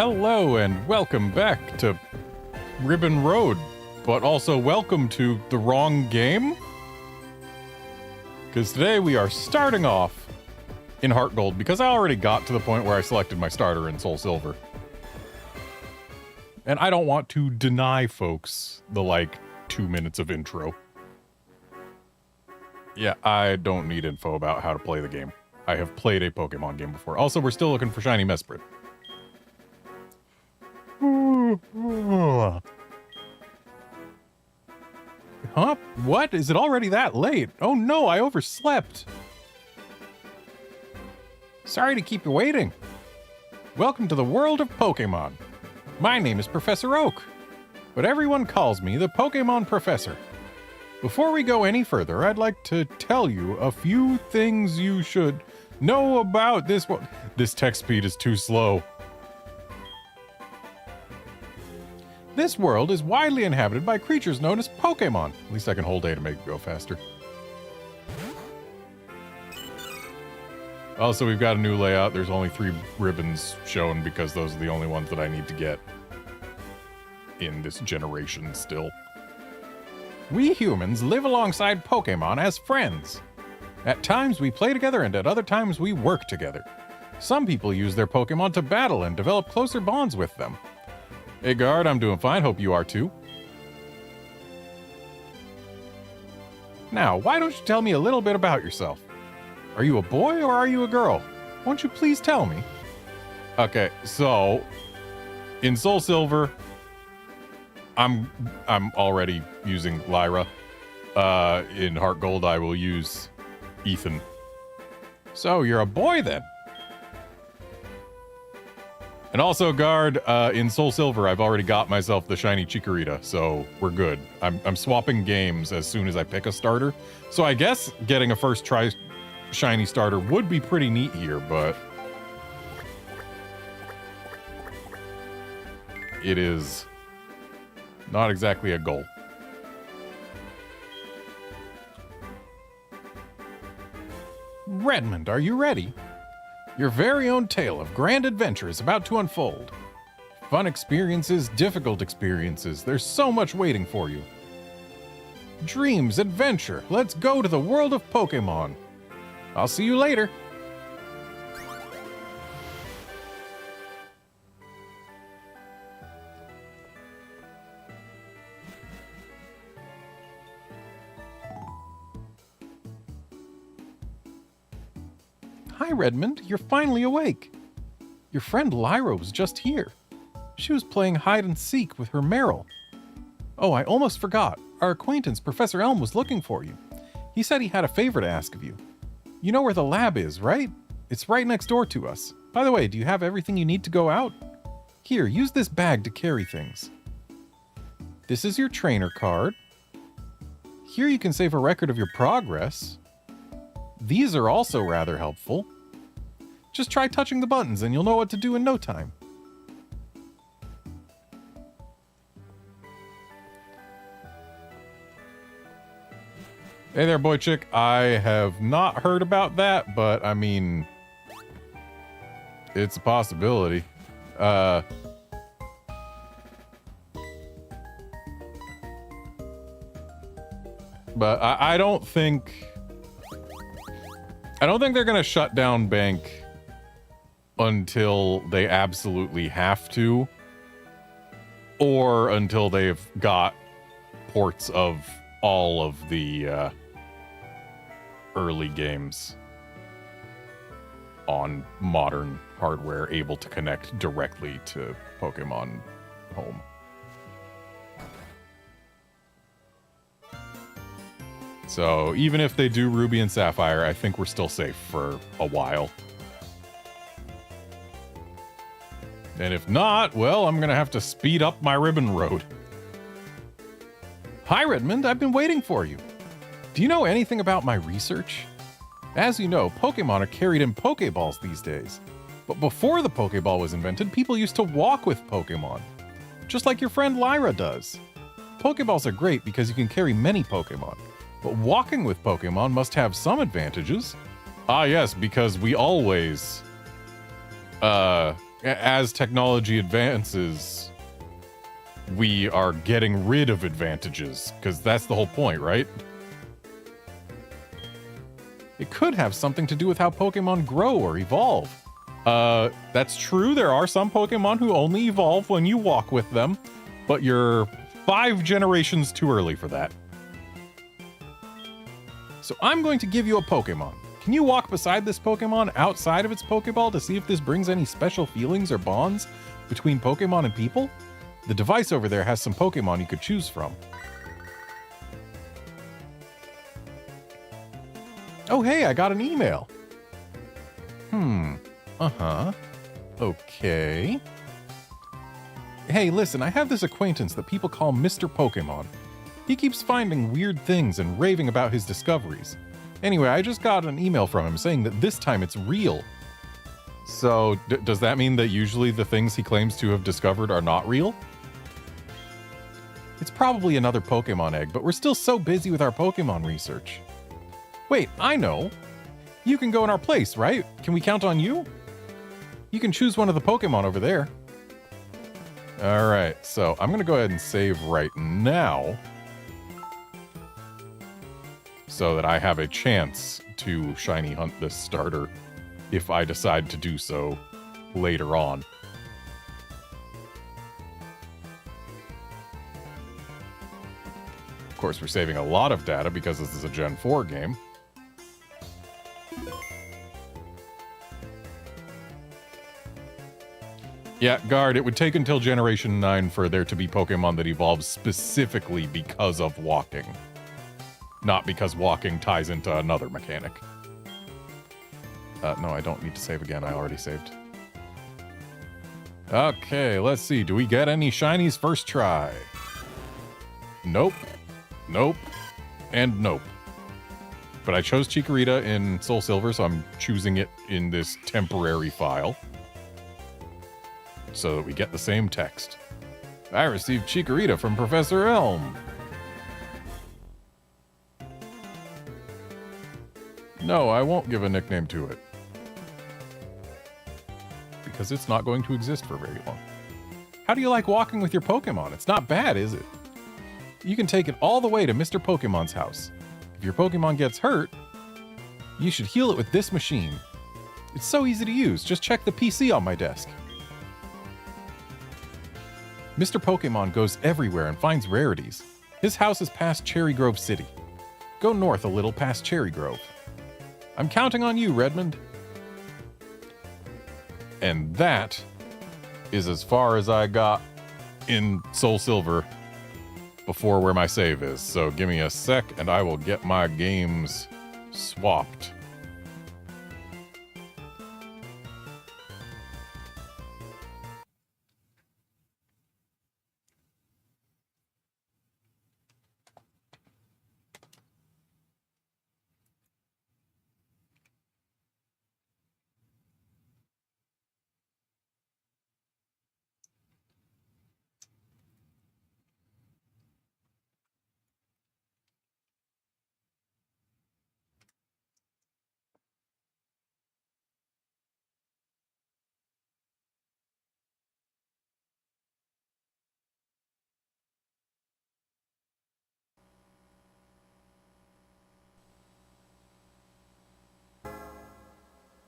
Hello and welcome back to Ribbon Road, but also welcome to the wrong game. Because today we are starting off in Heart Gold, because I already got to the point where I selected my starter in SoulSilver. And I don't want to deny folks the 2 minutes of intro. Yeah, I don't need info about how to play the game. I have played a Pokemon game before. Also, we're still looking for shiny Mesprit. Huh? What? Is it already that late? Oh no, I overslept. Sorry to keep you waiting. Welcome to the world of Pokemon. My name is Professor Oak, but everyone calls me the Pokemon Professor. Before we go any further, I'd like to tell you a few things you should know about this one. This text speed is too slow. This world is widely inhabited by creatures known as Pokemon. At least I can hold A to make it go faster. Also, we've got a new layout. There's only 3 ribbons shown because those are the only ones that I need to get in this generation still. We humans live alongside Pokemon as friends. At times we play together and at other times we work together. Some people use their Pokemon to battle and develop closer bonds with them. Hey guard, I'm doing fine, hope you are too. Now, why don't you tell me a little bit about yourself? Are you a boy or are you a girl? Won't you please tell me? Okay, so in SoulSilver, I'm already using Lyra. In Heart Gold, I will use Ethan. So you're a boy then? And also, guard, in SoulSilver, I've already got myself the shiny Chikorita, so we're good. I'm swapping games as soon as I pick a starter. So I guess getting a first try shiny starter would be pretty neat here, but it is not exactly a goal. Redmond, are you ready? Your very own tale of grand adventure is about to unfold. Fun experiences, difficult experiences, there's so much waiting for you. Dreams, adventure, let's go to the world of Pokemon. I'll see you later. Hi, Redmond. You're finally awake. Your friend Lyra was just here. She was playing hide and seek with her Meryl. Oh, I almost forgot. Our acquaintance, Professor Elm, was looking for you. He said he had a favor to ask of you. You know where the lab is, right? It's right next door to us. By the way, do you have everything you need to go out? Here, use this bag to carry things. This is your trainer card. Here you can save a record of your progress. These are also rather helpful. Just try touching the buttons and you'll know what to do in no time. Hey there, boy chick. I have not heard about that, but I mean, it's a possibility. But I don't think they're gonna shut down Bank until they absolutely have to, or until they've got ports of all of the early games on modern hardware able to connect directly to Pokemon Home. So even if they do Ruby and Sapphire, I think we're still safe for a while. And if not, well, I'm gonna have to speed up my Ribbon Road. Hi, Redmond, I've been waiting for you. Do you know anything about my research? As you know, Pokemon are carried in Pokeballs these days. But before the Pokeball was invented, people used to walk with Pokemon. Just like your friend Lyra does. Pokeballs are great because you can carry many Pokemon. But walking with Pokemon must have some advantages. Ah yes, because we always as technology advances, we are getting rid of advantages, because that's the whole point, right? It could have something to do with how Pokemon grow or evolve. That's true. There are some Pokemon who only evolve when you walk with them, but you're 5 generations too early for that. So I'm going to give you a Pokemon. Can you walk beside this Pokemon outside of its Pokeball to see if this brings any special feelings or bonds between Pokemon and people? The device over there has some Pokemon you could choose from. Oh, hey, I got an email. Okay. Hey, listen, I have this acquaintance that people call Mr. Pokemon. He keeps finding weird things and raving about his discoveries. Anyway, I just got an email from him saying that this time it's real. So, does that mean that usually the things he claims to have discovered are not real? It's probably another Pokemon egg, but we're still so busy with our Pokemon research. Wait, I know. You can go in our place, right? Can we count on you? You can choose one of the Pokemon over there. All right, so I'm going to go ahead and save right now so that I have a chance to shiny hunt this starter if I decide to do so later on. Of course, we're saving a lot of data because this is a Gen 4 game. Yeah, Guard, it would take until Generation 9 for there to be Pokemon that evolve specifically because of walking. Not because walking ties into another mechanic. No, I don't need to save again. I already saved. Okay, let's see. Do we get any shinies first try? Nope. Nope. And nope. But I chose Chikorita in SoulSilver, so I'm choosing it in this temporary file. So that we get the same text. I received Chikorita from Professor Elm. No, I won't give a nickname to it. Because it's not going to exist for very long. How do you like walking with your Pokemon? It's not bad, is it? You can take it all the way to Mr. Pokemon's house. If your Pokemon gets hurt, you should heal it with this machine. It's so easy to use. Just check the PC on my desk. Mr. Pokemon goes everywhere and finds rarities. His house is past Cherry Grove City. Go north a little past Cherry Grove. I'm counting on you, Redmond. And that is as far as I got in SoulSilver before where my save is. So give me a sec and I will get my games swapped.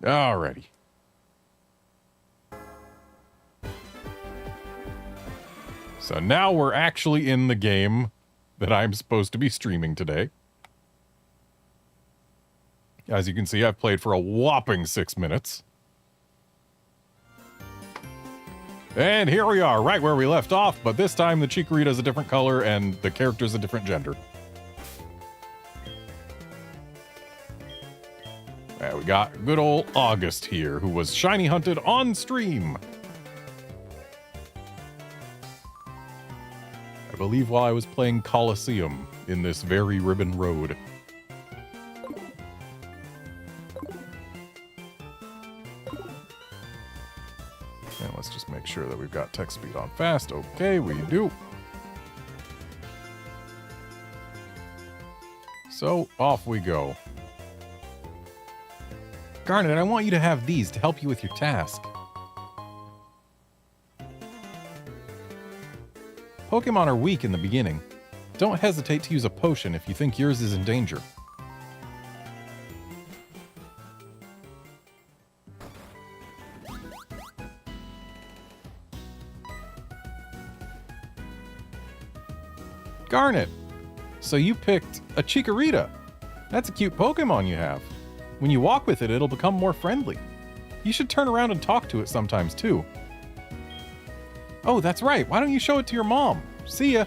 Alrighty. So now we're actually in the game that I'm supposed to be streaming today. As you can see, I've played for a whopping 6 minutes. And here we are, right where we left off, but this time the Chikorita is a different color and the character's a different gender. We got good old August here, who was shiny hunted on stream. I believe while I was playing Coliseum in this very ribbon road. And let's just make sure that we've got text speed on fast. Okay, we do. So off we go. Garnet, I want you to have these to help you with your task. Pokemon are weak in the beginning. Don't hesitate to use a potion if you think yours is in danger. Garnet! So you picked a Chikorita. That's a cute Pokemon you have. When you walk with it, it'll become more friendly. You should turn around and talk to it sometimes, too. Oh, that's right. Why don't you show it to your mom? See ya.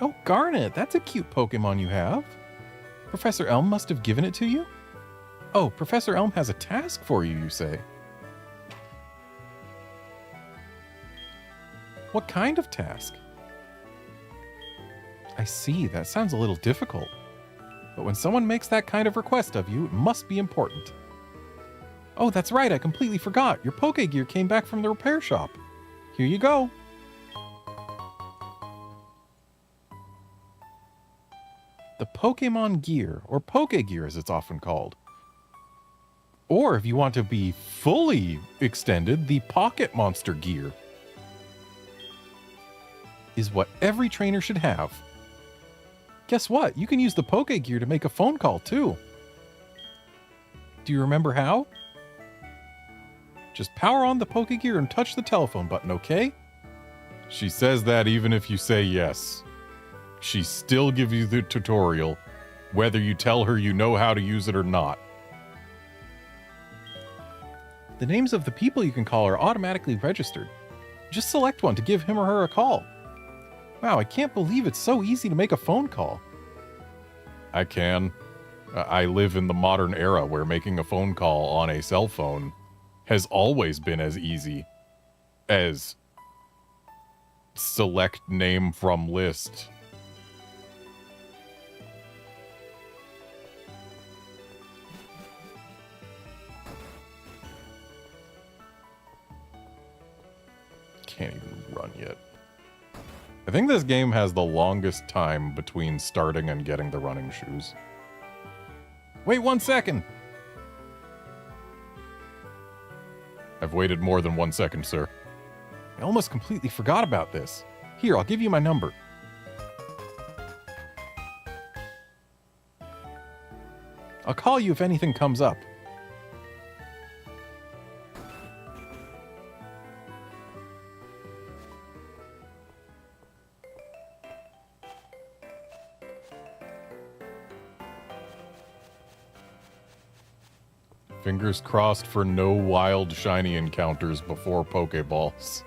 Oh, Garnet, that's a cute Pokemon you have. Professor Elm must have given it to you? Oh, Professor Elm has a task for you, you say? What kind of task? I see, that sounds a little difficult. But when someone makes that kind of request of you, it must be important. Oh, that's right, I completely forgot. Your Pokégear came back from the repair shop. Here you go. The Pokémon Gear, or Pokégear as it's often called. Or if you want to be fully extended, the Pocket Monster Gear is what every trainer should have. Guess what? You can use the Pokégear to make a phone call too. Do you remember how? Just power on the Pokégear and touch the telephone button, okay? She says that even if you say yes. She still gives you the tutorial, whether you tell her you know how to use it or not. The names of the people you can call are automatically registered. Just select one to give him or her a call. Wow, I can't believe it's so easy to make a phone call. I can. I live in the modern era where making a phone call on a cell phone has always been as easy as select name from list. Can't even run yet. I think this game has the longest time between starting and getting the running shoes. Wait 1 second! I've waited more than 1 second, sir. I almost completely forgot about this. Here, I'll give you my number. I'll call you if anything comes up. Fingers crossed for no wild shiny encounters before Pokeballs.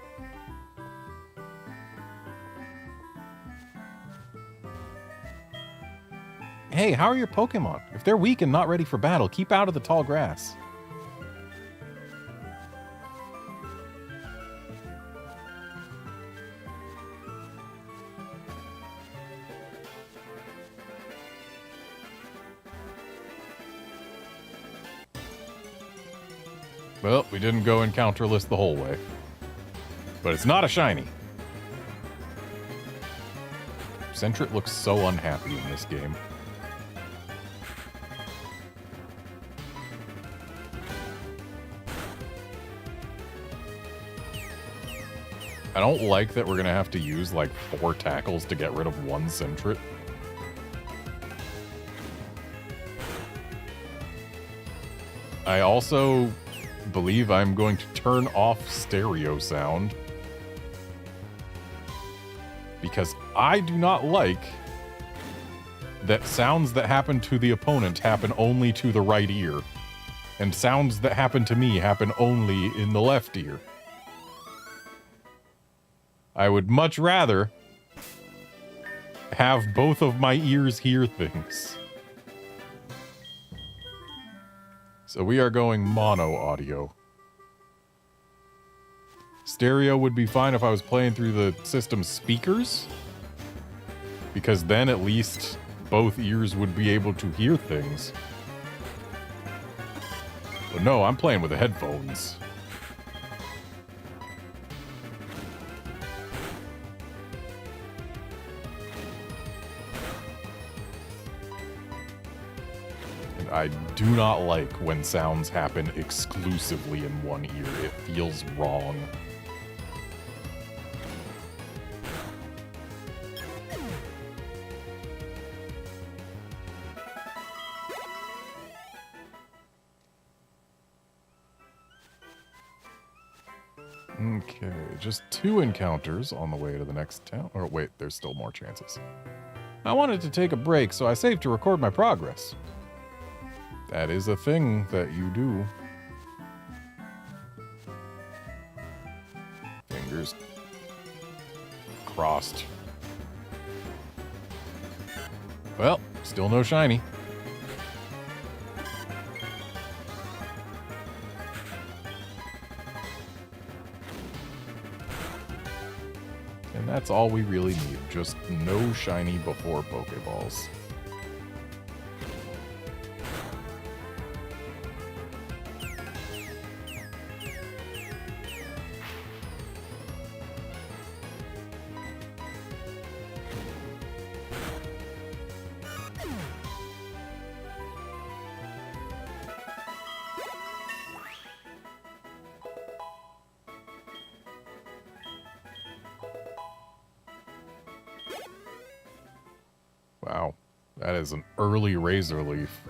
Hey, how are your Pokemon? If they're weak and not ready for battle, keep out of the tall grass. Well, we didn't go encounterless the whole way. But it's not a shiny. Sentret looks so unhappy in this game. I don't like that we're gonna have to use like 4 tackles to get rid of 1 Sentret. I also believe I'm going to turn off stereo sound because I do not like that sounds that happen to the opponent happen only to the right ear, and sounds that happen to me happen only in the left ear. I would much rather have both of my ears hear things. So we are going mono audio. Stereo would be fine if I was playing through the system's speakers, because then at least both ears would be able to hear things. But no, I'm playing with the headphones. I do not like when sounds happen exclusively in one ear. It feels wrong. Okay, just 2 encounters on the way to the next town. Or wait, there's still more chances. I wanted to take a break, so I saved to record my progress. That is a thing that you do. Fingers crossed. Well, still no shiny. And that's all we really need. Just no shiny before Pokeballs. Wow, that is an early Razor Leaf.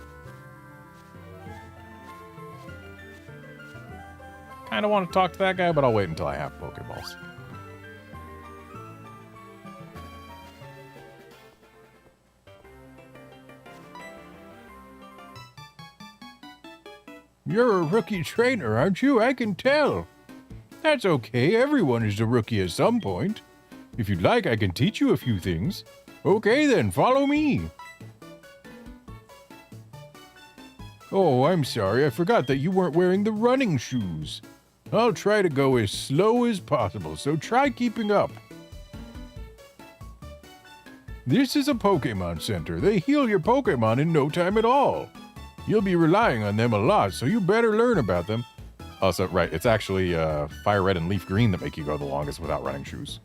Kinda want to talk to that guy, but I'll wait until I have Pokeballs. You're a rookie trainer, aren't you? I can tell. That's okay, everyone is a rookie at some point. If you'd like, I can teach you a few things. Okay then, follow me. Oh, I'm sorry, I forgot that you weren't wearing the running shoes. I'll try to go as slow as possible, so try keeping up. This is a Pokemon Center. They heal your Pokemon in no time at all. You'll be relying on them a lot, so you better learn about them. Also, right, it's actually Fire Red and Leaf Green that make you go the longest without running shoes.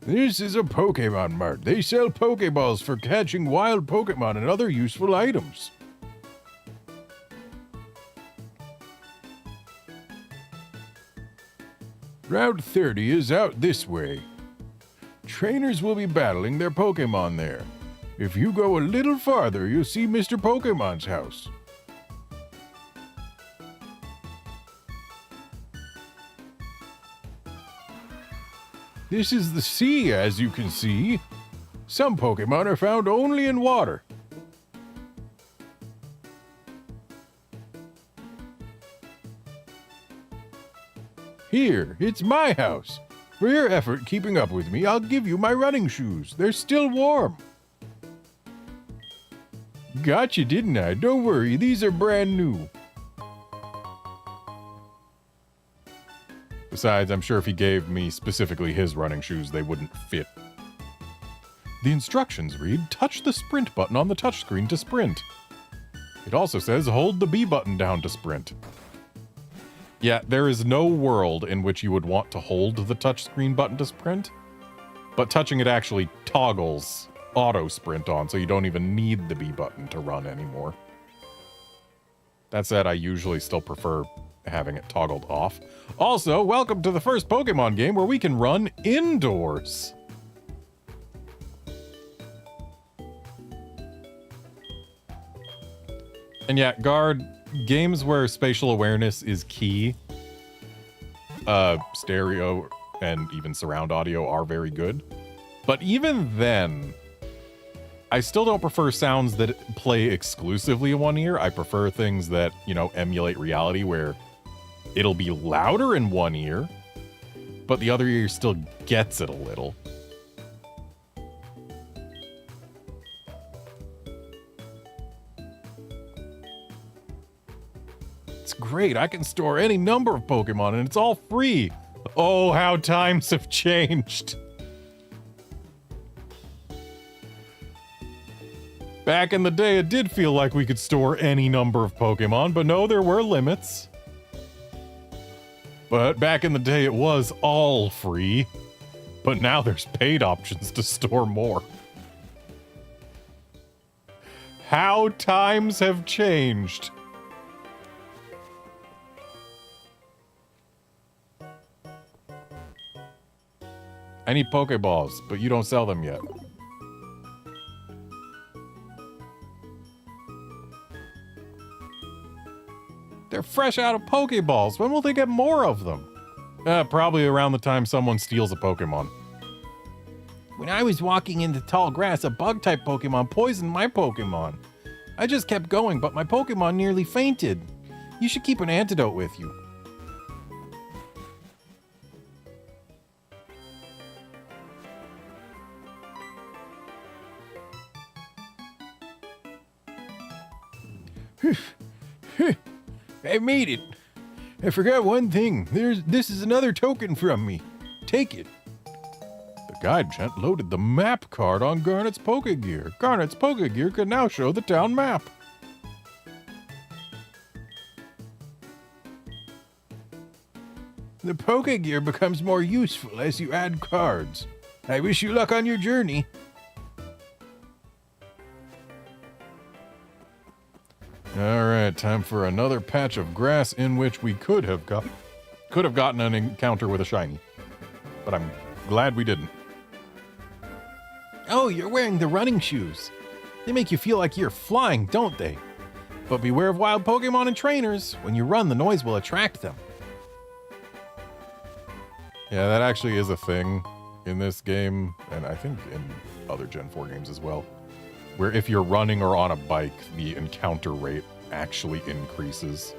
This is a Pokemon Mart. They sell Pokeballs for catching wild Pokemon and other useful items. Route 30 is out this way. Trainers will be battling their Pokemon there. If you go a little farther, you'll see Mr. Pokemon's house. This is the sea, as you can see. Some Pokemon are found only in water. Here, it's my house. For your effort keeping up with me, I'll give you my running shoes. They're still warm. Gotcha, didn't I? Don't worry, these are brand new. Besides, I'm sure if he gave me specifically his running shoes, they wouldn't fit. The instructions read, touch the sprint button on the touchscreen to sprint. It also says, hold the B button down to sprint. Yeah, there is no world in which you would want to hold the touchscreen button to sprint, but touching it actually toggles auto sprint on, so you don't even need the B button to run anymore. That said, I usually still prefer having it toggled off. Also, welcome to the first Pokemon game where we can run indoors. And yeah, guard, games where spatial awareness is key, stereo and even surround audio are very good. But even then, I still don't prefer sounds that play exclusively in one ear. I prefer things that, you know, emulate reality where it'll be louder in one ear, but the other ear still gets it a little. It's great. I can store any number of Pokemon and it's all free. Oh, how times have changed. Back in the day, it did feel like we could store any number of Pokemon, but no, there were limits. But back in the day, it was all free. But now there's paid options to store more. How times have changed. I need Pokeballs, but you don't sell them yet. They're fresh out of Pokeballs. When will they get more of them? Probably around the time someone steals a Pokemon. When I was walking into tall grass, a bug-type Pokemon poisoned my Pokemon. I just kept going, but my Pokemon nearly fainted. You should keep an antidote with you. I made it. I forgot one thing. This is another token from me. Take it. The guide gent loaded the map card on Garnet's Pokegear. Garnet's Pokegear can now show the town map. The Pokegear becomes more useful as you add cards. I wish you luck on your journey. Alright, time for another patch of grass in which we could have gotten an encounter with a shiny. But I'm glad we didn't. Oh, you're wearing the running shoes. They make you feel like you're flying, don't they? But beware of wild Pokemon and trainers. When you run, the noise will attract them. Yeah, that actually is a thing in this game, and I think in other Gen 4 games as well, where if you're running or on a bike, the encounter rate actually increases.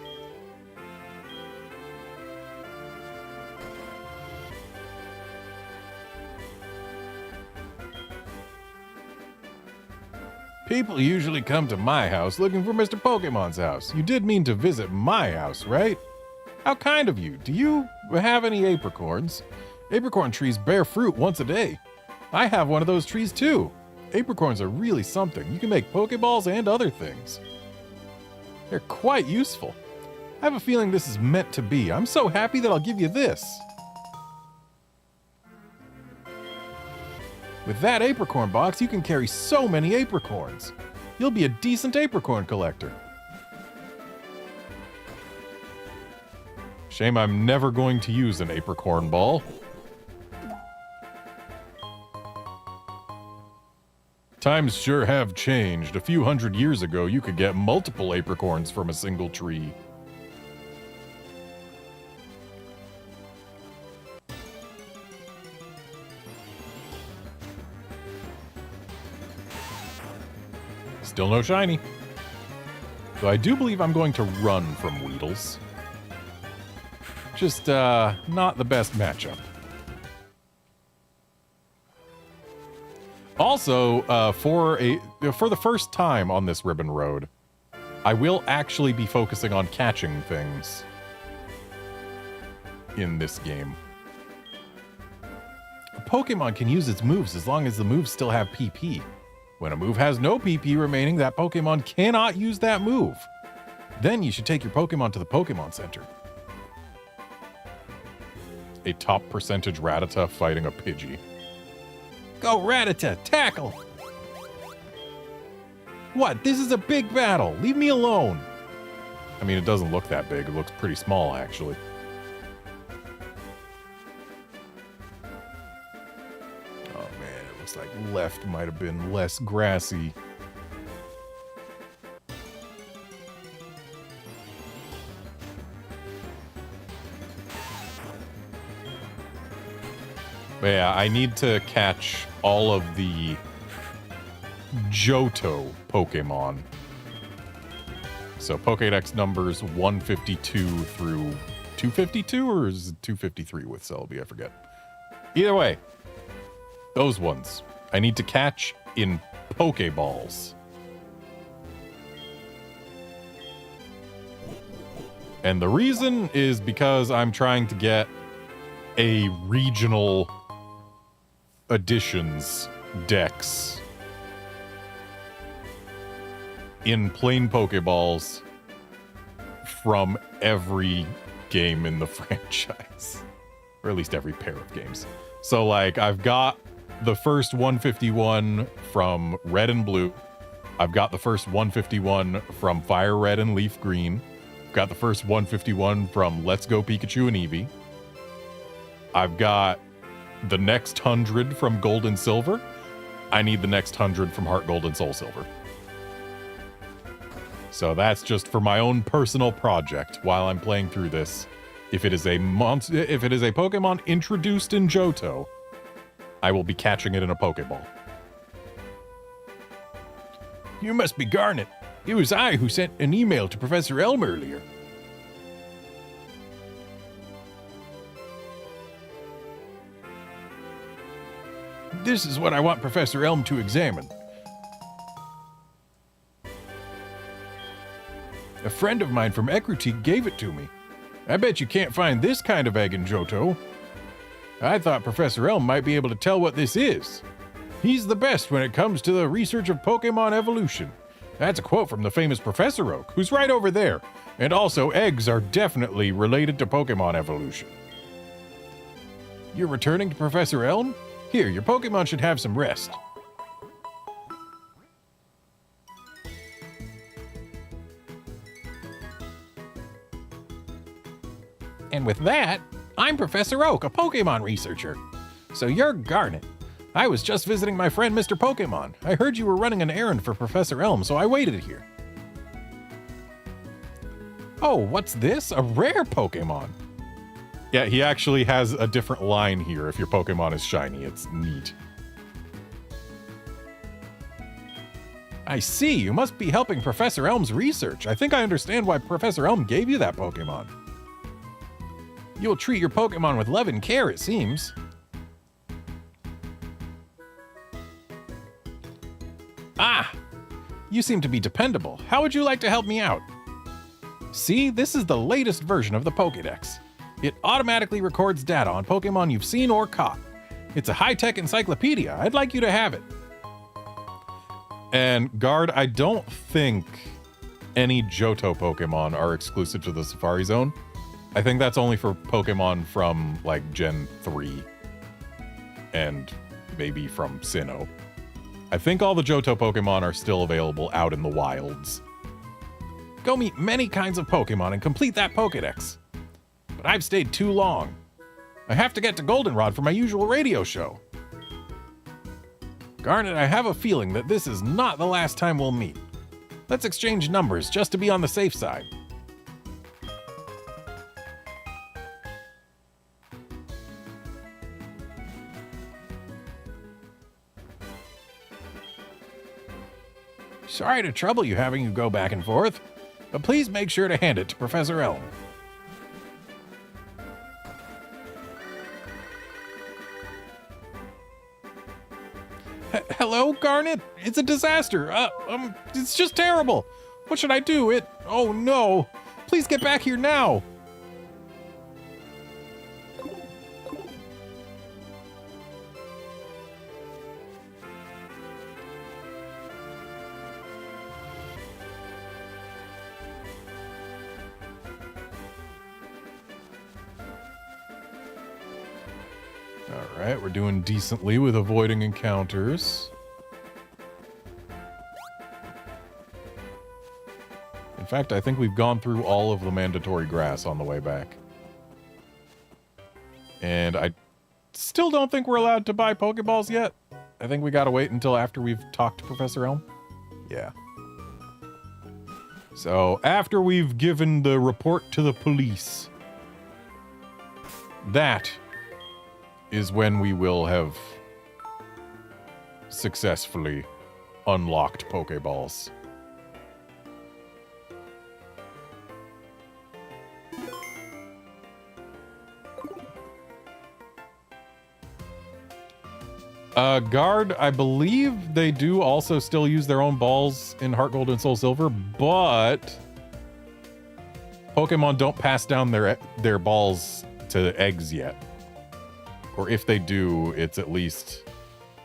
People usually come to my house looking for Mr. Pokemon's house. You did mean to visit my house, right? How kind of you. Do you have any apricorns? Apricorn trees bear fruit once a day. I have one of those trees too. Apricorns are really something. You can make Pokeballs and other things. They're quite useful. I have a feeling this is meant to be. I'm so happy that I'll give you this. With that apricorn box, you can carry so many apricorns. You'll be a decent apricorn collector. Shame I'm never going to use an apricorn ball. Times sure have changed. A few hundred years ago, you could get multiple apricorns from a single tree. Still no shiny. So I do believe I'm going to run from Weedles. Just, not the best matchup. Also, for the first time on this Ribbon Road, I will actually be focusing on catching things in this game. A Pokemon can use its moves as long as the moves still have PP. When a move has no PP remaining, that Pokemon cannot use that move. Then you should take your Pokemon to the Pokemon Center. A top percentage Rattata fighting a Pidgey. Go Rattata, tackle! What? This is a big battle. Leave me alone. I mean, it doesn't look that big. It looks pretty small, actually. Oh man, it looks like left might have been less grassy. But yeah, I need to catch all of the Johto Pokemon. So Pokédex numbers 152 through 252, or is it 253 with Celebi? I forget. Either way, those ones I need to catch in Pokeballs. And the reason is because I'm trying to get a regional additions dex in plain Pokeballs from every game in the franchise, or at least every pair of games. So like I've got the first 151 from Red and Blue, I've got the first 151 from Fire Red and Leaf Green. Got the first 151 from Let's Go Pikachu and Eevee. I've got the next 100 from Gold and Silver. I need the next 100 from Heart Gold and Soul Silver. So that's just for my own personal project while I'm playing through this. If it is a Pokemon introduced in Johto, I will be catching it in a Pokeball. You must be Garnet. It was I who sent an email to Professor Elm earlier. This is what I want Professor Elm to examine. A friend of mine from Ecruteak gave it to me. I bet you can't find this kind of egg in Johto. I thought Professor Elm might be able to tell what this is. He's the best when it comes to the research of Pokemon evolution. That's a quote from the famous Professor Oak, who's right over there. And also, eggs are definitely related to Pokemon evolution. You're returning to Professor Elm? Here, your Pokemon should have some rest. And with that, I'm Professor Oak, a Pokemon researcher. So you're Garnet. I was just visiting my friend Mr. Pokemon. I heard you were running an errand for Professor Elm, so I waited here. Oh, what's this? A rare Pokemon. Yeah, he actually has a different line here if your Pokemon is shiny. It's neat. I see. You must be helping Professor Elm's research. I think I understand why Professor Elm gave you that Pokemon. You'll treat your Pokemon with love and care, it seems. Ah! You seem to be dependable. How would you like to help me out? See, this is the latest version of the Pokédex. It automatically records data on Pokemon you've seen or caught. It's a high-tech encyclopedia. I'd like you to have it. And Guard, I don't think any Johto Pokemon are exclusive to the Safari Zone. I think that's only for Pokemon from, like, Gen 3. And maybe from Sinnoh. I think all the Johto Pokemon are still available out in the wilds. Go meet many kinds of Pokemon and complete that Pokédex. But I've stayed too long. I have to get to Goldenrod for my usual radio show. Garnet, I have a feeling that this is not the last time we'll meet. Let's exchange numbers just to be on the safe side. Sorry to trouble you having you go back and forth, but please make sure to hand it to Professor Elm. Hello, Garnet? It's a disaster. It's just terrible. What should I do? Oh no. Please get back here now. Alright, we're doing decently with avoiding encounters. In fact, I think we've gone through all of the mandatory grass on the way back. And I still don't think we're allowed to buy Pokeballs yet. I think we gotta wait until after we've talked to Professor Elm. Yeah. So, after we've given the report to the police, that is when we will have successfully unlocked Pokeballs. Guard, I believe they do also still use their own balls in Heart Gold and Soul Silver, but Pokemon don't pass down their balls to eggs yet. Or if they do, it's at least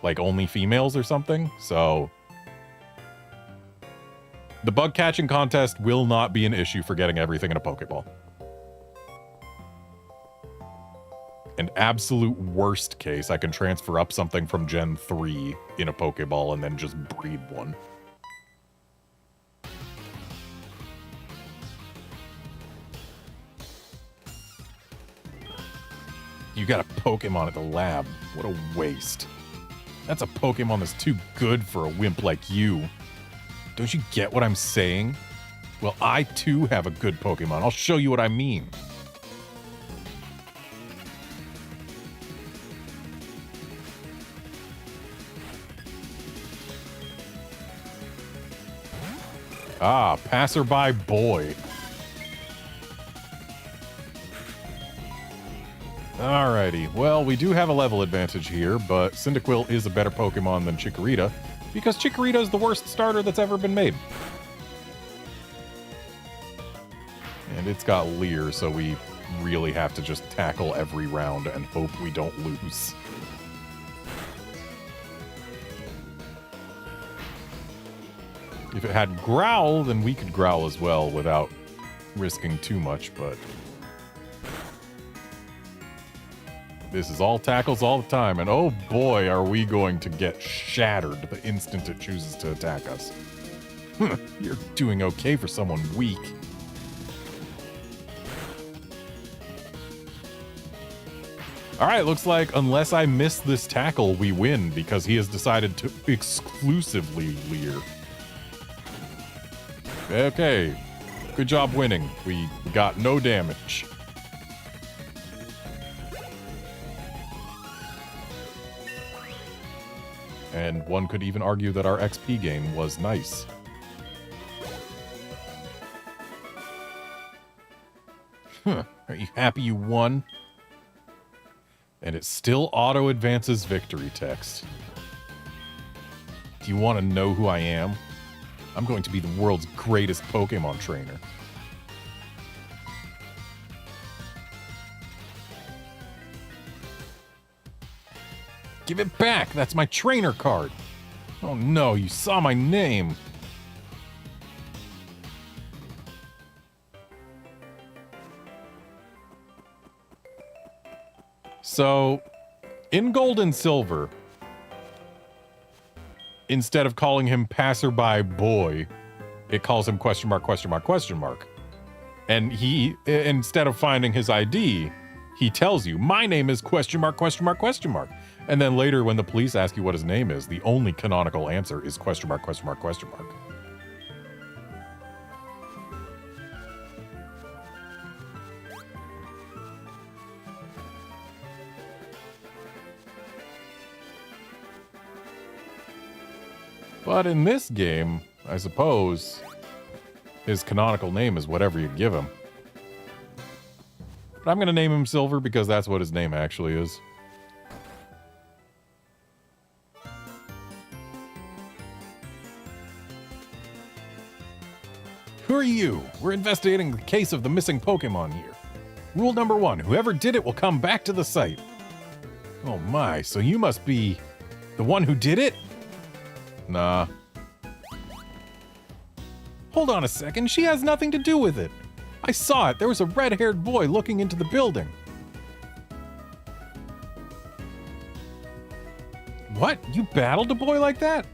like only females or something. So the bug catching contest will not be an issue for getting everything in a Pokeball. An absolute worst case, I can transfer up something from Gen 3 in a Pokeball and then just breed one. You got a Pokemon at the lab. What a waste. That's a Pokemon that's too good for a wimp like you. Don't you get what I'm saying? Well, I too have a good Pokemon. I'll show you what I mean. Ah, passerby boy. Alrighty, well, we do have a level advantage here, but Cyndaquil is a better Pokemon than Chikorita, because Chikorita is the worst starter that's ever been made. And it's got Leer, so we really have to just tackle every round and hope we don't lose. If it had Growl, then we could Growl as well without risking too much, but... This is all tackles all the time, and oh boy, are we going to get shattered the instant it chooses to attack us. You're doing okay for someone weak. Alright, looks like unless I miss this tackle, we win, because he has decided to exclusively Leer. Okay, good job winning. We got no damage. And one could even argue that our XP gain was nice. Are you happy you won? And it still auto-advances victory text. Do you want to know who I am? I'm going to be the world's greatest Pokemon trainer. Give it back! That's my trainer card! Oh no, you saw my name! So, in Gold and Silver, instead of calling him Passerby Boy, it calls him question mark, question mark, question mark. And he, instead of finding his ID, he tells you, my name is question mark, question mark, question mark. And then later when the police ask you what his name is, the only canonical answer is question mark, question mark, question mark. But in this game, I suppose, his canonical name is whatever you give him. But I'm going to name him Silver because that's what his name actually is. Who are you? We're investigating the case of the missing Pokemon here. Rule number 1, whoever did it will come back to the site. Oh my, so you must be the one who did it? Nah. Hold on a second, she has nothing to do with it. I saw it, there was a red-haired boy looking into the building. What? You battled a boy like that?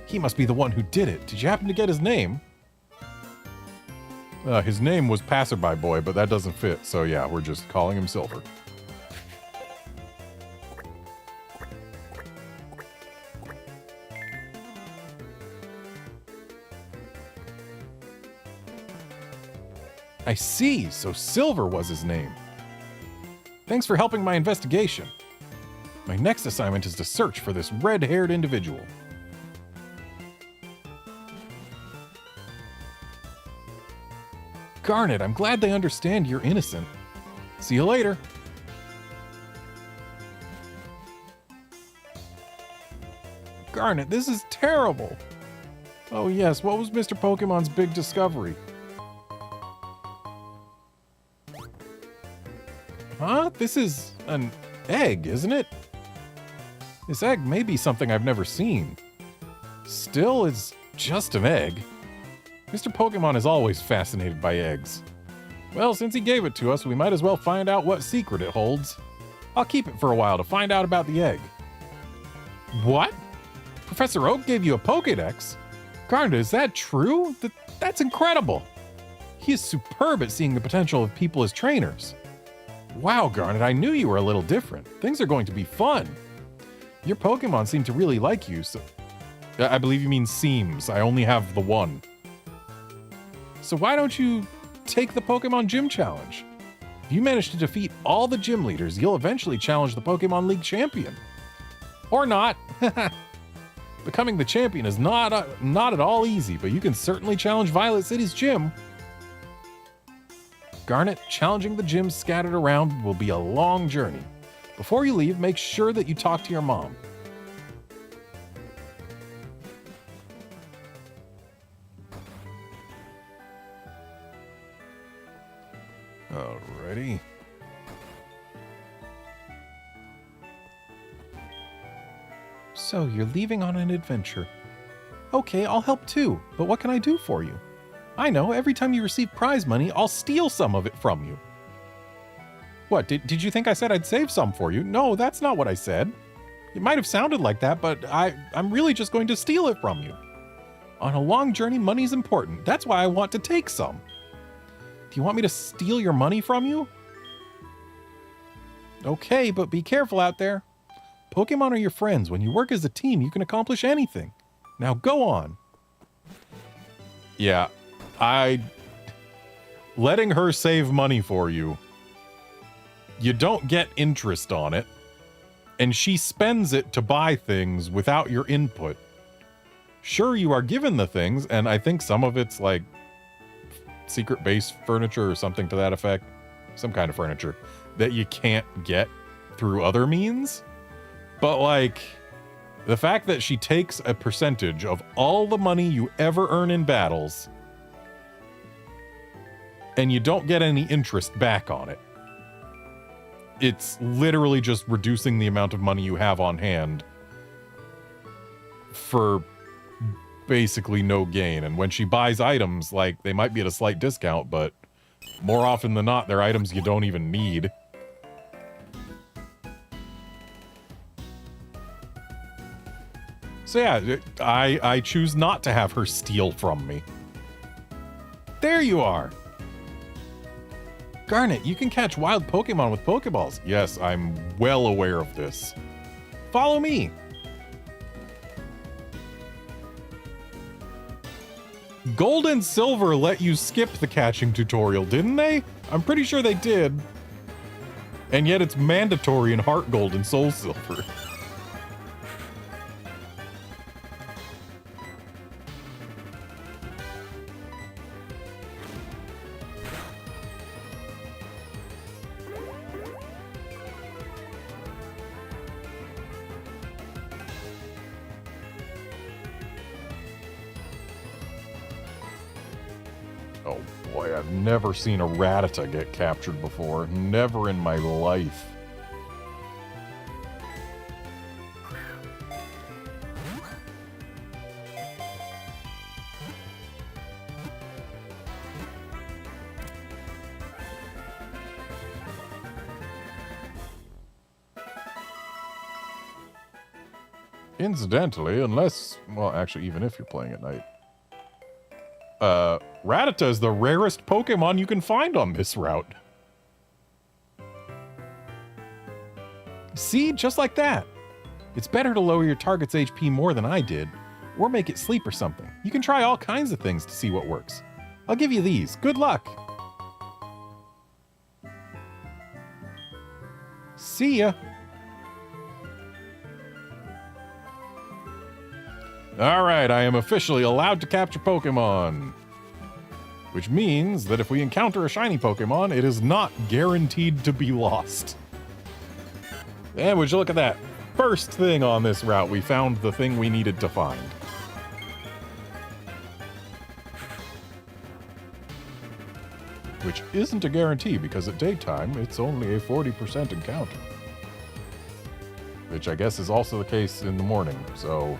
He must be the one who did it. Did you happen to get his name? His name was Passerby Boy, but that doesn't fit, so yeah, we're just calling him Silver. I see, so Silver was his name. Thanks for helping my investigation. My next assignment is to search for this red-haired individual. Garnet, I'm glad they understand you're innocent. See you later. Garnet, this is terrible. Oh yes, what was Mr. Pokemon's big discovery? Huh? This is an egg, isn't it? This egg may be something I've never seen. Still, it's just an egg. Mr. Pokemon is always fascinated by eggs. Well, since he gave it to us, we might as well find out what secret it holds. I'll keep it for a while to find out about the egg. What? Professor Oak gave you a Pokédex? Garnet, is that true? That's incredible. He is superb at seeing the potential of people as trainers. Wow, Garnet, I knew you were a little different. Things are going to be fun. Your Pokemon seem to really like you, so... I believe you mean seems. I only have the one. So why don't you take the Pokemon Gym Challenge? If you manage to defeat all the gym leaders, you'll eventually challenge the Pokemon League champion. Or not. Becoming the champion is not at all easy, but you can certainly challenge Violet City's gym. Garnet, challenging the gyms scattered around will be a long journey. Before you leave, make sure that you talk to your mom. Alrighty. So, you're leaving on an adventure. Okay, I'll help too, but what can I do for you? I know, every time you receive prize money, I'll steal some of it from you. What, did you think I said I'd save some for you? No, that's not what I said. It might have sounded like that, but I'm really just going to steal it from you. On a long journey, money's important. That's why I want to take some. Do you want me to steal your money from you? Okay, but be careful out there. Pokemon are your friends. When you work as a team, you can accomplish anything. Now go on. Yeah, letting her save money for you. You don't get interest on it. And she spends it to buy things without your input. Sure, you are given the things, and I think some of it's like secret base furniture or something to that effect. Some kind of furniture that you can't get through other means. But like, the fact that she takes a percentage of all the money you ever earn in battles and you don't get any interest back on it. It's literally just reducing the amount of money you have on hand for basically no gain. And when she buys items, like, they might be at a slight discount, but more often than not, they're items you don't even need. So yeah, I choose not to have her steal from me. There you are! Garnet, you can catch wild Pokemon with Pokeballs. Yes, I'm well aware of this. Follow me! Gold and Silver let you skip the catching tutorial, didn't they? I'm pretty sure they did. And yet it's mandatory in Heart Gold and Soul Silver. Oh boy, I've never seen a Rattata get captured before. Never in my life. Incidentally, unless, well, actually, even if you're playing at night, Rattata is the rarest Pokemon you can find on this route. See? Just like that. It's better to lower your target's HP more than I did, or make it sleep or something. You can try all kinds of things to see what works. I'll give you these. Good luck! See ya! Alright, I am officially allowed to capture Pokemon. Which means that if we encounter a shiny Pokemon, it is not guaranteed to be lost. And would you look at that? First thing on this route, we found the thing we needed to find. Which isn't a guarantee, because at daytime, it's only a 40% encounter. Which I guess is also the case in the morning, so...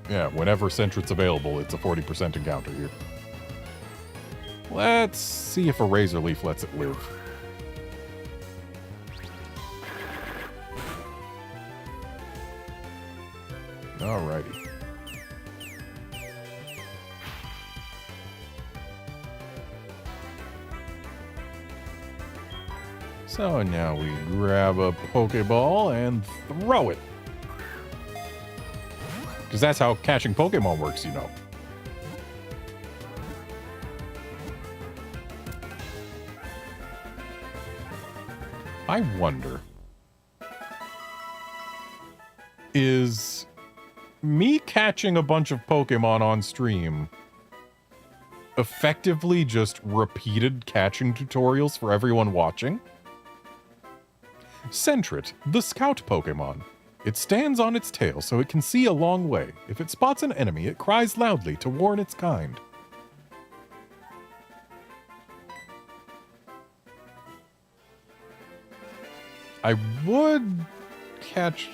yeah, whenever Sentret's available, it's a 40% encounter here. Let's see if a Razor Leaf lets it live. Alrighty. So now we grab a Pokeball and throw it. Because that's how catching Pokemon works, you know. I wonder, is me catching a bunch of Pokemon on stream effectively just repeated catching tutorials for everyone watching? Sentret, the scout Pokemon. It stands on its tail so it can see a long way. If it spots an enemy, it cries loudly to warn its kind. I would catch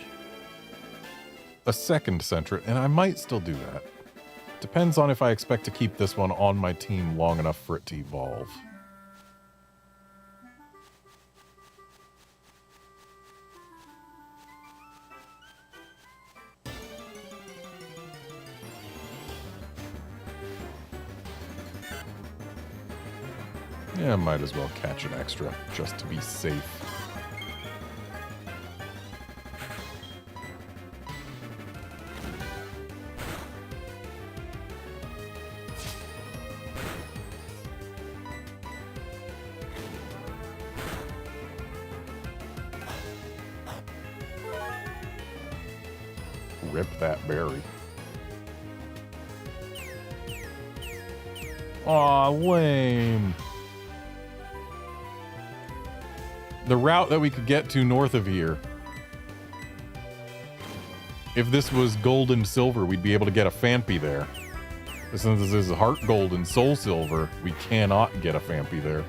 a second Sentret, and I might still do that. Depends on if I expect to keep this one on my team long enough for it to evolve. Yeah, might as well catch an extra, just to be safe. Rip that berry. Aw, lame. The route that we could get to north of here. If this was gold and silver, we'd be able to get a Phanpy there. Since this is heart gold and soul silver, we cannot get a Phanpy there.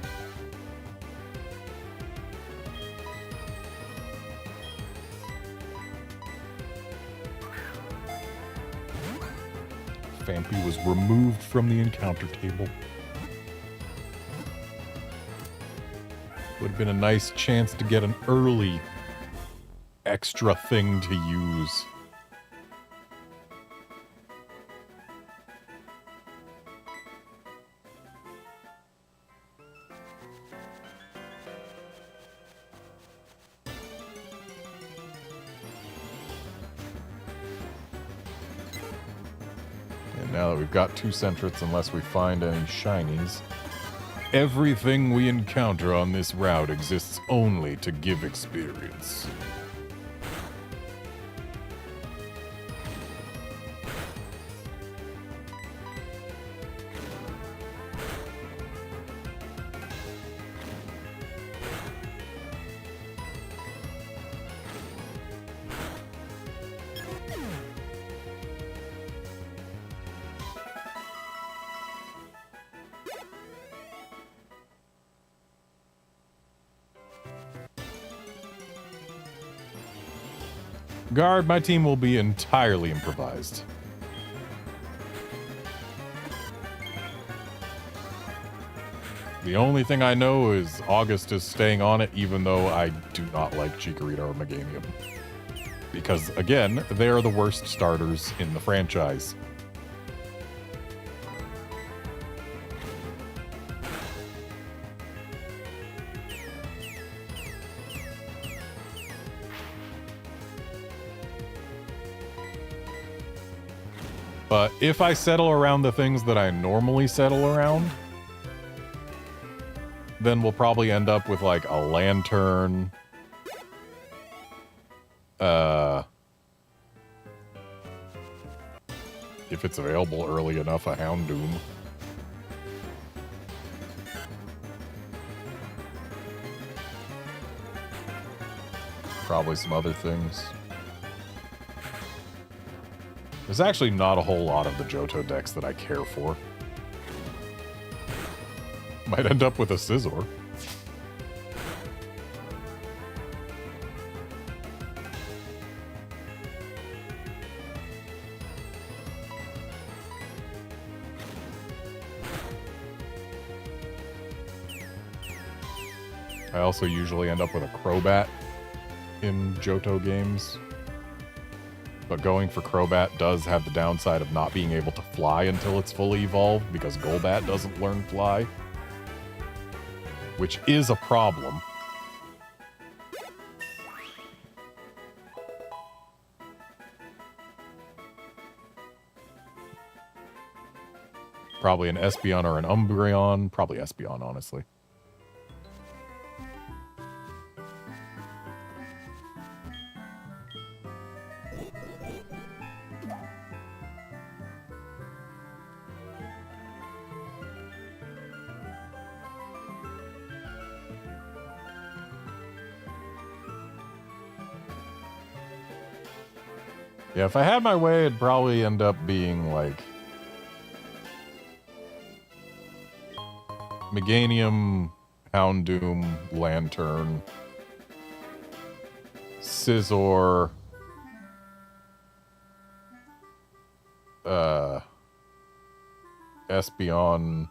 Phanpy was removed from the encounter table. Would have been a nice chance to get an early extra thing to use. And now that we've got 2 Sentrets, unless we find any shinies, everything we encounter on this route exists only to give experience. Guard, my team will be entirely improvised. The only thing I know is August is staying on it, even though I do not like Chikorita or Meganium. Because, again, they are the worst starters in the franchise. But if I settle around the things that I normally settle around, then we'll probably end up with, like, a Lantern. If it's available early enough, a Houndoom. Probably some other things. There's actually not a whole lot of the Johto decks that I care for. Might end up with a Scizor. I also usually end up with a Crobat in Johto games. But going for Crobat does have the downside of not being able to fly until it's fully evolved, because Golbat doesn't learn fly. Which is a problem. Probably an Espeon or an Umbreon. Probably Espeon, honestly. Yeah, if I had my way, it'd probably end up being, like, Meganium, Houndoom, Lantern, Scizor, Espeon,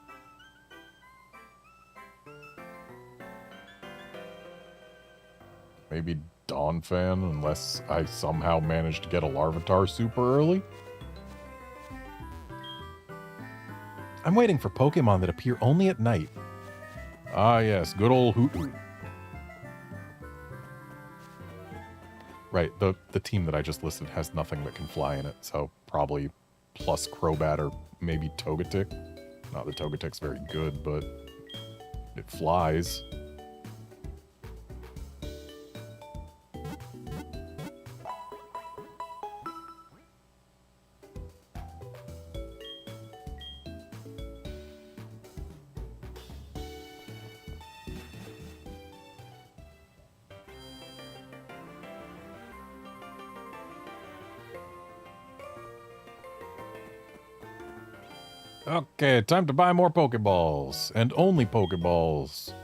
maybe Donphan, unless I somehow managed to get a Larvitar super early. I'm waiting for Pokemon that appear only at night. Ah, yes, good old Hoot-Hoot. Right, the team that I just listed has nothing that can fly in it, so probably plus Crobat or maybe Togetic. Not that Togetic's very good, but it flies. Okay, time to buy more Pokeballs. And only Pokeballs.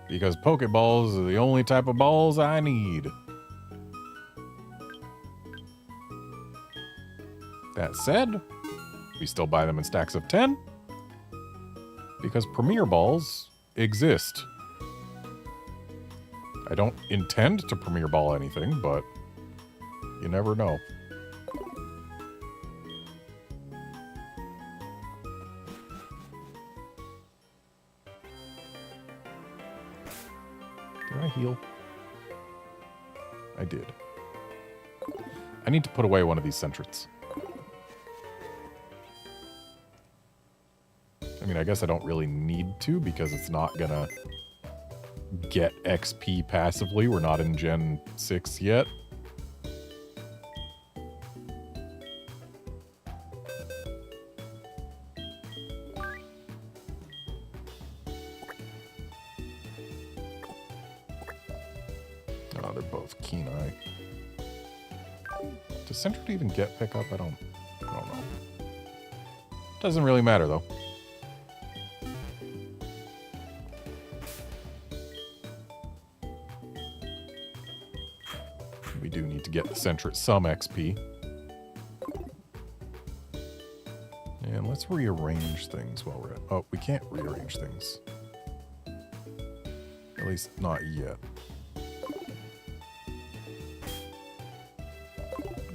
Because Pokeballs are the only type of balls I need. That said, we still buy them in stacks of 10. Because Premier Balls exist. I don't intend to Premier Ball anything, but you never know. Did I heal? I did. I need to put away one of these Sentrets. I mean, I guess I don't really need to because it's not gonna get XP passively. We're not in Gen 6 yet. Oh, they're both Keen-Eye. Does Sentret even get pickup? I don't know. Doesn't really matter, though. We do need to get the Sentret some XP. And let's rearrange things while we're at... Oh, we can't rearrange things. At least not yet.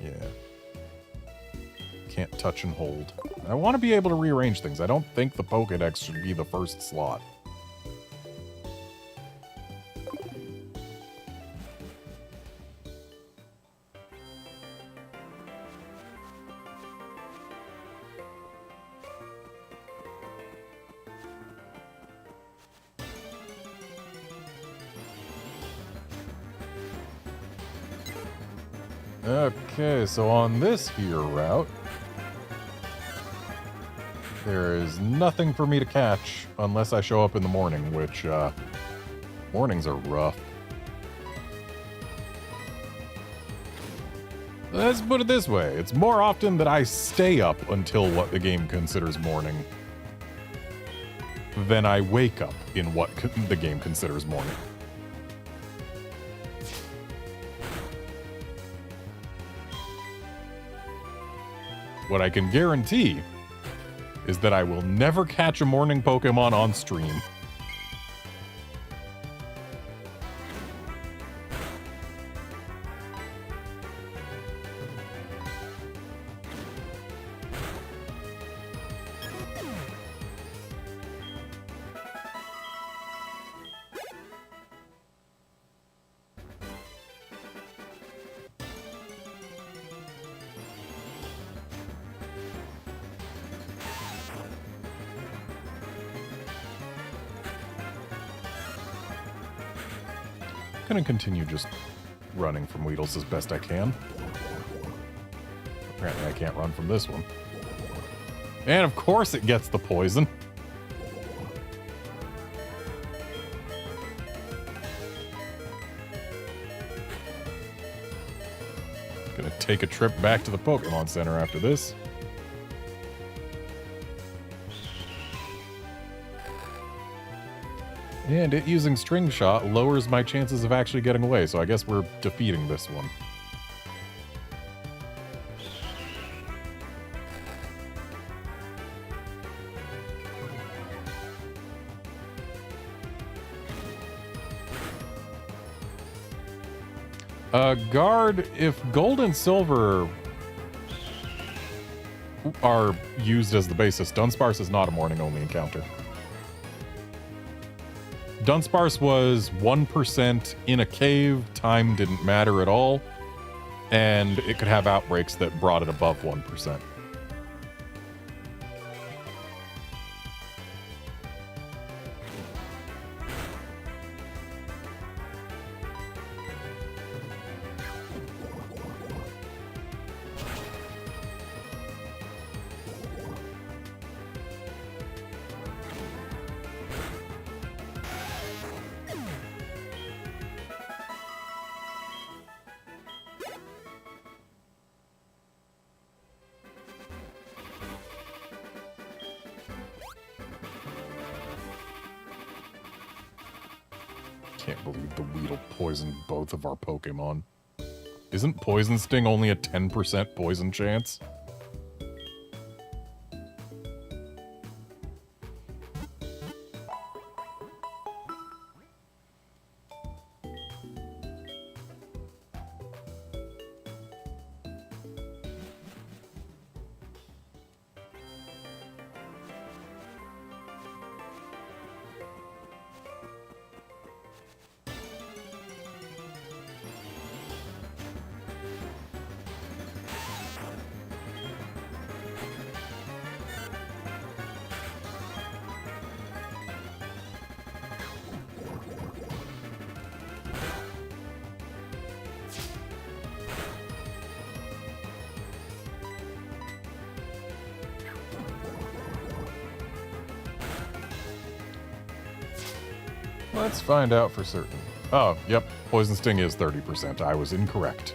Yeah. Can't touch and hold. I want to be able to rearrange things. I don't think the Pokédex should be the first slot. Okay, so on this here route, there is nothing for me to catch unless I show up in the morning, which, mornings are rough. Let's put it this way. It's more often that I stay up until what the game considers morning than I wake up in what the game considers morning. What I can guarantee is that I will never catch a morning Pokemon on stream. gonna continue just running from Weedles as best I can. Apparently I can't run from this one. And of course it gets the poison. Gonna take a trip back to the Pokemon Center after this. And it using String Shot lowers my chances of actually getting away, so I guess we're defeating this one. Guard, if Gold and Silver are used as the basis, Dunsparce is not a morning-only encounter. Dunsparce was 1% in a cave, time didn't matter at all, and it could have outbreaks that brought it above 1%. Can't believe the Weedle poisoned both of our Pokemon. Isn't Poison Sting only a 10% poison chance? Let's find out for certain. Oh, yep. Poison Sting is 30%. I was incorrect.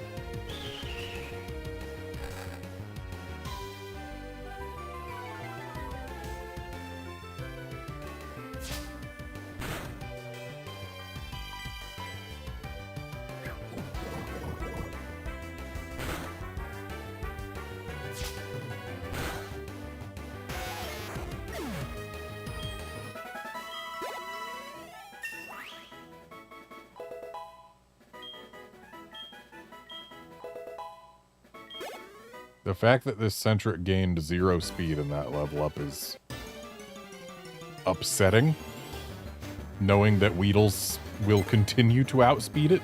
The fact that this Centric gained 0 speed in that level up is upsetting, knowing that Weedles will continue to outspeed it.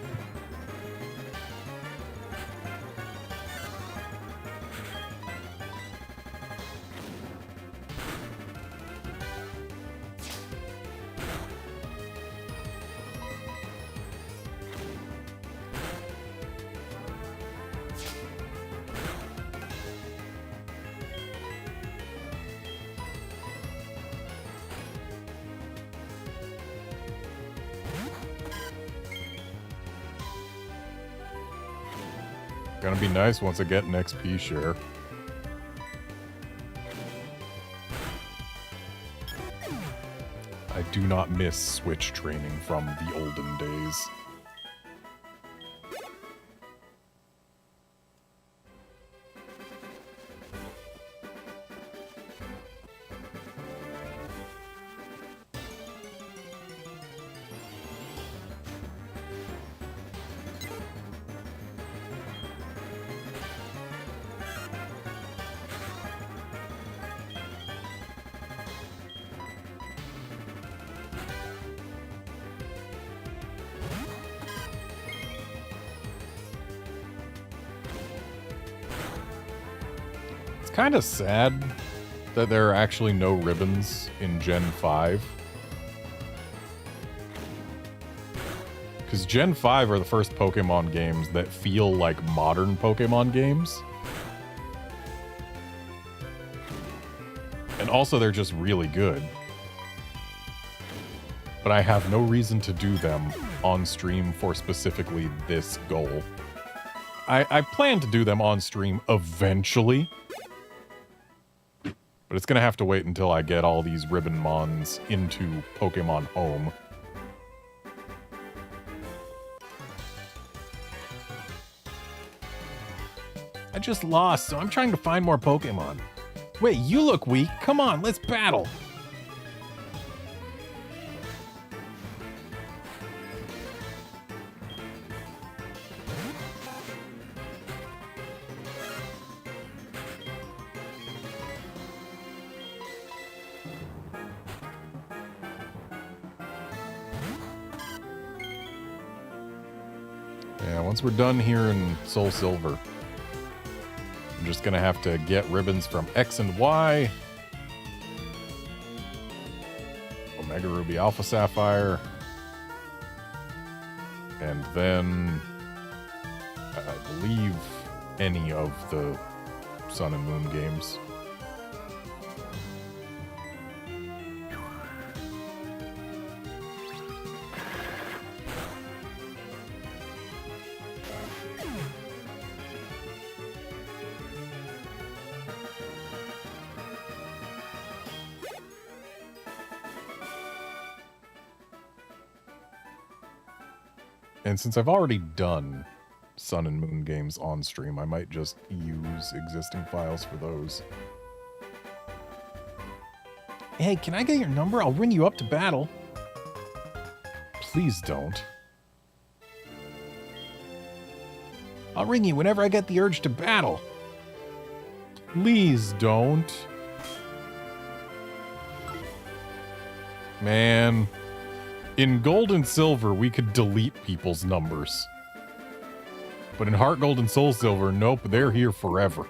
Gonna be nice once I get an XP share. I do not miss Switch training from the olden days. Kind of sad that there are actually no ribbons in Gen 5. Because Gen 5 are the first Pokemon games that feel like modern Pokemon games. And also, they're just really good. But I have no reason to do them on stream for specifically this goal. I plan to do them on stream eventually. But it's going to have to wait until I get all these RedmondMons into Pokemon Home. I just lost, so I'm trying to find more Pokemon. Wait, you look weak. Come on, let's battle. Yeah, once we're done here in SoulSilver, I'm just gonna have to get ribbons from X and Y. Omega Ruby Alpha Sapphire. And then I believe any of the Sun and Moon games. And since I've already done Sun and Moon games on stream, I might just use existing files for those. Hey, can I get your number? I'll ring you up to battle. Please don't. I'll ring you whenever I get the urge to battle. Please don't. Man. In Gold and Silver, we could delete people's numbers. But in Heart Gold and Soul Silver, nope, they're here forever.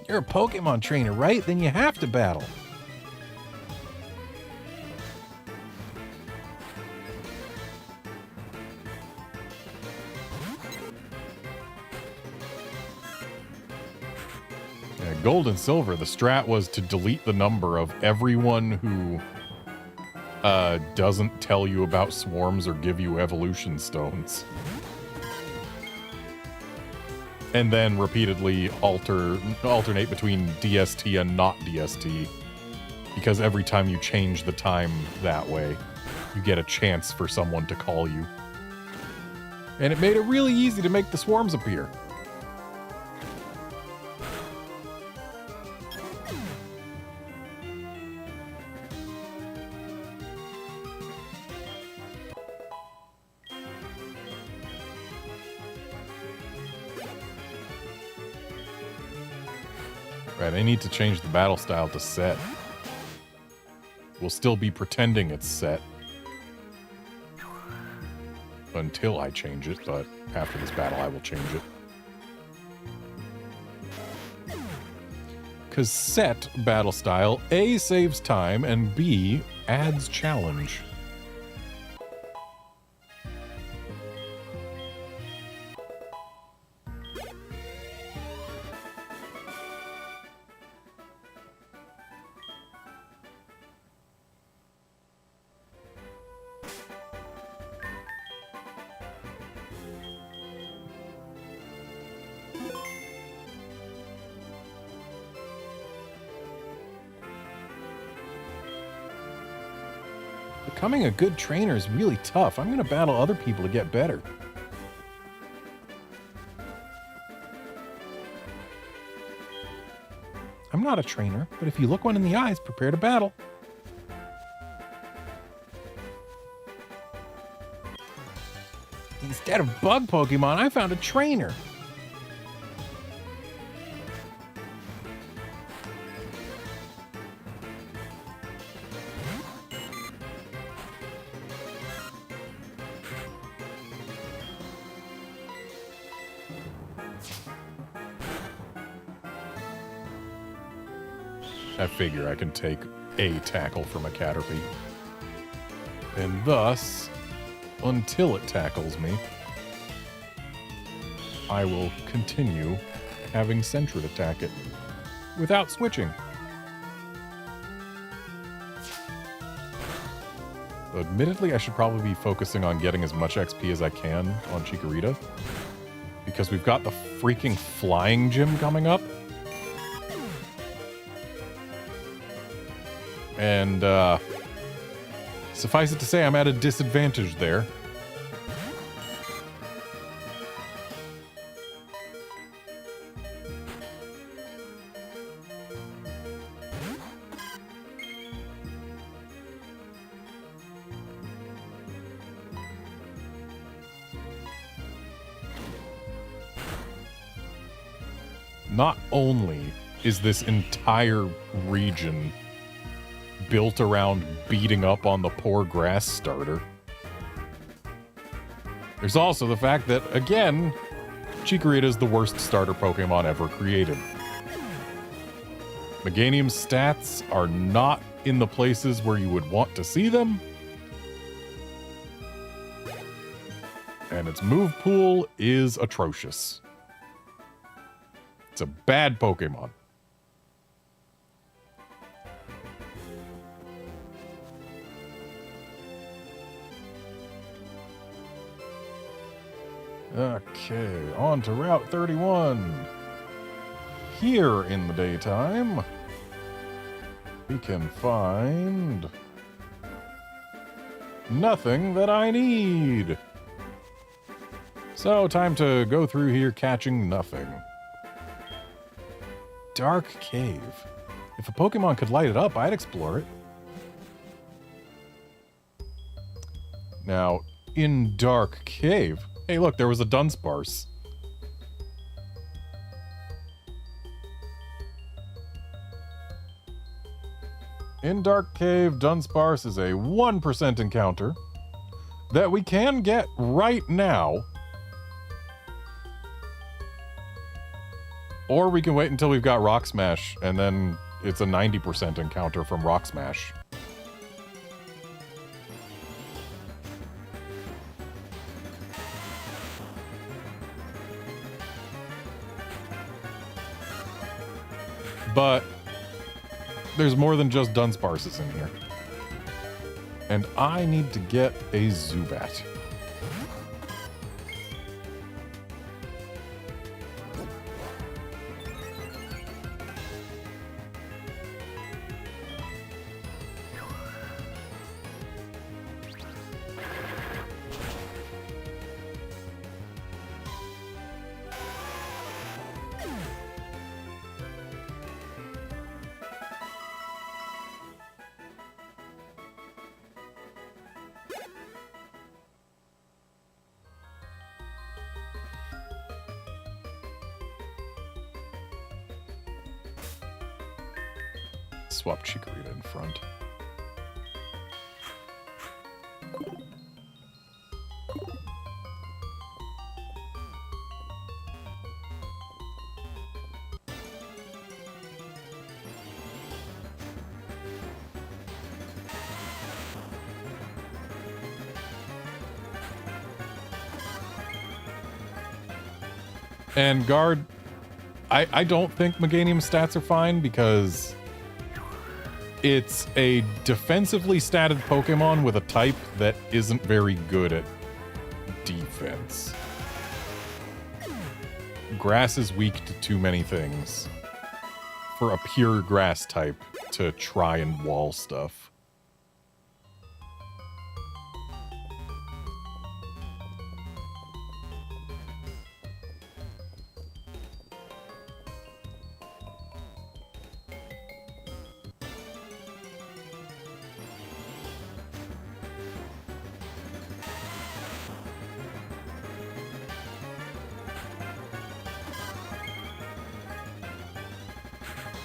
You're a Pokemon trainer, right? Then you have to battle. Gold and Silver, the strat was to delete the number of everyone who doesn't tell you about swarms or give you evolution stones. And then repeatedly alternate between DST and not DST. Because every time you change the time that way, you get a chance for someone to call you. And it made it really easy to make the swarms appear. Right, I need to change the battle style to set. We'll still be pretending it's set. Until I change it, but after this battle I will change it. Because set battle style, A, saves time, and B, adds challenge. Becoming a good trainer is really tough. I'm going to battle other people to get better. I'm not a trainer, but if you look one in the eyes, prepare to battle. Instead of bug Pokemon, I found a trainer. I figure I can take a tackle from a Caterpie. And thus, until it tackles me, I will continue having Sentret attack it without switching. Admittedly, I should probably be focusing on getting as much XP as I can on Chikorita, because we've got the freaking flying gym coming up. And, suffice it to say, I'm at a disadvantage there. Not only is this entire region built around beating up on the poor grass starter, there's also the fact that, again, Chikorita is the worst starter Pokemon ever created. Meganium's stats are not in the places where you would want to see them, and its move pool is atrocious. It's a bad Pokemon. Okay, on to Route 31. Here in the daytime, we can find nothing that I need. So, time to go through here catching nothing. Dark Cave. If a Pokemon could light it up, I'd explore it. Now, in Dark Cave... Hey, look, there was a Dunsparce. In Dark Cave, Dunsparce is a 1% encounter that we can get right now. Or we can wait until we've got Rock Smash, and then it's a 90% encounter from Rock Smash. But there's more than just Dunsparces in here. And I need to get a Zubat. Swap Chikorita in front. And guard, I don't think Meganium's stats are fine because it's a defensively statted Pokemon with a type that isn't very good at defense. Grass is weak to too many things for a pure grass type to try and wall stuff.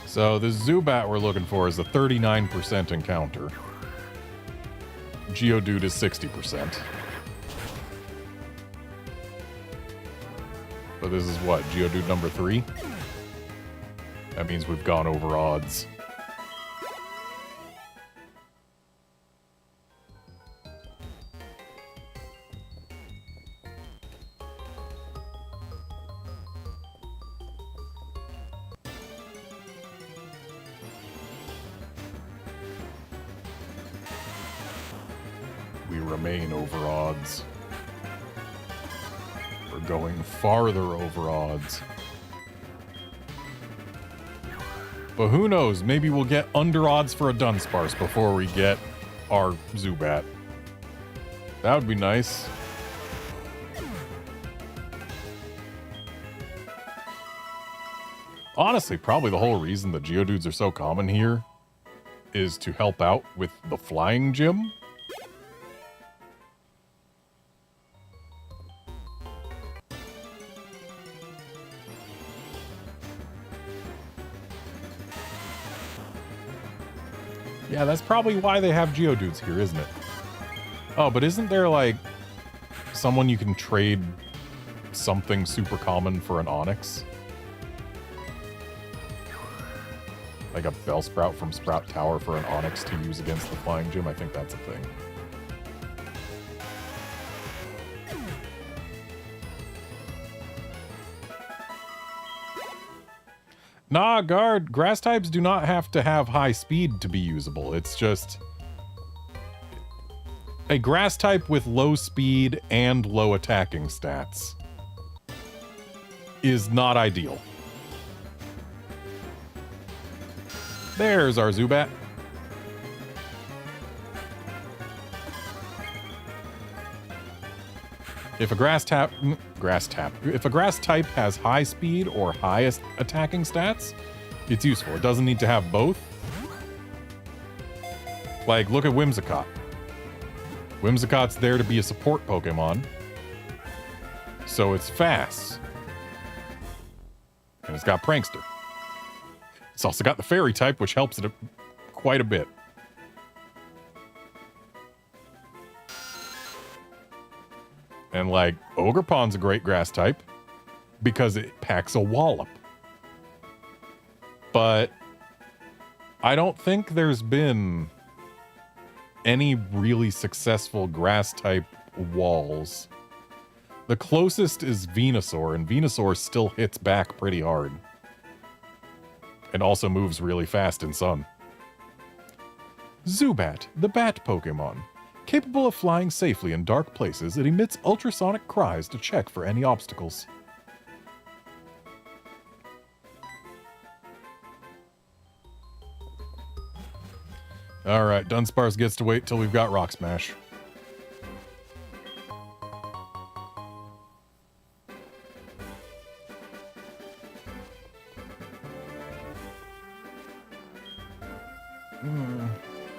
So the Zubat we're looking for is a 39% encounter. Geodude is 60%. But this is what, Geodude number 3? That means we've gone over odds. remain over odds. We're going farther over odds. But who knows? Maybe we'll get under odds for a Dunsparce before we get our Zubat. That would be nice. Honestly, probably the whole reason the Geodudes are so common here is to help out with the flying gym. Yeah, that's probably why they have Geodudes here, isn't it? Oh, but isn't there, like, someone you can trade something super common for an Onix? Like a Bellsprout from Sprout Tower for an Onix to use against the Flying Gym? I think that's a thing. Nah, guard. Grass types do not have to have high speed to be usable. It's just... a grass type with low speed and low attacking stats is not ideal. There's our Zubat. If a if a grass type has high speed or highest attacking stats, it's useful. It doesn't need to have both. Like, look at Whimsicott. Whimsicott's there to be a support Pokemon, so it's fast. And it's got Prankster. It's also got the Fairy type, which helps it quite a bit. And, like, Ogerpon's a great grass type because it packs a wallop. But I don't think there's been any really successful grass type walls. The closest is Venusaur, and Venusaur still hits back pretty hard. And also moves really fast in Sun. Zubat, the bat Pokemon. Capable of flying safely in dark places, it emits ultrasonic cries to check for any obstacles. Alright, Dunsparce gets to wait till we've got Rock Smash.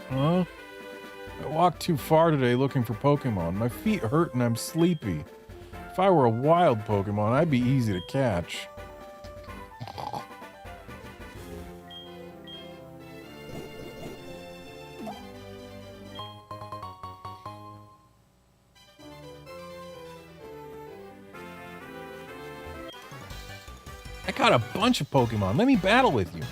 Huh? I walked too far today looking for Pokemon. My feet hurt and I'm sleepy. If I were a wild Pokemon, I'd be easy to catch. I got a bunch of Pokemon. Let me battle with you.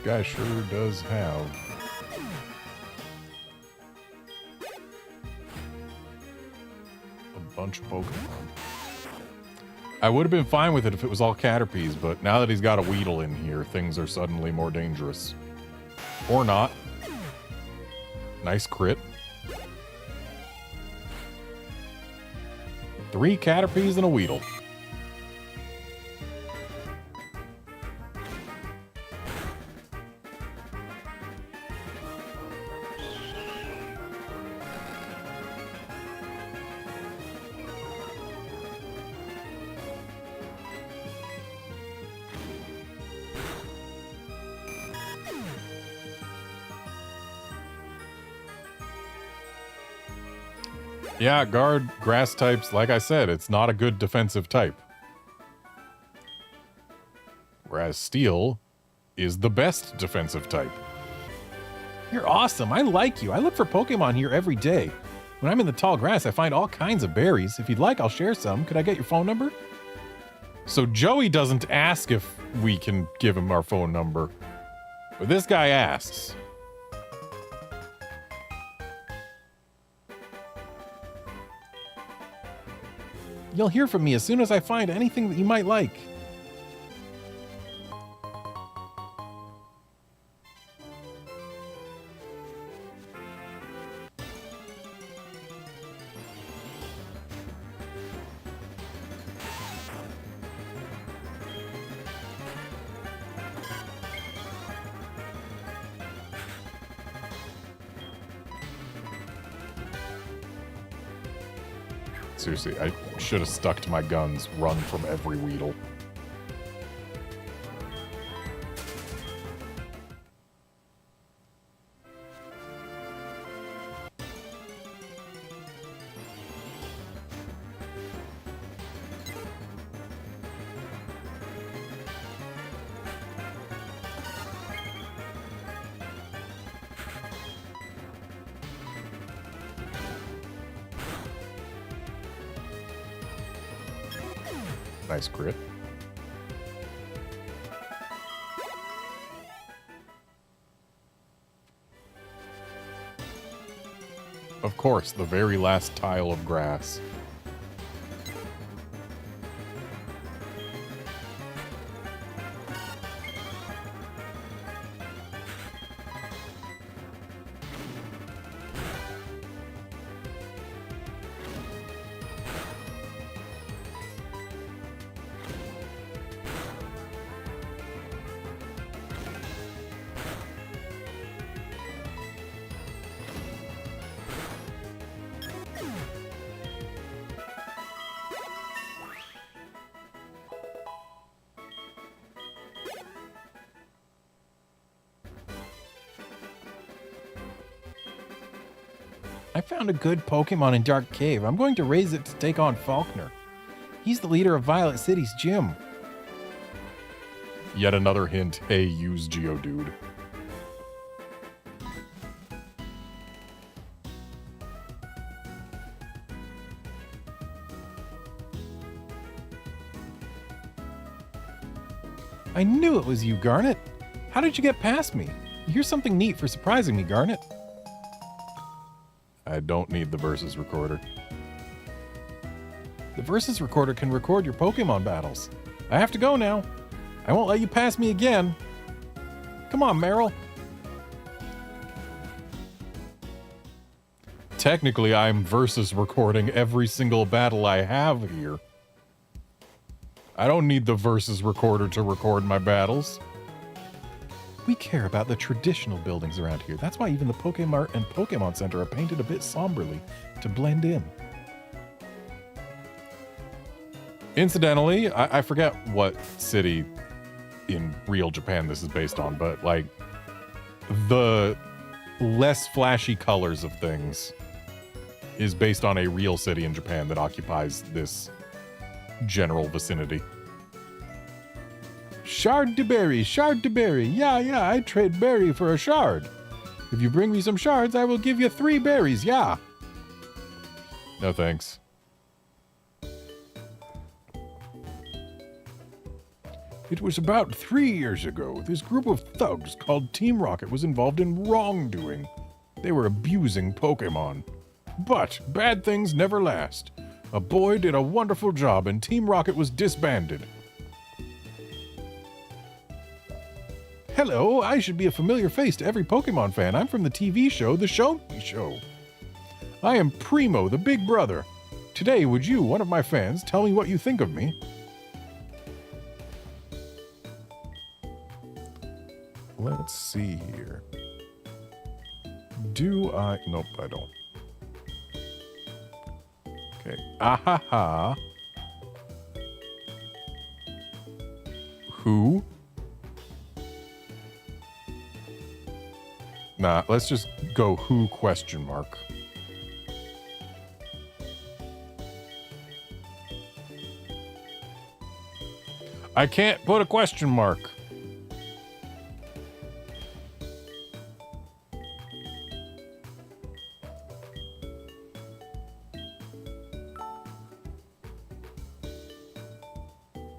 Guy sure does have a bunch of Pokemon. I would have been fine with it if it was all Caterpies, but now that he's got a Weedle in here, things are suddenly more dangerous. Or not. Nice crit. 3 Caterpies and a Weedle. Yeah, guard grass types, like I said, it's not a good defensive type. Whereas steel is the best defensive type. You're awesome. I like you. I look for Pokemon here every day. When I'm in the tall grass, I find all kinds of berries. If you'd like, I'll share some. Could I get your phone number? So Joey doesn't ask if we can give him our phone number, but this guy asks. You'll hear from me as soon as I find anything that you might like. Seriously, I should have stuck to my guns. Run from every Weedle. Nice crit. Of course, the very last tile of grass. I found a good Pokemon in Dark Cave. I'm going to raise it to take on Faulkner. He's the leader of Violet City's gym. Yet another hint. Hey, use Geodude. I knew it was you, Garnet. How did you get past me? Here's something neat for surprising me, Garnet. I don't need the Versus Recorder. The Versus Recorder can record your Pokemon battles. I have to go now. I won't let you pass me again. Come on, Meryl. Technically, I'm Versus recording every single battle I have here. I don't need the Versus Recorder to record my battles. We care about the traditional buildings around here. That's why even the Pokemart and Pokemon Center are painted a bit somberly to blend in. Incidentally, I forget what city in real Japan this is based on, but like the less flashy colors of things is based on a real city in Japan that occupies this general vicinity. Shard to berry, shard to berry. Yeah, I trade berry for a shard. If you bring me some shards, I will give you 3 berries, yeah. No thanks. It was about 3 years ago. This group of thugs called Team Rocket was involved in wrongdoing. They were abusing Pokemon. But bad things never last. A boy did a wonderful job and Team Rocket was disbanded. Hello, I should be a familiar face to every Pokemon fan. I'm from the TV show, The Show Me Show. I am Primo, the big brother. Today, would you, one of my fans, tell me what you think of me? Let's see here. Do I... Nope, I don't. Okay. Ahaha. Who? Nah, let's just go who question mark. I can't put a question mark.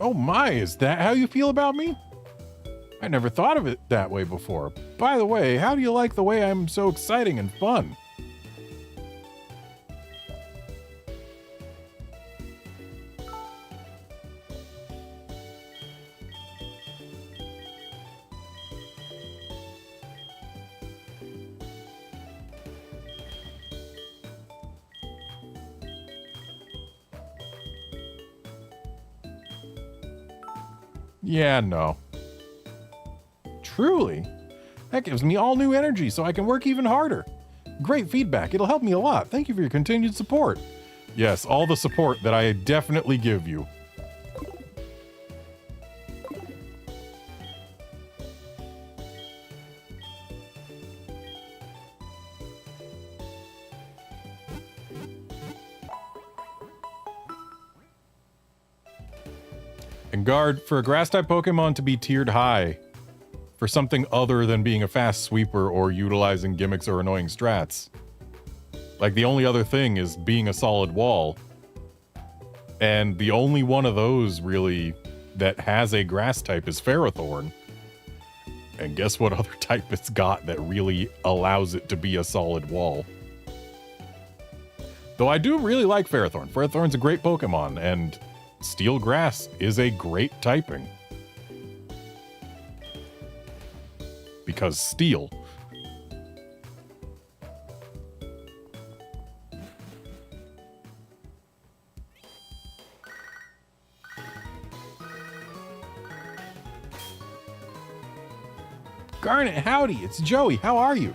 Oh my, is that how you feel about me? I never thought of it that way before. By the way, how do you like the way I'm so exciting and fun? Yeah, no. Truly? That gives me all new energy so I can work even harder. Great feedback. It'll help me a lot. Thank you for your continued support. Yes, all the support that I definitely give you. And guard, for a grass-type Pokemon to be tiered high, for something other than being a fast sweeper or utilizing gimmicks or annoying strats. Like, the only other thing is being a solid wall. And the only one of those, really, that has a grass type is Ferrothorn. And guess what other type it's got that really allows it to be a solid wall? Though I do really like Ferrothorn. Ferrothorn's a great Pokemon, and Steel Grass is a great typing. Because steel. Garnet, howdy, it's Joey. How are you?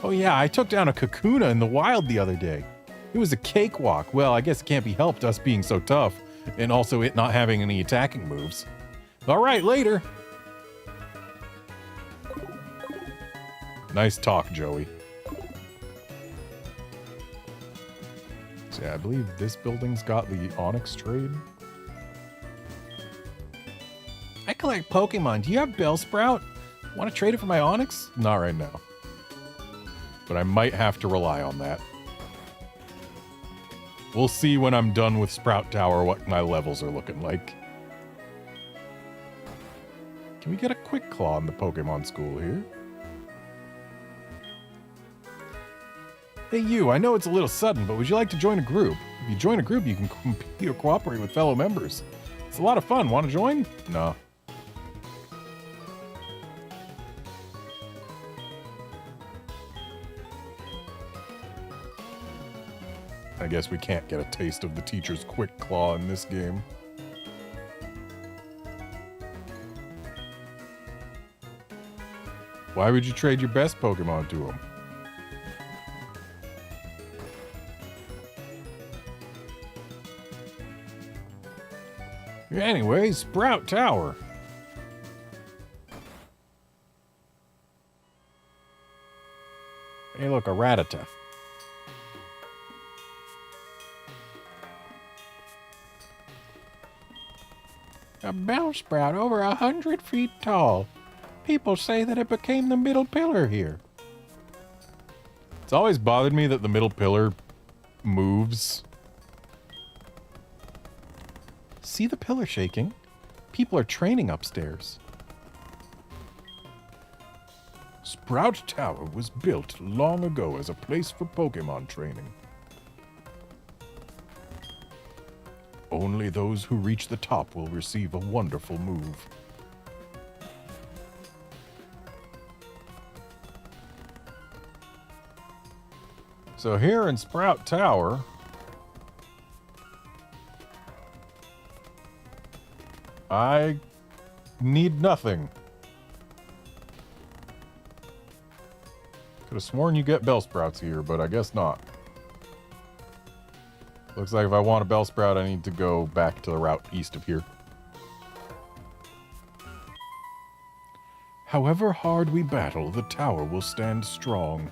Oh yeah, I took down a Kakuna in the wild the other day. It was a cakewalk. Well, I guess it can't be helped, us being so tough, and also it not having any attacking moves. All right, later. Nice talk, Joey. So yeah, I believe this building's got the Onyx trade. I collect Pokemon. Do you have Bellsprout? Want to trade it for my Onyx? Not right now. But I might have to rely on that. We'll see when I'm done with Sprout Tower what my levels are looking like. Can we get a Quick Claw in the Pokemon School here? Hey you, I know it's a little sudden, but would you like to join a group? If you join a group, you can compete or cooperate with fellow members. It's a lot of fun. Want to join? No. I guess we can't get a taste of the teacher's Quick Claw in this game. Why would you trade your best Pokemon to him? Anyway, Sprout Tower. Hey, look, a Rattata. A Bellsprout over 100 feet tall. People say that it became the middle pillar here. It's always bothered me that the middle pillar moves. See the pillar shaking? People are training upstairs. Sprout Tower was built long ago as a place for Pokemon training. Only those who reach the top will receive a wonderful move. So here in Sprout Tower, I need nothing. Could have sworn you get Bellsprouts here, but I guess not. Looks like if I want a Bellsprout, I need to go back to the route east of here. However hard we battle, the tower will stand strong.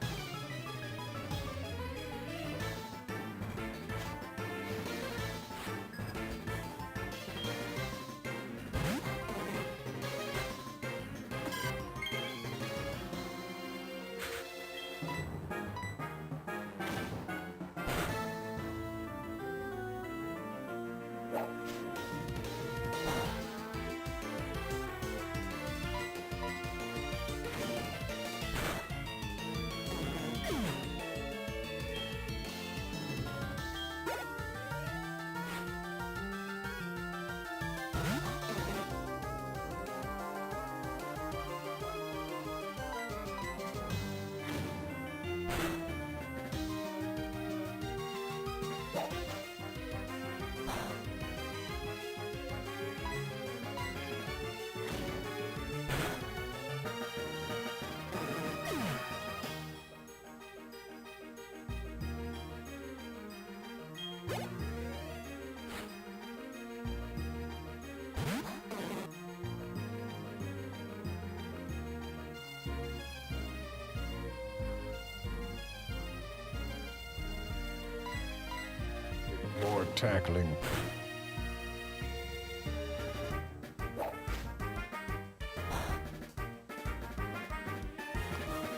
More tackling.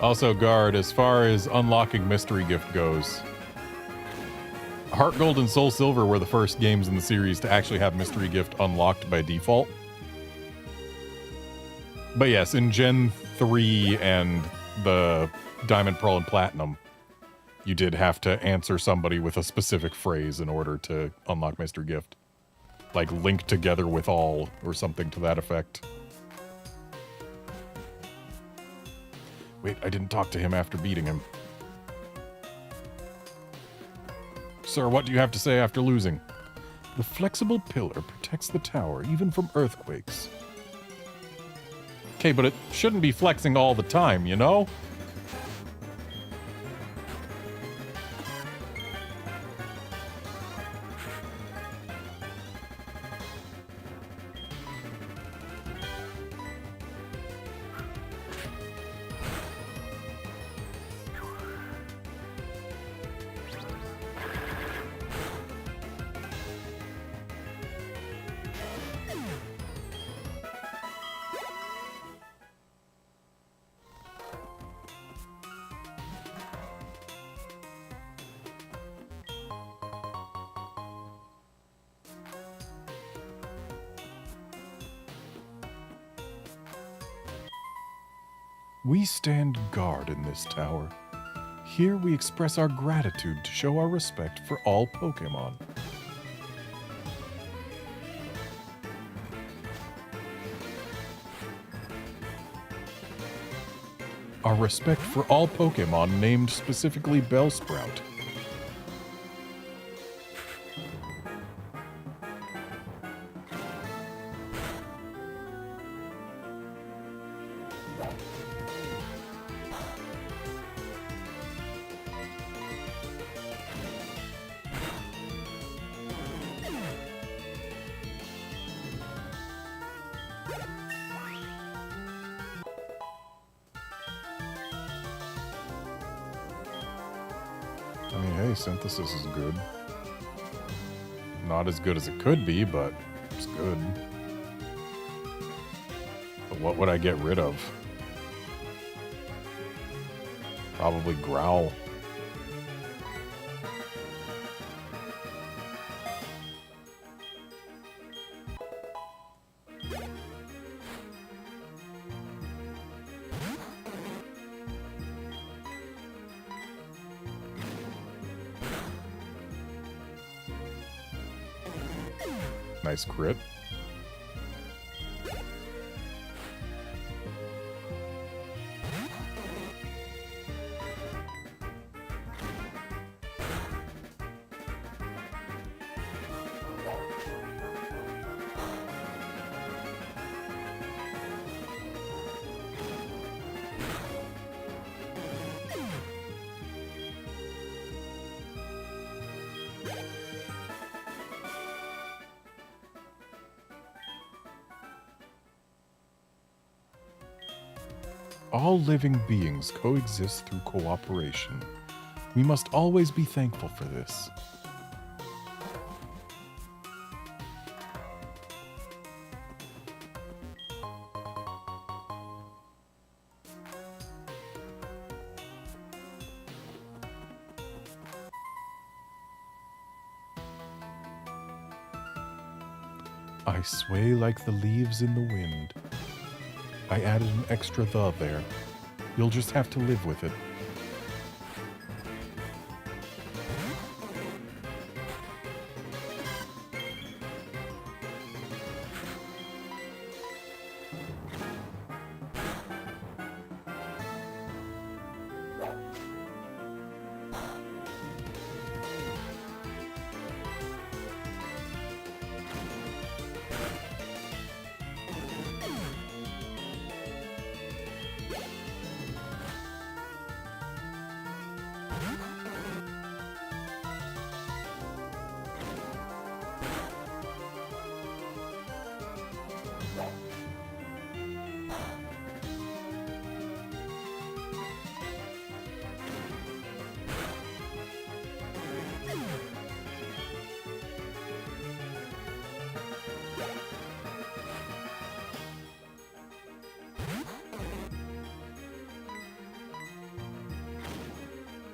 Also, Guard, as far as unlocking Mystery Gift goes, Heart Gold and Soul Silver were the first games in the series to actually have Mystery Gift unlocked by default. But yes, in Gen 3 and the Diamond, Pearl, and Platinum, you did have to answer somebody with a specific phrase in order to unlock Mystery Gift. Like, link together with all, or something to that effect. Wait, I didn't talk to him after beating him. Sir, what do you have to say after losing? The flexible pillar protects the tower, even from earthquakes. Okay, but it shouldn't be flexing all the time, you know? We stand guard in this tower. Here we express our gratitude to show our respect for all Pokémon. Our respect for all Pokémon named specifically Bellsprout. I mean, hey, synthesis is good. Not as good as it could be, but it's good. But what would I get rid of? Probably Growl. Nice crit. All living beings coexist through cooperation. We must always be thankful for this. I sway like the leaves in the wind. I added an extra "the" there. You'll just have to live with it.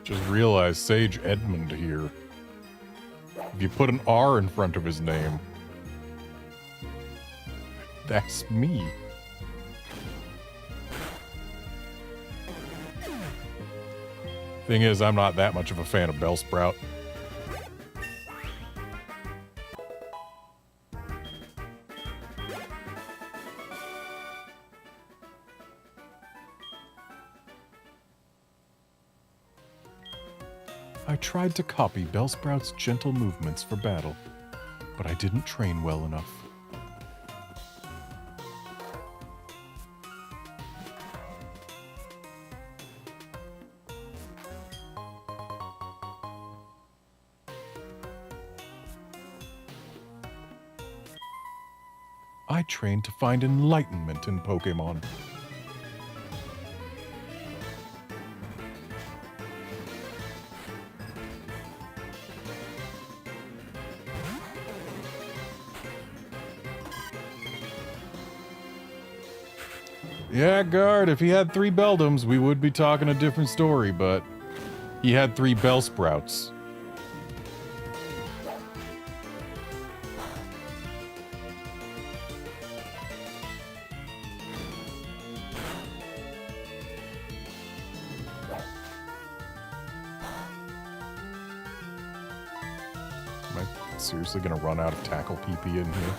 Just realized Sage Edmund here. If you put an R in front of his name, that's me. Thing is, I'm not that much of a fan of Bellsprout. I tried to copy Bellsprout's gentle movements for battle, but I didn't train well enough. I trained to find enlightenment in Pokémon. Yeah, Guard, if he had 3 Beldums, we would be talking a different story, but he had 3 Bellsprouts. Am I seriously gonna run out of tackle PP in here?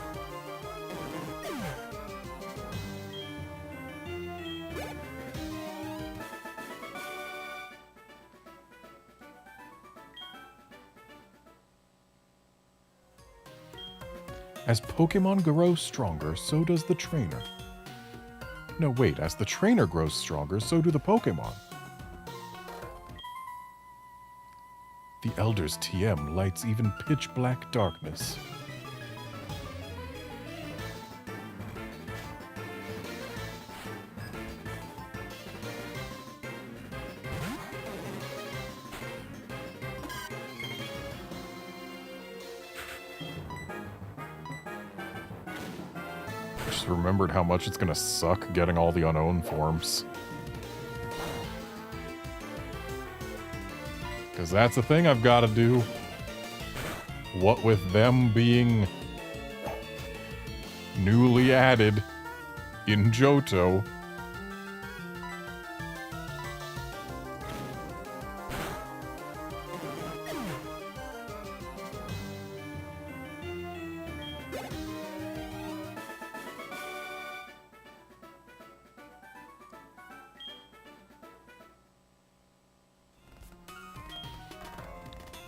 As Pokemon grow stronger, so does the trainer. No, wait, as the trainer grows stronger, so do the Pokemon. The Elder's TM lights even pitch-black darkness. Just remembered how much it's gonna suck getting all the unknown forms. Because that's the thing I've got to do. What with them being newly added in Johto.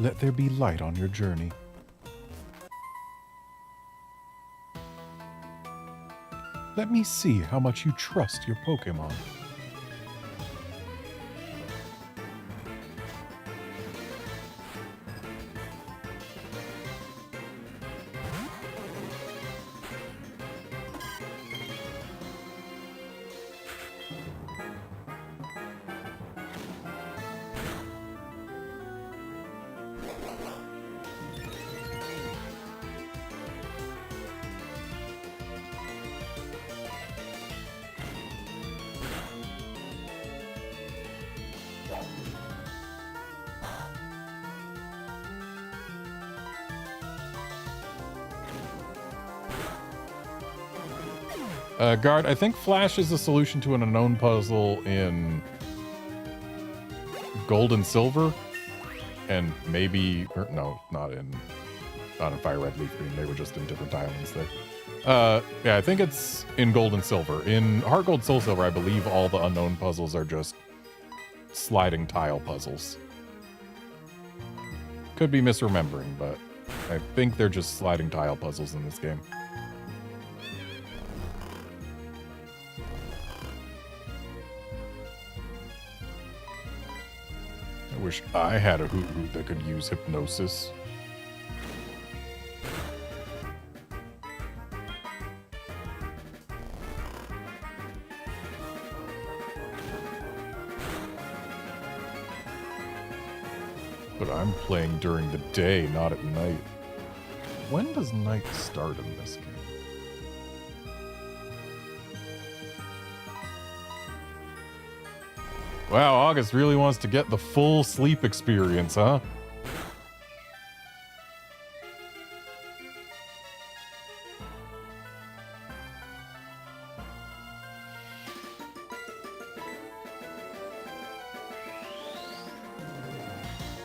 Let there be light on your journey. Let me see how much you trust your Pokémon. Guard, I think Flash is the solution to an unknown puzzle in Gold and Silver, and maybe, or no, not in Fire Red Leaf Green. They were just in different islands there. Yeah, I think it's in Gold and Silver. In Heart Gold, Soul Silver, I believe all the unknown puzzles are just sliding tile puzzles. Could be misremembering, but I think they're just sliding tile puzzles in this game. I wish I had a Hoot that could use hypnosis. But I'm playing during the day, not at night. When does night start in this game? Wow, August really wants to get the full sleep experience, huh?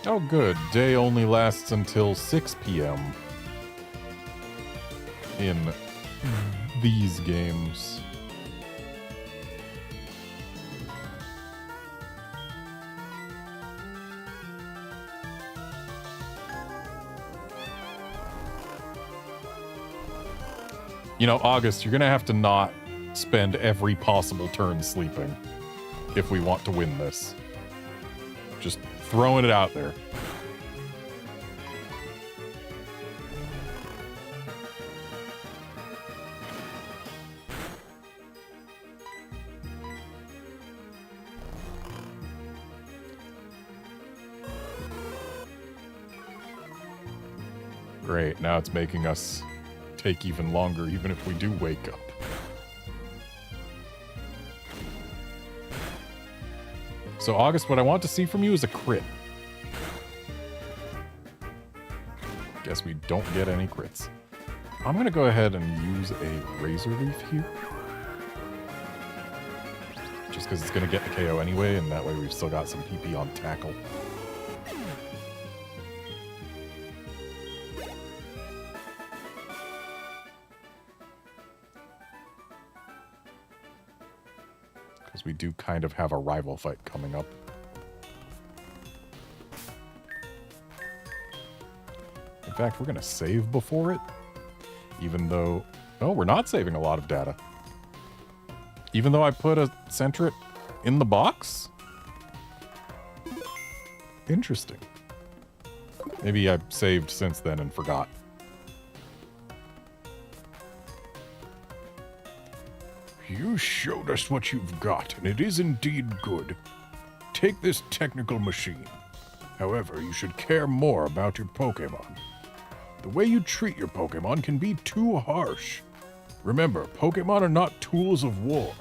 Oh good, day only lasts until 6 p.m. in these games. You know, August, you're gonna have to not spend every possible turn sleeping if we want to win this. Just throwing it out there. Great, now it's making us take even longer, even if we do wake up. So, August, what I want to see from you is a crit. Guess we don't get any crits. I'm gonna go ahead and use a Razor Leaf here. Just because it's gonna get the KO anyway, and that way we've still got some PP on tackle. We do kind of have a rival fight coming up. In fact, we're going to save before it, even though... Oh, we're not saving a lot of data. Even though I put a Sentret in the box? Interesting. Maybe I saved since then and forgot. You showed us what you've got, and it is indeed good. Take this technical machine. However, you should care more about your Pokémon. The way you treat your Pokémon can be too harsh. Remember, Pokémon are not tools of war.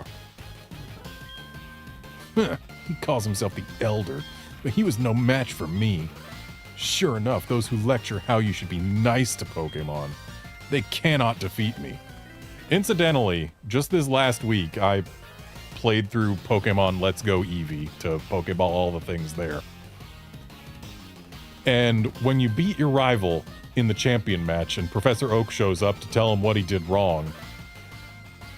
He calls himself the Elder, but he was no match for me. Sure enough, those who lecture how you should be nice to Pokémon, they cannot defeat me. Incidentally, just this last week, I played through Pokemon Let's Go Eevee to Pokeball all the things there. And when you beat your rival in the champion match and Professor Oak shows up to tell him what he did wrong,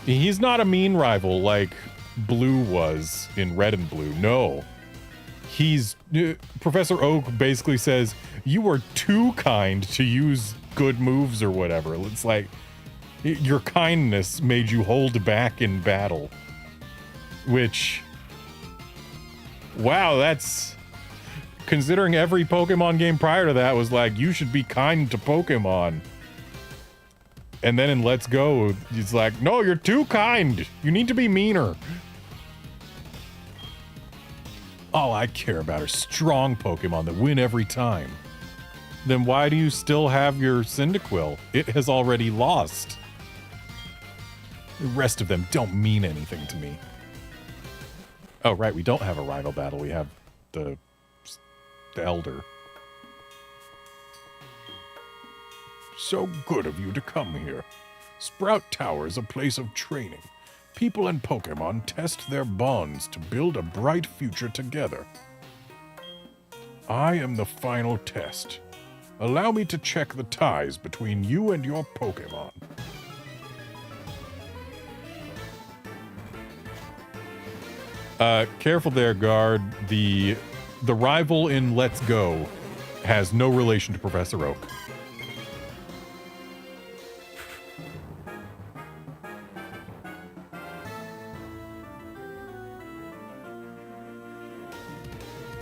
he's not a mean rival like Blue was in Red and Blue. No. Professor Oak basically says, you were too kind to use good moves or whatever. It's like... your kindness made you hold back in battle. Which... wow, that's... considering every Pokemon game prior to that was like, you should be kind to Pokemon. And then in Let's Go, it's like, no, you're too kind. You need to be meaner. All I care about are strong Pokemon that win every time. Then why do you still have your Cyndaquil? It has already lost. The rest of them don't mean anything to me. Oh, right, we don't have a rival battle. We have the Elder. So good of you to come here. Sprout Tower is a place of training. People and Pokemon test their bonds to build a bright future together. I am the final test. Allow me to check the ties between you and your Pokemon. Careful there, guard. The rival in Let's Go has no relation to Professor Oak.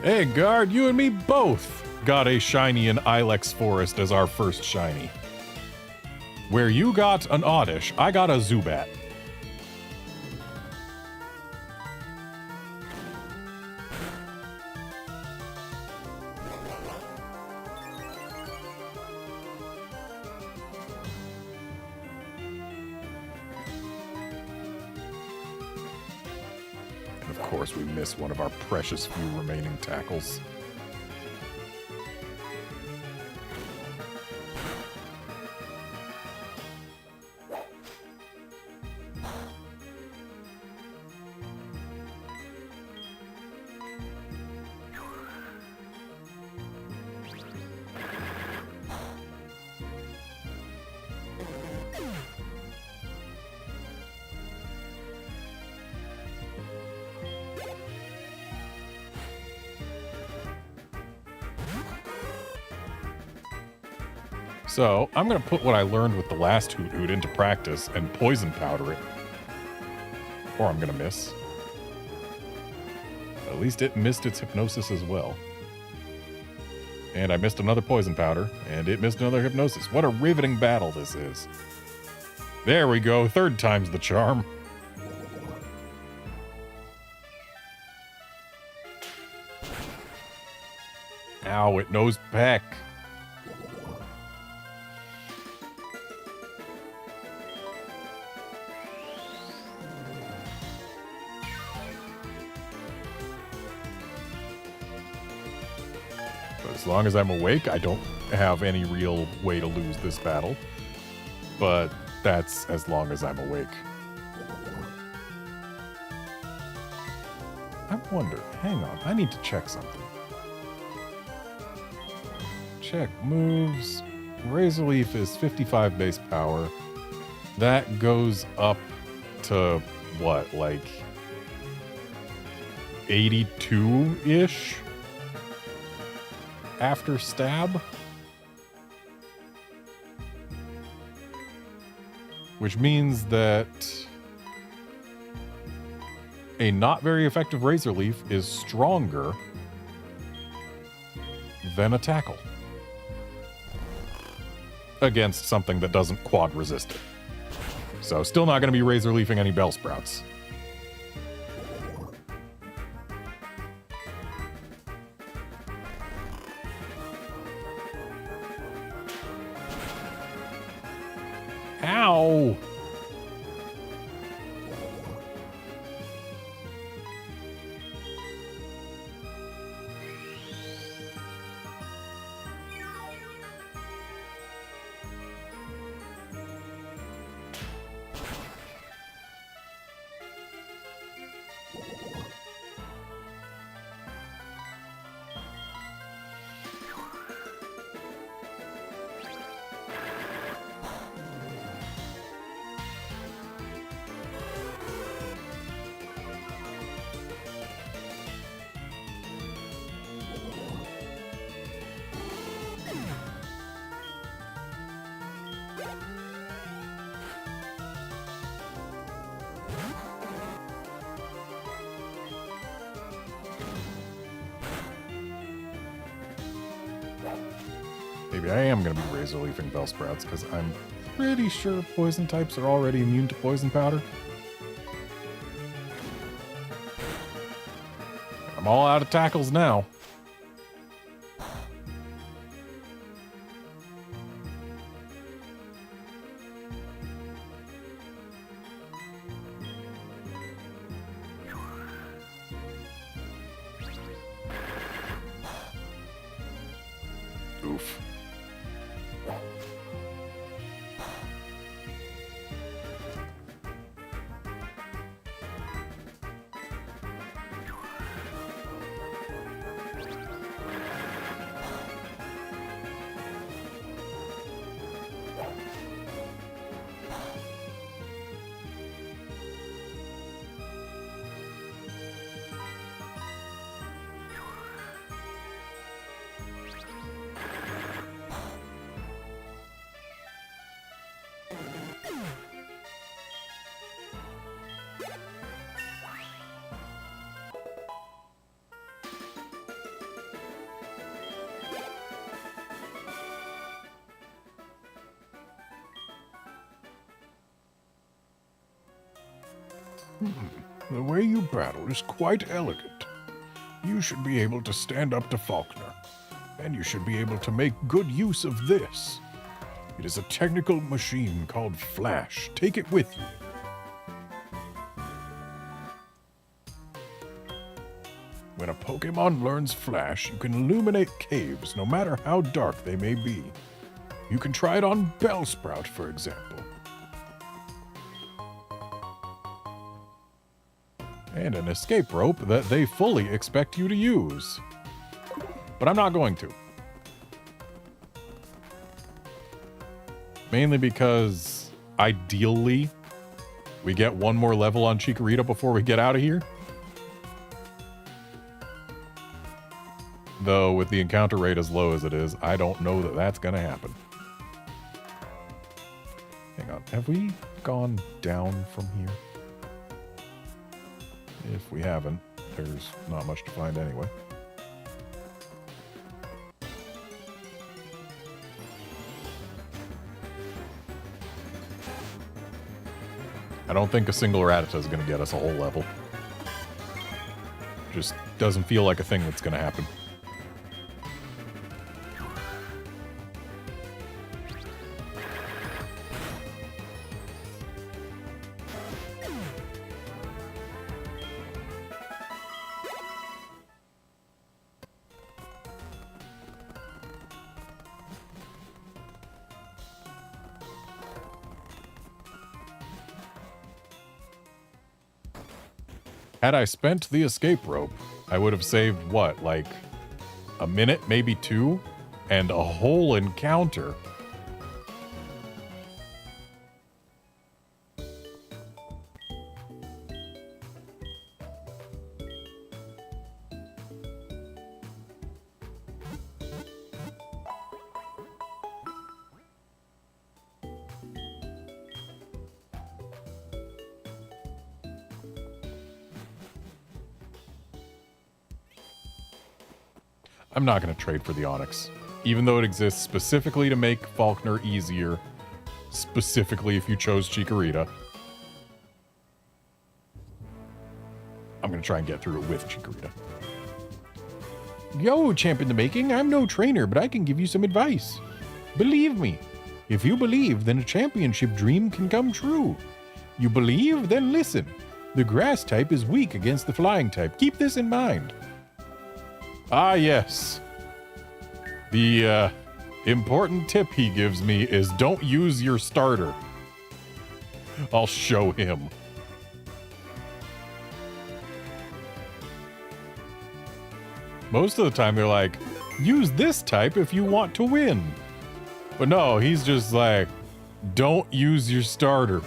Hey, guard, you and me both got a shiny in Ilex Forest as our first shiny. Where you got an Oddish, I got a Zubat. Of course, we miss one of our precious few remaining tackles. So, I'm going to put what I learned with the last Hoot Hoot into practice and poison powder it. Or I'm going to miss. At least it missed its hypnosis as well. And I missed another poison powder, and it missed another hypnosis. What a riveting battle this is. There we go, third time's the charm. Ow, it knows Peck. As long as I'm awake, I don't have any real way to lose this battle. But that's as long as I'm awake. I wonder, hang on, I need to check something. Check moves. Razor Leaf is 55 base power. That goes up to, what, like 82-ish? After stab, which means that a not very effective Razor Leaf is stronger than a tackle against something that doesn't quad resist it. So still not going to be Razor Leafing any Bellsprouts. Ow! Maybe I am going to be Razor Leafing Bellsprouts, because I'm pretty sure poison types are already immune to poison powder. I'm all out of tackles now. Oof. The way you battle is quite elegant. You should be able to stand up to Faulkner, and you should be able to make good use of this. It is a technical machine called Flash. Take it with you. When a Pokemon learns Flash, you can illuminate caves, no matter how dark they may be. You can try it on Bellsprout, for example. And an escape rope that they fully expect you to use. But I'm not going to. Mainly because, ideally, we get one more level on Chikorita before we get out of here. Though, with the encounter rate as low as it is, I don't know that that's going to happen. Hang on, have we gone down from here? If we haven't, there's not much to find anyway. I don't think a single Rattata is going to get us a whole level. Just doesn't feel like a thing that's going to happen. Had I spent the escape rope, I would have saved, what, like a minute, maybe 2? And a whole encounter. I'm not going to trade for the Onyx, even though it exists specifically to make Falkner easier, specifically if you chose Chikorita. I'm going to try and get through it with Chikorita. Yo, champ in the making, I'm no trainer, but I can give you some advice. Believe me, if you believe, then a championship dream can come true. You believe, then listen. The grass type is weak against the flying type. Keep this in mind. Ah, yes. The important tip he gives me is don't use your starter. I'll show him. Most of the time they're like, use this type if you want to win. But no, he's just like, don't use your starter.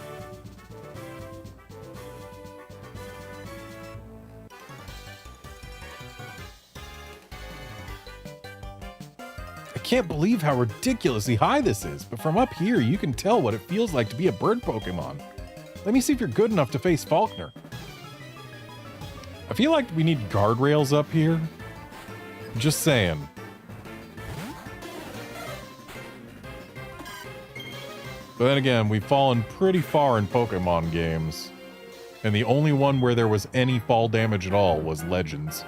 I can't believe how ridiculously high this is, but from up here you can tell what it feels like to be a bird Pokemon. Let me see if you're good enough to face Falkner. I feel like we need guardrails up here. Just saying. But then again, we've fallen pretty far in Pokemon games, and the only one where there was any fall damage at all was Legends.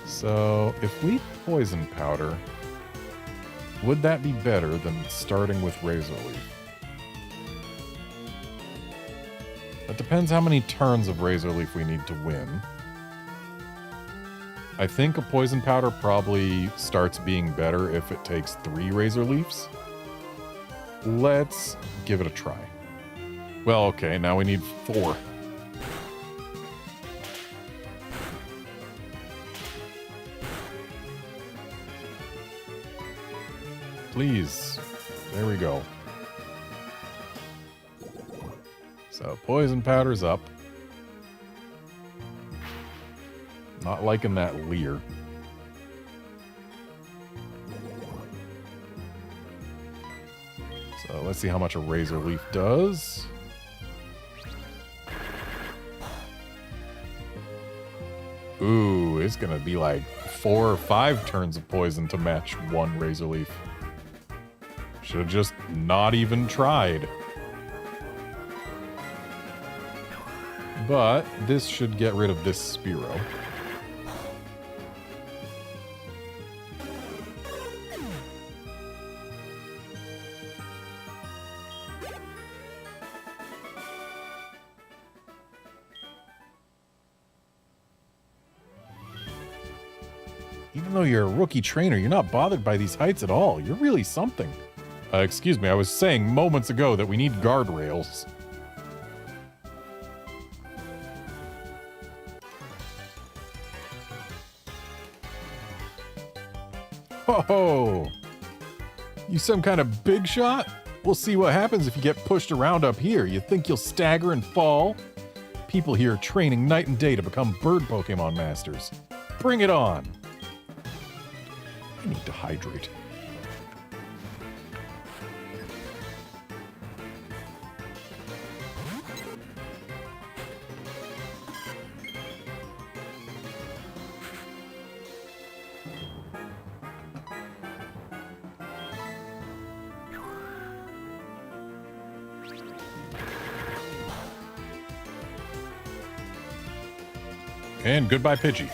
So, if we Poison Powder, would that be better than starting with Razor Leaf? That depends how many turns of Razor Leaf we need to win. I think a Poison Powder probably starts being better if it takes 3 Razor Leafs. Let's give it a try. Well, okay, now we need 4. Please. There we go. So, Poison Powder's up. Not liking that Leer. So, let's see how much a Razor Leaf does. Ooh, it's gonna be like 4 or 5 turns of poison to match 1 Razor Leaf. Should have just not even tried. But this should get rid of this Spearow. Even though you're a rookie trainer, you're not bothered by these heights at all. You're really something. Excuse me, I was saying moments ago that we need guardrails. Ho-ho! You some kind of big shot? We'll see what happens if you get pushed around up here. You think you'll stagger and fall? People here are training night and day to become bird Pokemon masters. Bring it on! I need to hydrate. And goodbye, Pidgey.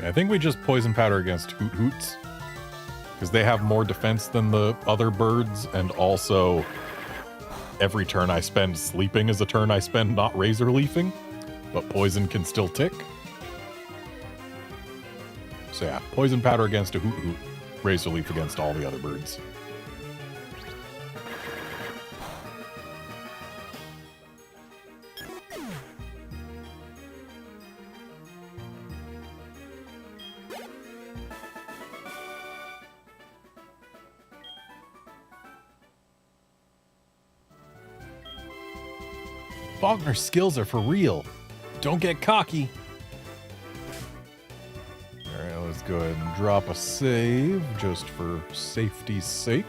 I think we just poison powder against Hoot Hoots, because they have more defense than the other birds, and also every turn I spend sleeping is a turn I spend not razor leafing, but poison can still tick. So yeah, poison powder against a Hoot Hoot, razor leaf against all the other birds. Faulkner's skills are for real. Don't get cocky. Alright, let's go ahead and drop a save just for safety's sake.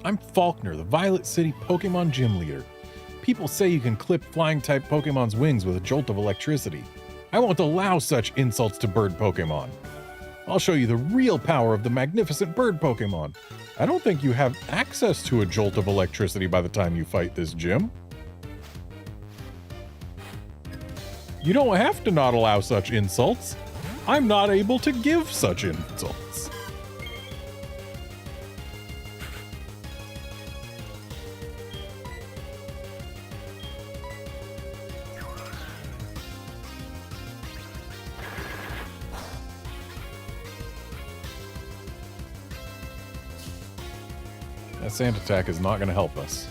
I'm Faulkner, the Violet City Pokemon Gym Leader. People say you can clip flying-type Pokemon's wings with a jolt of electricity. I won't allow such insults to bird Pokemon. I'll show you the real power of the magnificent bird Pokemon. I don't think you have access to a jolt of electricity by the time you fight this gym. You don't have to not allow such insults. I'm not able to give such insults. That sand attack is not going to help us.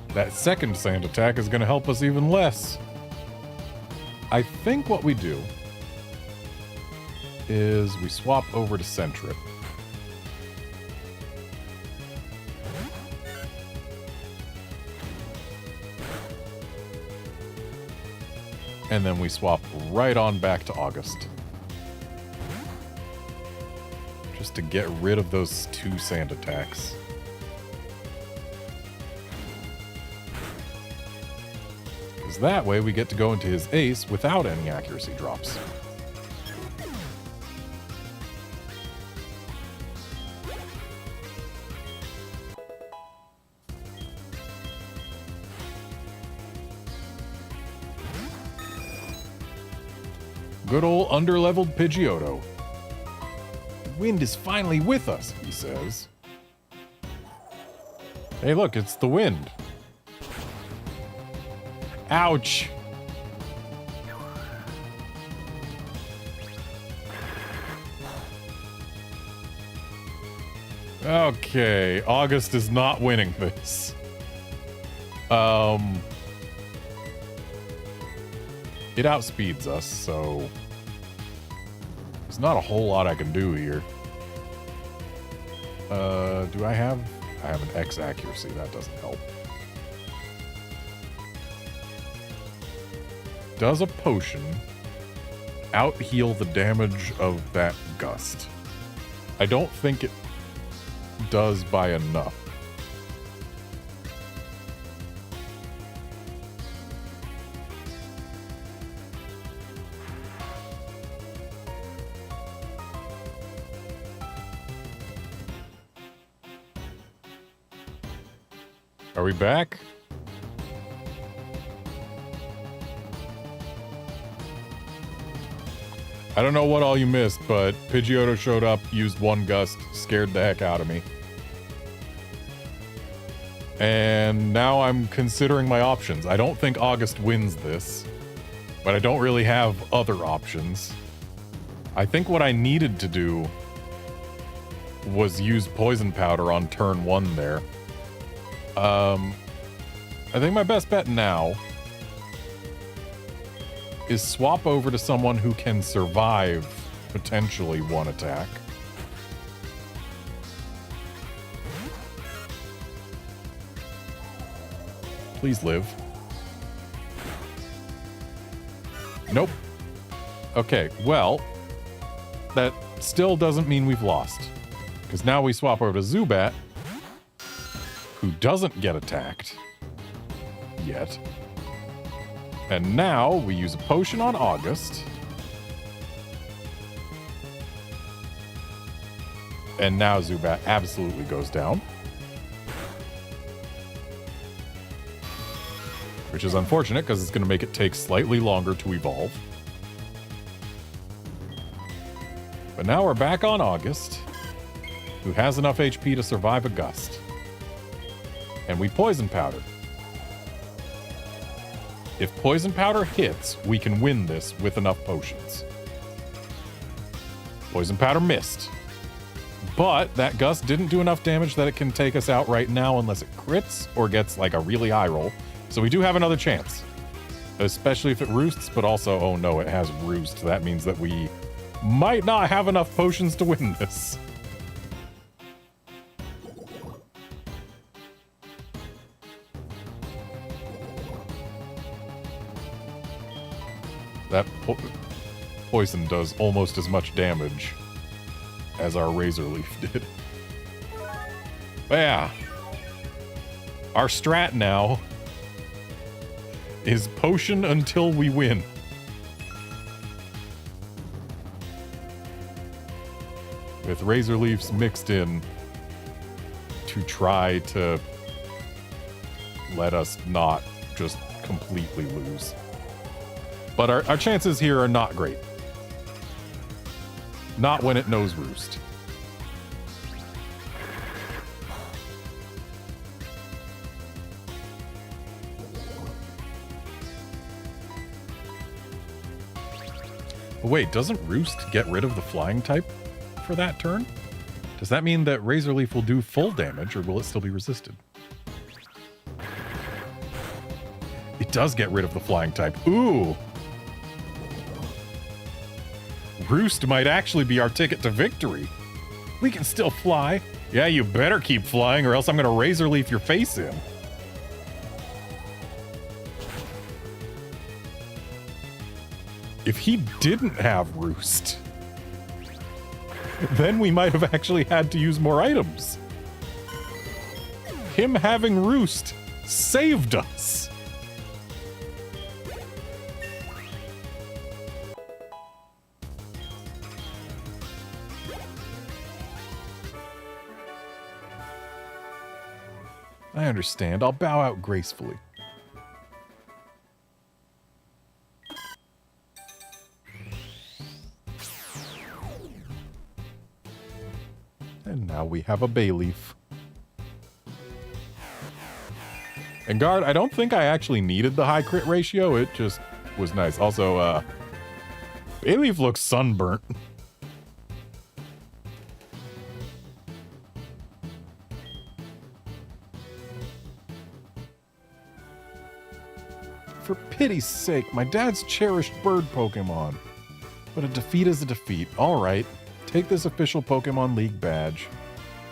That second sand attack is going to help us even less. I think what we do is we swap over to Centric. And then we swap right on back to August. Just to get rid of those two sand attacks. Because that way we get to go into his ace without any accuracy drops. Good old underleveled Pidgeotto. The wind is finally with us, he says. Hey look, it's the wind. Ouch! Okay, August is not winning this. It outspeeds us, so there's not a whole lot I can do here. Do I have an X accuracy? That doesn't help. Does a potion out-heal the damage of that gust? I don't think it does by enough. Are we back? I don't know what all you missed, but Pidgeotto showed up, used one gust, scared the heck out of me. And now I'm considering my options. I don't think August wins this, but I don't really have other options. I think what I needed to do was use Poison Powder on turn 1 there. I think my best bet now is swap over to someone who can survive potentially one attack. Please live. Nope. Okay, well, that still doesn't mean we've lost. Because now we swap over to Zubat, who doesn't get attacked yet. And now we use a potion on August. And now Zubat absolutely goes down. Which is unfortunate because it's going to make it take slightly longer to evolve. But now we're back on August, who has enough HP to survive a gust. And we Poison Powder. If Poison Powder hits, we can win this with enough potions. Poison Powder missed. But that gust didn't do enough damage that it can take us out right now unless it crits or gets like a really high roll. So we do have another chance. Especially if it roosts, but also, oh no, it has roost. That means that we might not have enough potions to win this. That poison does almost as much damage as our Razor Leaf did. But yeah. Our strat now is potion until we win. With Razor Leafs mixed in to try to let us not just completely lose. But our chances here are not great. Not when it knows Roost. Wait, doesn't Roost get rid of the flying type for that turn? Does that mean that Razor Leaf will do full damage, or will it still be resisted? It does get rid of the flying type. Ooh! Roost might actually be our ticket to victory. We can still fly. Yeah, you better keep flying or else I'm gonna Razor Leaf your face in. If he didn't have Roost, then we might have actually had to use more items. Him having Roost saved us. I understand. I'll bow out gracefully. And now we have a Bayleaf. And guard, I don't think I actually needed the high crit ratio. It just was nice. Also, Bayleaf looks sunburnt. For pity's sake, my dad's cherished bird Pokemon. But a defeat is a defeat. All right, take this official Pokemon League badge.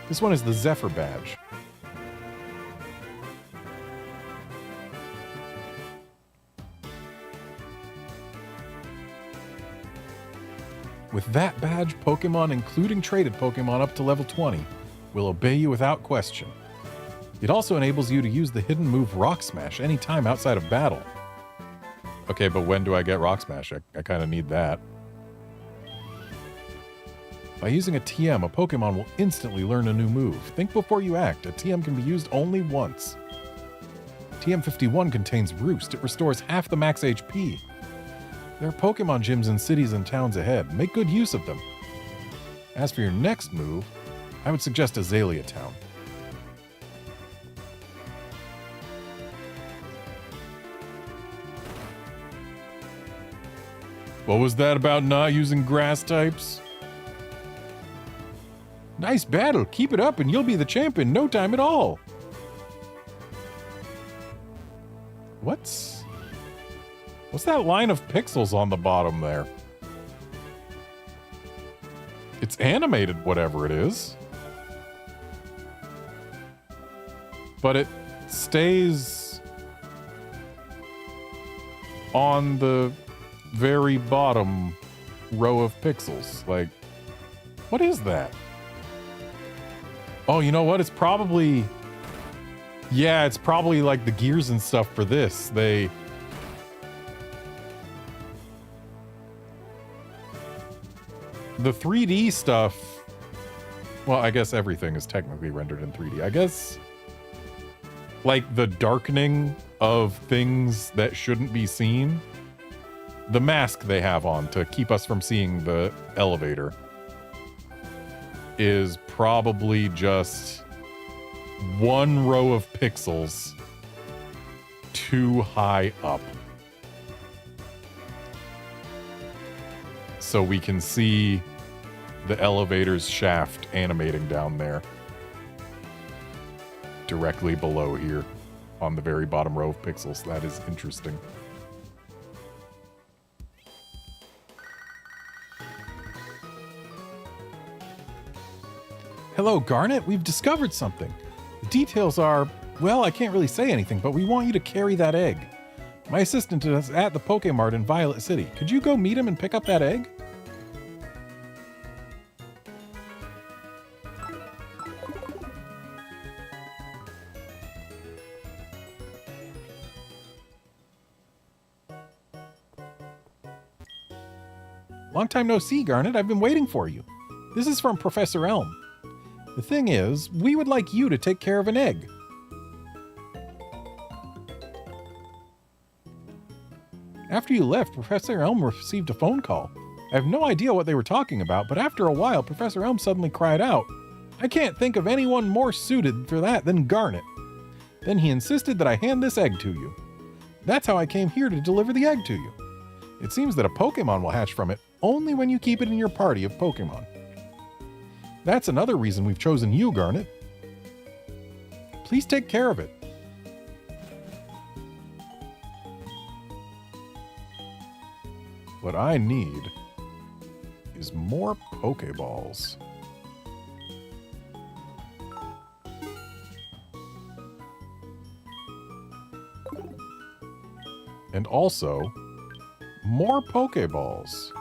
This one is the Zephyr badge. With that badge, Pokemon, including traded Pokemon up to level 20, will obey you without question. It also enables you to use the hidden move Rock Smash anytime outside of battle. Okay, but when do I get Rock Smash? I kind of need that. By using a TM, a Pokemon will instantly learn a new move. Think before you act. A TM can be used only once. TM51 contains Roost. It restores half the max HP. There are Pokemon gyms in cities and towns ahead. Make good use of them. As for your next move, I would suggest Azalea Town. What was that about not using grass types? Nice battle. Keep it up and you'll be the champion no time at all. What's that line of pixels on the bottom there? It's animated, whatever it is. But it stays on the very bottom row of pixels. Like, what is that? Oh, you know what? It's probably... Yeah, it's probably like the gears and stuff for this. The 3D stuff... Well, I guess everything is technically rendered in 3D. I guess... Like, the darkening of things that shouldn't be seen. The mask they have on to keep us from seeing the elevator is probably just one row of pixels too high up. So we can see the elevator's shaft animating down there. Directly below here on the very bottom row of pixels. That is interesting. Hello, Garnet. We've discovered something. The details are, well, I can't really say anything, but we want you to carry that egg. My assistant is at the Pokemart in Violet City. Could you go meet him and pick up that egg? Long time no see, Garnet. I've been waiting for you. This is from Professor Elm. The thing is, we would like you to take care of an egg. After you left, Professor Elm received a phone call. I have no idea what they were talking about, but after a while, Professor Elm suddenly cried out, "I can't think of anyone more suited for that than Garnet." Then he insisted that I hand this egg to you. That's how I came here to deliver the egg to you. It seems that a Pokemon will hatch from it only when you keep it in your party of Pokemon. That's another reason we've chosen you, Garnet. Please take care of it. What I need is more Pokeballs. And also, more Pokeballs.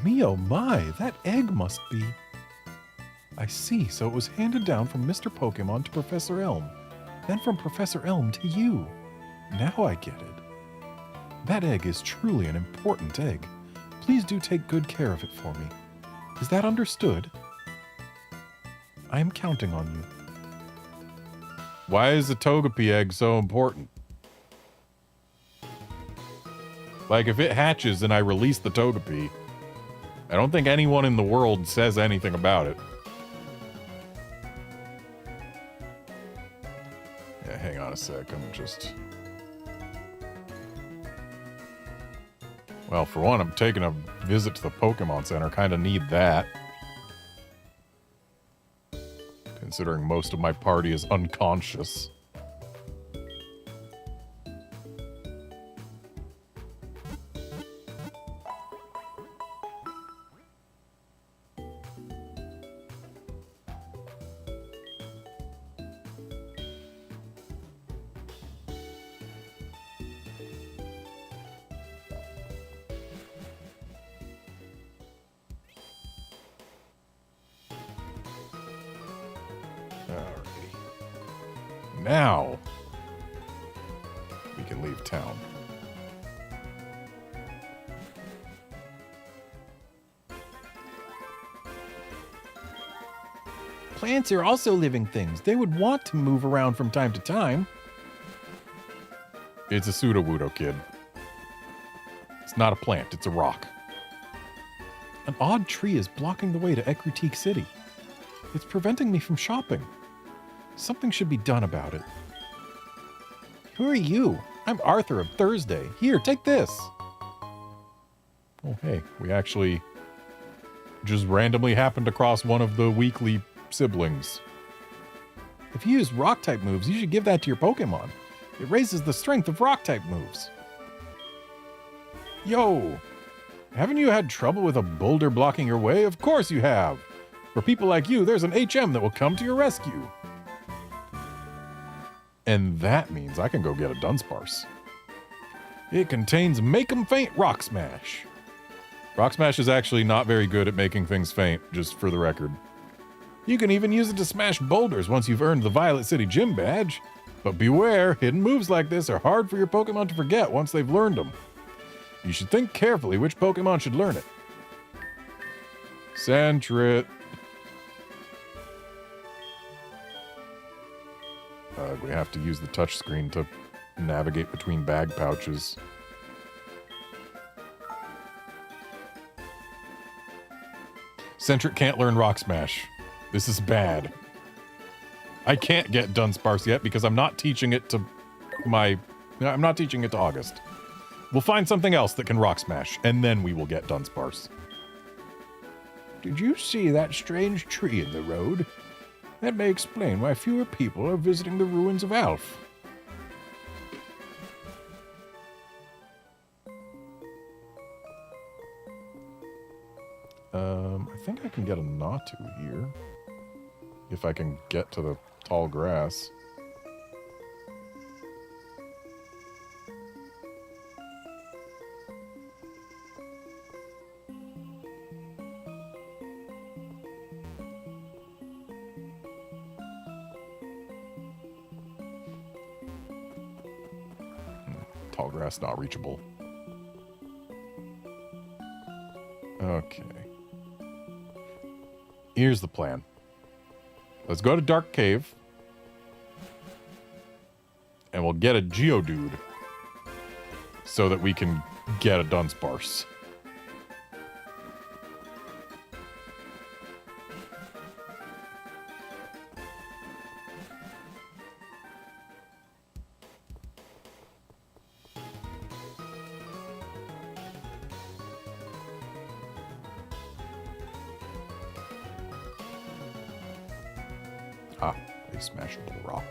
Me oh my, that egg must be... I see, so it was handed down from Mr. Pokemon to Professor Elm, then from Professor Elm to you. Now I get it. That egg is truly an important egg. Please do take good care of it for me. Is that understood? I am counting on you. Why is the Togepi egg so important? Like, if it hatches and I release the Togepi, I don't think anyone in the world says anything about it. Yeah, hang on a sec. I'm just... Well, for one, I'm taking a visit to the Pokemon Center. Kind of need that. Considering most of my party is unconscious. Now we can leave town. Plants are also living things. They would want to move around from time to time. It's a pseudo-wudo, kid. It's not a plant, it's a rock. An odd tree is blocking the way to Ekrutique City. It's preventing me from shopping. Something should be done about it. Who are you? I'm Arthur of Thursday. Here, take this. Oh, hey, we actually just randomly happened across one of the weekly siblings. If you use rock-type moves, you should give that to your Pokemon. It raises the strength of rock-type moves. Yo! Haven't you had trouble with a boulder blocking your way? Of course you have! For people like you, there's an HM that will come to your rescue. And that means I can go get a Dunsparce. It contains Make 'em Faint Rock Smash. Rock Smash is actually not very good at making things faint, just for the record. You can even use it to smash boulders once you've earned the Violet City Gym badge. But beware, hidden moves like this are hard for your Pokemon to forget once they've learned them. You should think carefully which Pokemon should learn it. Sentret. We have to use the touchscreen to navigate between bag pouches. Sentret can't learn Rock Smash. This is bad. I can't get Dunsparce yet because I'm not teaching it to I'm not teaching it to August. We'll find something else that can Rock Smash, and then we will get Dunsparce. Did you see that strange tree in the road? That may explain why fewer people are visiting the ruins of Alph. I think I can get a Natu here. If I can get to the tall grass. Tall grass not reachable. Okay. Here's the plan. Let's go to Dark Cave. And we'll get a Geodude. So that we can get a Dunsparce. Ah, a smashable rock.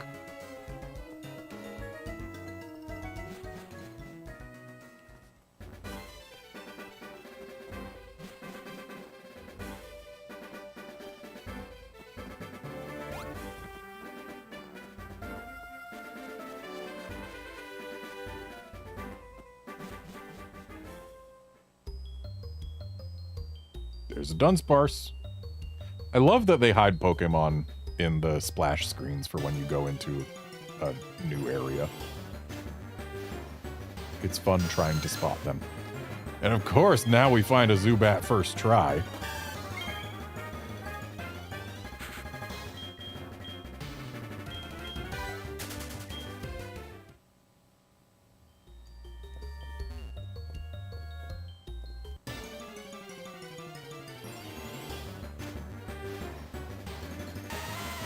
There's a Dunsparce. I love that they hide Pokemon in the splash screens for when you go into a new area. It's fun trying to spot them. And of course, now we find a Zubat first try.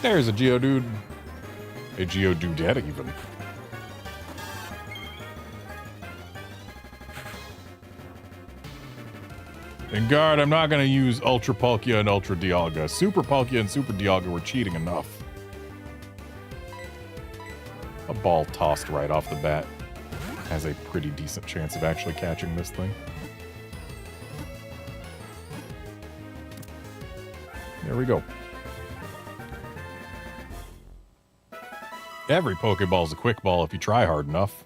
There's a Geodude. A Geodudette, even. And guard, I'm not going to use Ultra Palkia and Ultra Dialga. Super Palkia and Super Dialga were cheating enough. A ball tossed right off the bat has a pretty decent chance of actually catching this thing. There we go. Every Pokeball's a quick ball if you try hard enough.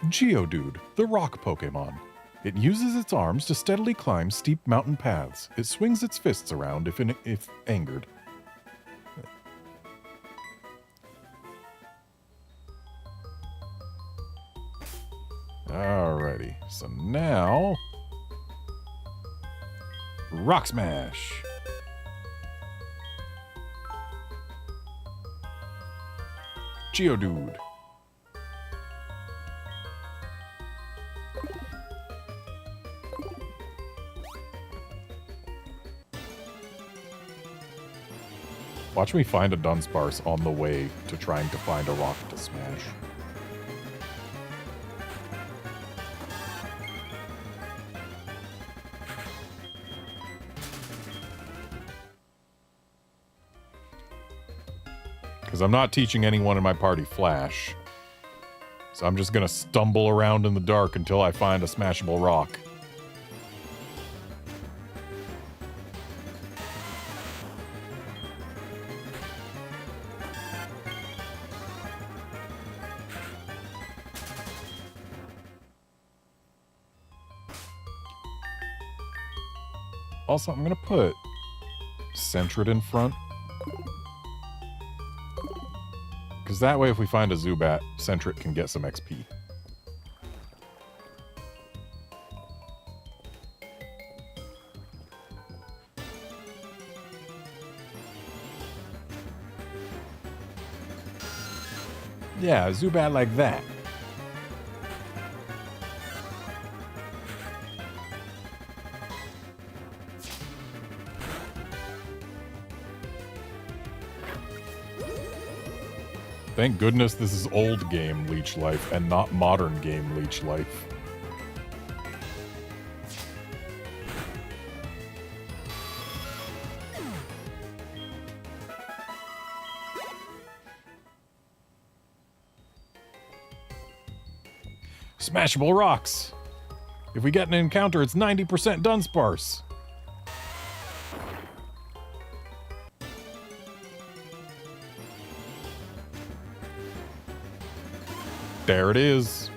Geodude, the rock Pokemon. It uses its arms to steadily climb steep mountain paths. It swings its fists around if angered. Alrighty, so now... Rock Smash! Geodude. Watch me find a Dunsparce on the way to trying to find a rock to smash. Because I'm not teaching anyone in my party Flash. So I'm just going to stumble around in the dark until I find a smashable rock. Also, I'm going to put Sentret in front. Because that way, if we find a Zubat, Sentret can get some XP. Yeah, Zubat like that. Thank goodness this is old game Leech Life and not modern game Leech Life. Smashable rocks! If we get an encounter, it's 90% Dunsparce! There it is.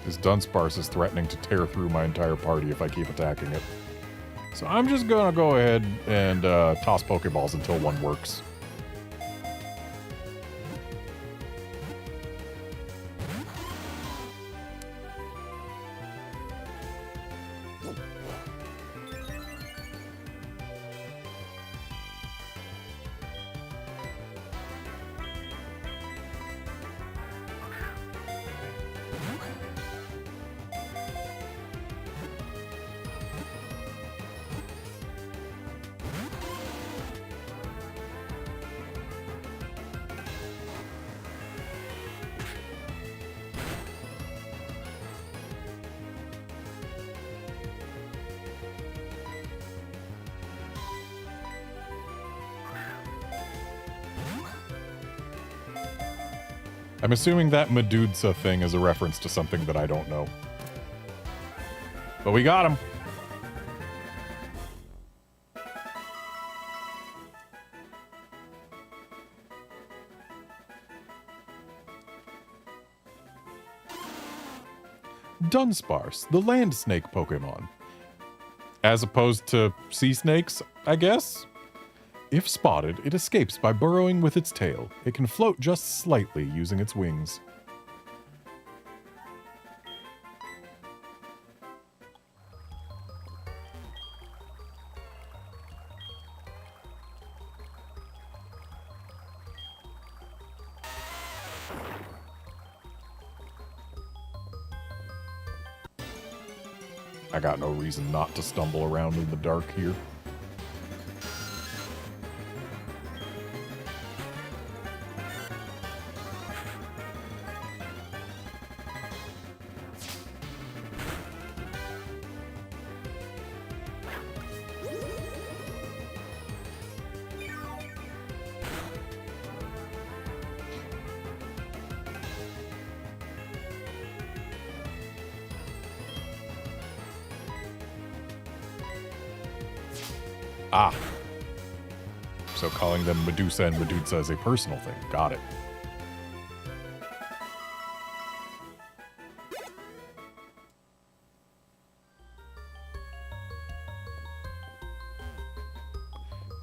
This Dunsparce is threatening to tear through my entire party if I keep attacking it. So I'm just gonna go ahead and toss Pokeballs until one works. I'm assuming that Medusa thing is a reference to something that I don't know. But we got him! Dunsparce, the land snake Pokemon. As opposed to sea snakes, I guess? If spotted, it escapes by burrowing with its tail. It can float just slightly using its wings. I got no reason not to stumble around in the dark here. Ah. So calling them Medusa and Medusa is a personal thing. Got it.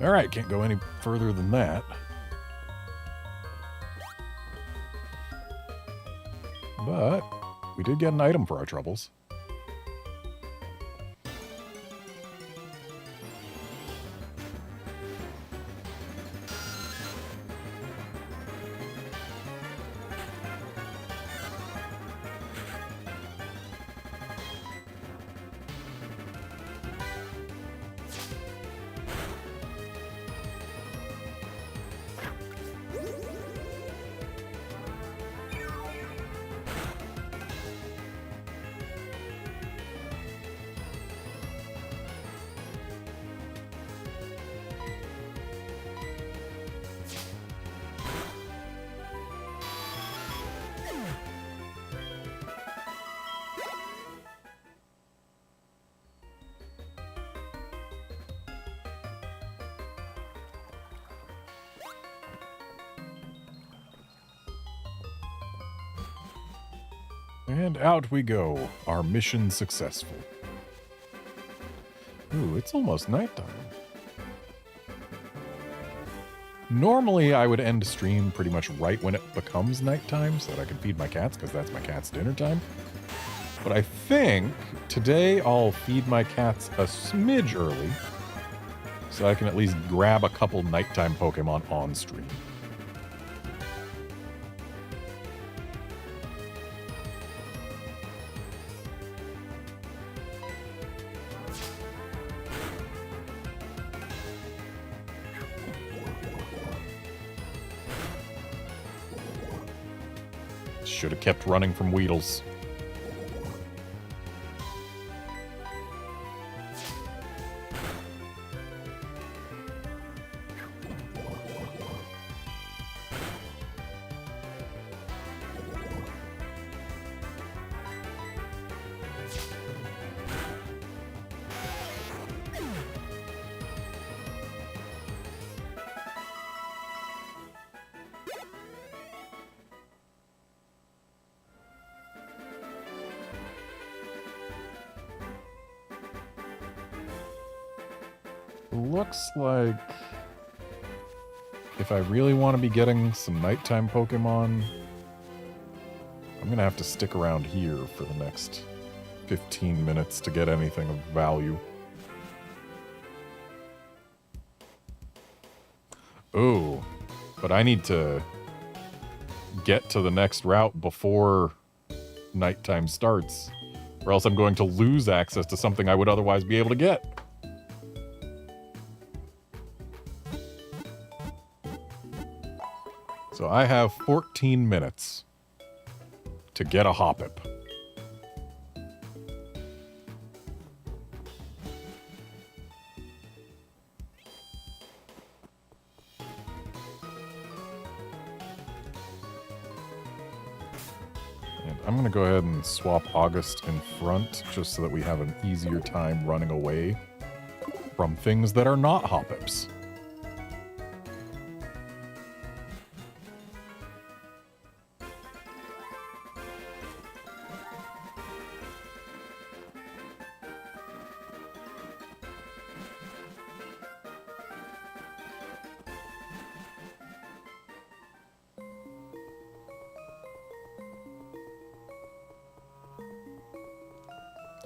Alright, can't go any further than that. But we did get an item for our troubles. And out we go. Our mission successful. Ooh, it's almost nighttime. Normally, I would end stream pretty much right when it becomes nighttime so that I can feed my cats, because that's my cat's dinner time. But I think today I'll feed my cats a smidge early so I can at least grab a couple nighttime Pokemon on stream. Should have kept running from Weedles. Looks like if I really want to be getting some nighttime Pokemon, I'm going to have to stick around here for the next 15 minutes to get anything of value. Oh, but I need to get to the next route before nighttime starts, or else I'm going to lose access to something I would otherwise be able to get. So I have 14 minutes to get a Hoppip. And I'm going to go ahead and swap August in front just so that we have an easier time running away from things that are not Hoppips.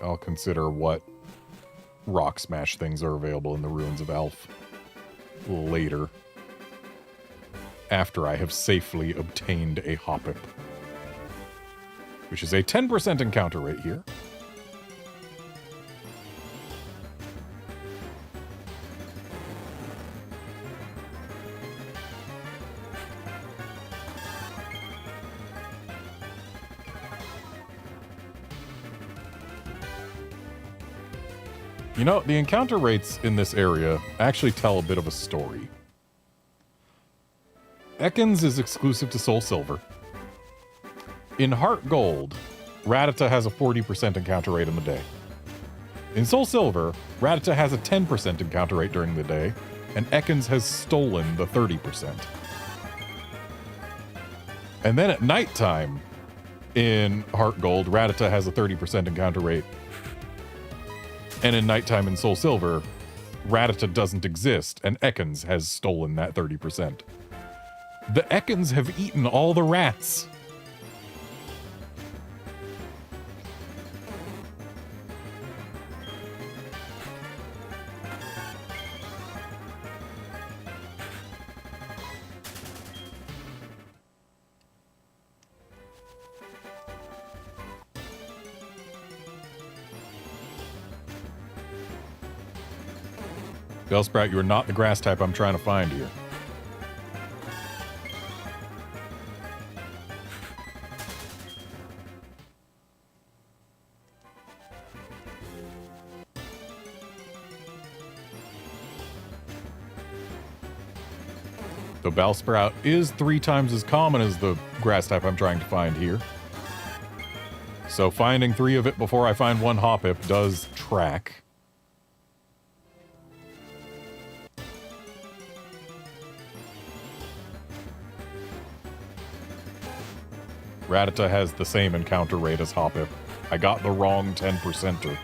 I'll consider what Rock Smash things are available in the Ruins of Alph later, after I have safely obtained a Hoppip, which is a 10% encounter rate here. You know, the encounter rates in this area actually tell a bit of a story. Ekans is exclusive to SoulSilver. In Heart Gold, Rattata has a 40% encounter rate in the day. In SoulSilver, Rattata has a 10% encounter rate during the day, and Ekans has stolen the 30%. And then at nighttime, in Heart Gold, Rattata has a 30% encounter rate. And in nighttime in SoulSilver, Rattata doesn't exist, and Ekans has stolen that 30%. The Ekans have eaten all the rats. Bellsprout, you are not the grass type I'm trying to find here. The Bellsprout is 3 times as common as the grass type I'm trying to find here. So finding 3 of it before I find 1 Hoppip does track. Rattata has the same encounter rate as Hoppip. I got the wrong 10%er.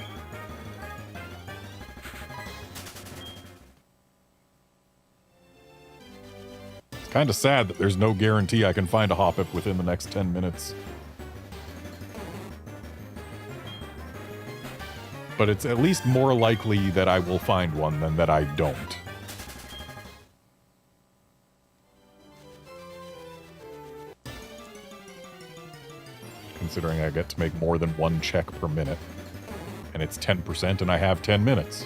It's kind of sad that there's no guarantee I can find a Hoppip within the next 10 minutes. But it's at least more likely that I will find one than that I don't. Considering I get to make more than 1 check per minute. And it's 10% and I have 10 minutes.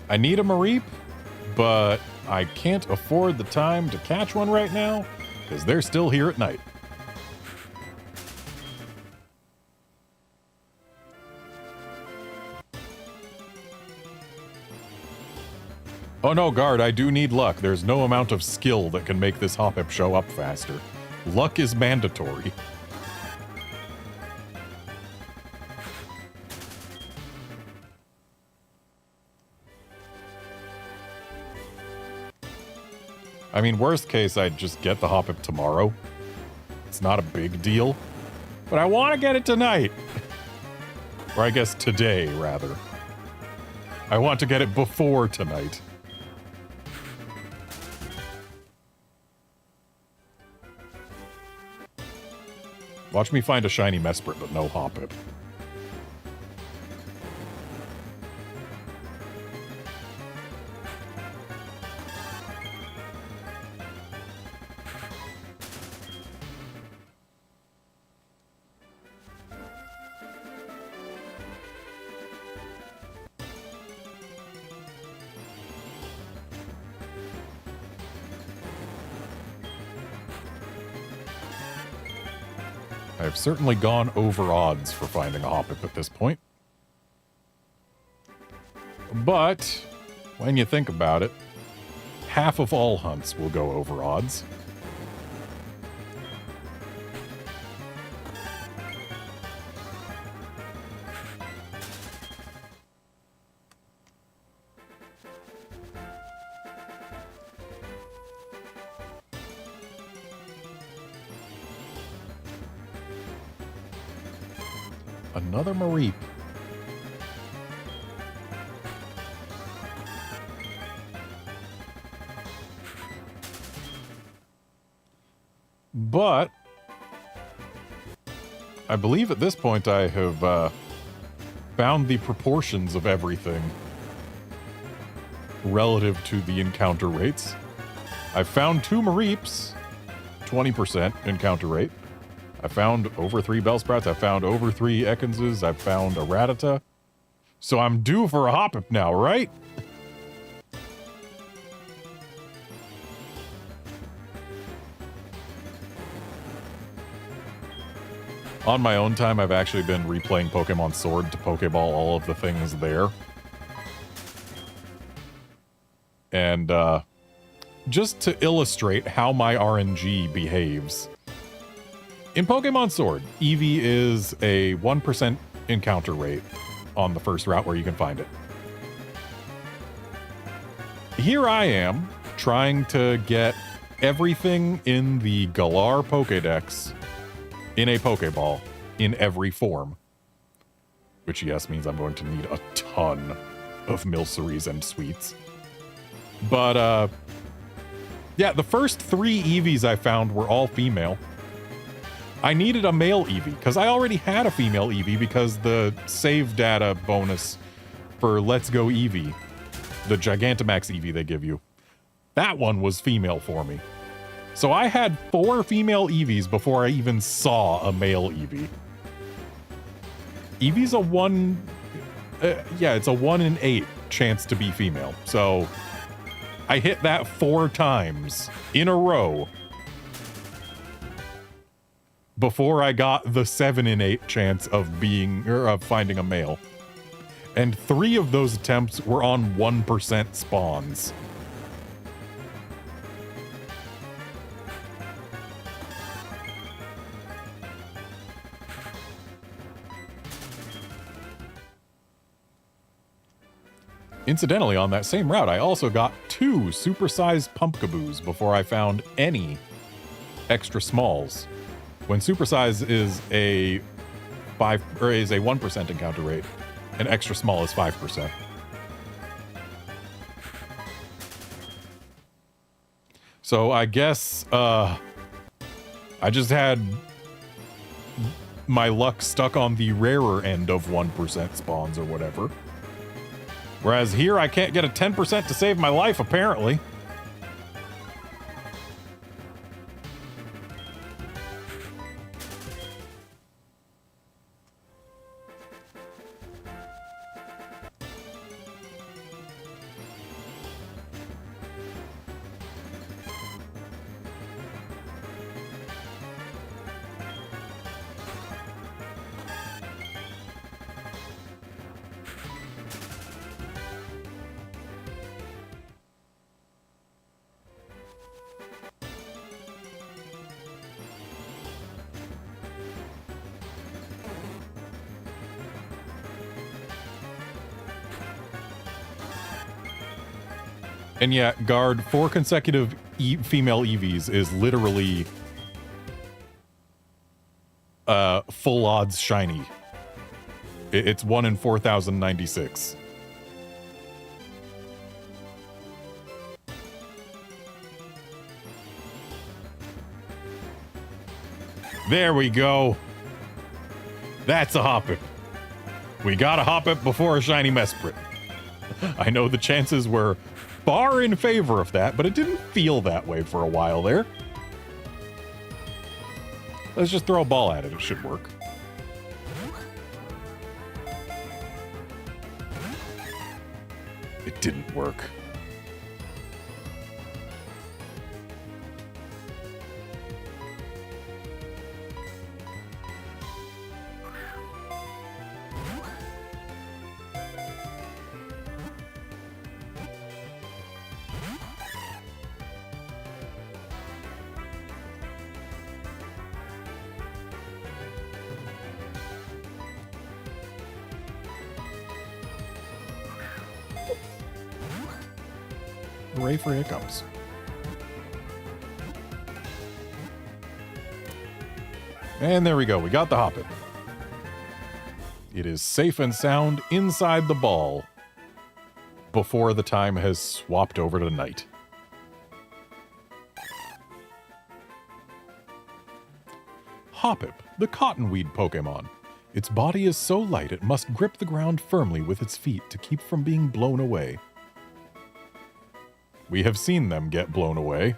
I need a Mareep, but I can't afford the time to catch one right now, because they're still here at night. Oh no, guard, I do need luck. There's no amount of skill that can make this Hoppip show up faster. Luck is mandatory. I mean, worst case, I'd just get the Hoppip tomorrow. It's not a big deal. But I want to get it tonight. Or I guess today, rather. I want to get it before tonight. Watch me find a shiny Mesprit, but no Hoppip. I've certainly gone over odds for finding a Hoppip at this point. But, when you think about it, half of all hunts will go over odds. Another Mareep. But I believe at this point I have found the proportions of everything relative to the encounter rates. I've found 2 Mareeps, 20% encounter rate. I found over 3 Bellsprouts. I found over 3 Ekanses. I found a Rattata. So I'm due for a Hoppip now, right? On my own time, I've actually been replaying Pokemon Sword to Pokeball all of the things there. And just to illustrate how my RNG behaves. In Pokemon Sword, Eevee is a 1% encounter rate on the first route where you can find it. Here I am, trying to get everything in the Galar Pokédex in a Pokéball in every form. Which, yes, means I'm going to need a ton of Milceries and Sweets. But, yeah, the first 3 Eevees I found were all female. I needed a male Eevee, because I already had a female Eevee because the save data bonus for Let's Go Eevee, the Gigantamax Eevee they give you, that one was female for me. So I had 4 female Eevees before I even saw a male Eevee. Eevee's a 1... yeah, it's a 1 in 8 chance to be female. So I hit that 4 times in a row before I got the 7 in 8 chance of finding a male. And 3 of those attempts were on 1% spawns. Incidentally, on that same route, I also got 2 supersized Pumpkaboos before I found any extra smalls. When supersize is a 1% encounter rate, and extra small is 5%. So I guess I just had my luck stuck on the rarer end of 1% spawns or whatever. Whereas here I can't get a 10% to save my life, apparently. And yeah, guard 4 consecutive female Eevees is literally full odds shiny. It's 1 in 4,096. There we go. That's a Hoppip. We got a Hoppip before a shiny Mesprit. I know the chances were far in favor of that, but it didn't feel that way for a while there. Let's just throw a ball at it. It should work. It didn't work. Hooray for hiccups. And there we go. We got the Hoppip. It is safe and sound inside the ball before the time has swapped over to night. Hoppip, the cottonweed Pokemon. Its body is so light it must grip the ground firmly with its feet to keep from being blown away. We have seen them get blown away.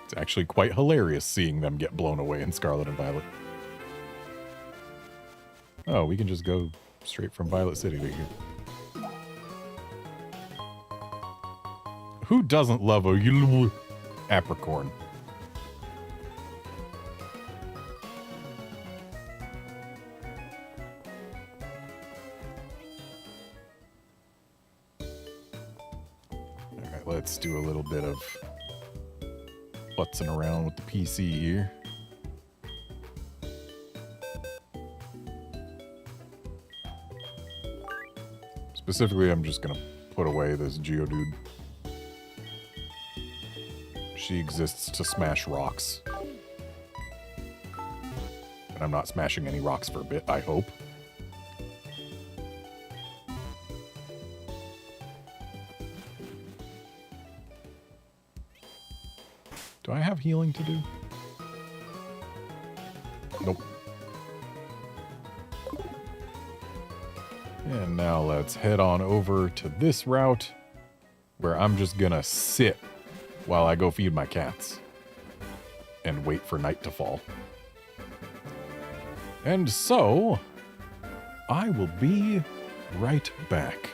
It's actually quite hilarious seeing them get blown away in Scarlet and Violet. Oh, we can just go straight from Violet City to here. Who doesn't love a apricorn? let's do a little bit of putzing around with the PC here. Specifically, I'm just going to put away this Geodude. She exists to smash rocks. And I'm not smashing any rocks for a bit, I hope. Do I have healing to do? Nope. And now let's head on over to this route, where I'm just gonna sit while I go feed my cats and wait for night to fall. And so, I will be right back.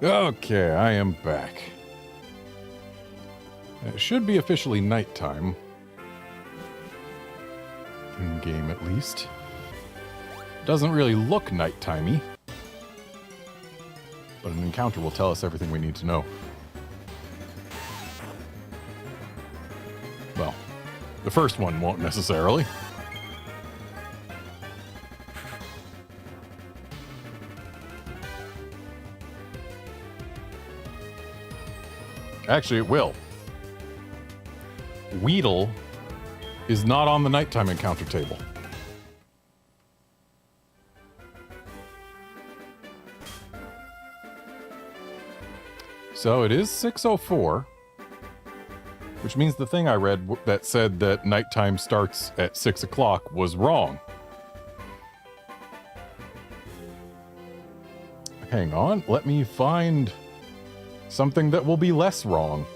Okay, I am back. It should be officially nighttime. In game, at least. Doesn't really look nighttimey. But an encounter will tell us everything we need to know. Well, the first one won't necessarily. Actually, it will. Weedle is not on the nighttime encounter table. So it is 6:04, which means the thing I read that said that nighttime starts at 6 o'clock was wrong. Hang on, let me find something that will be less wrong.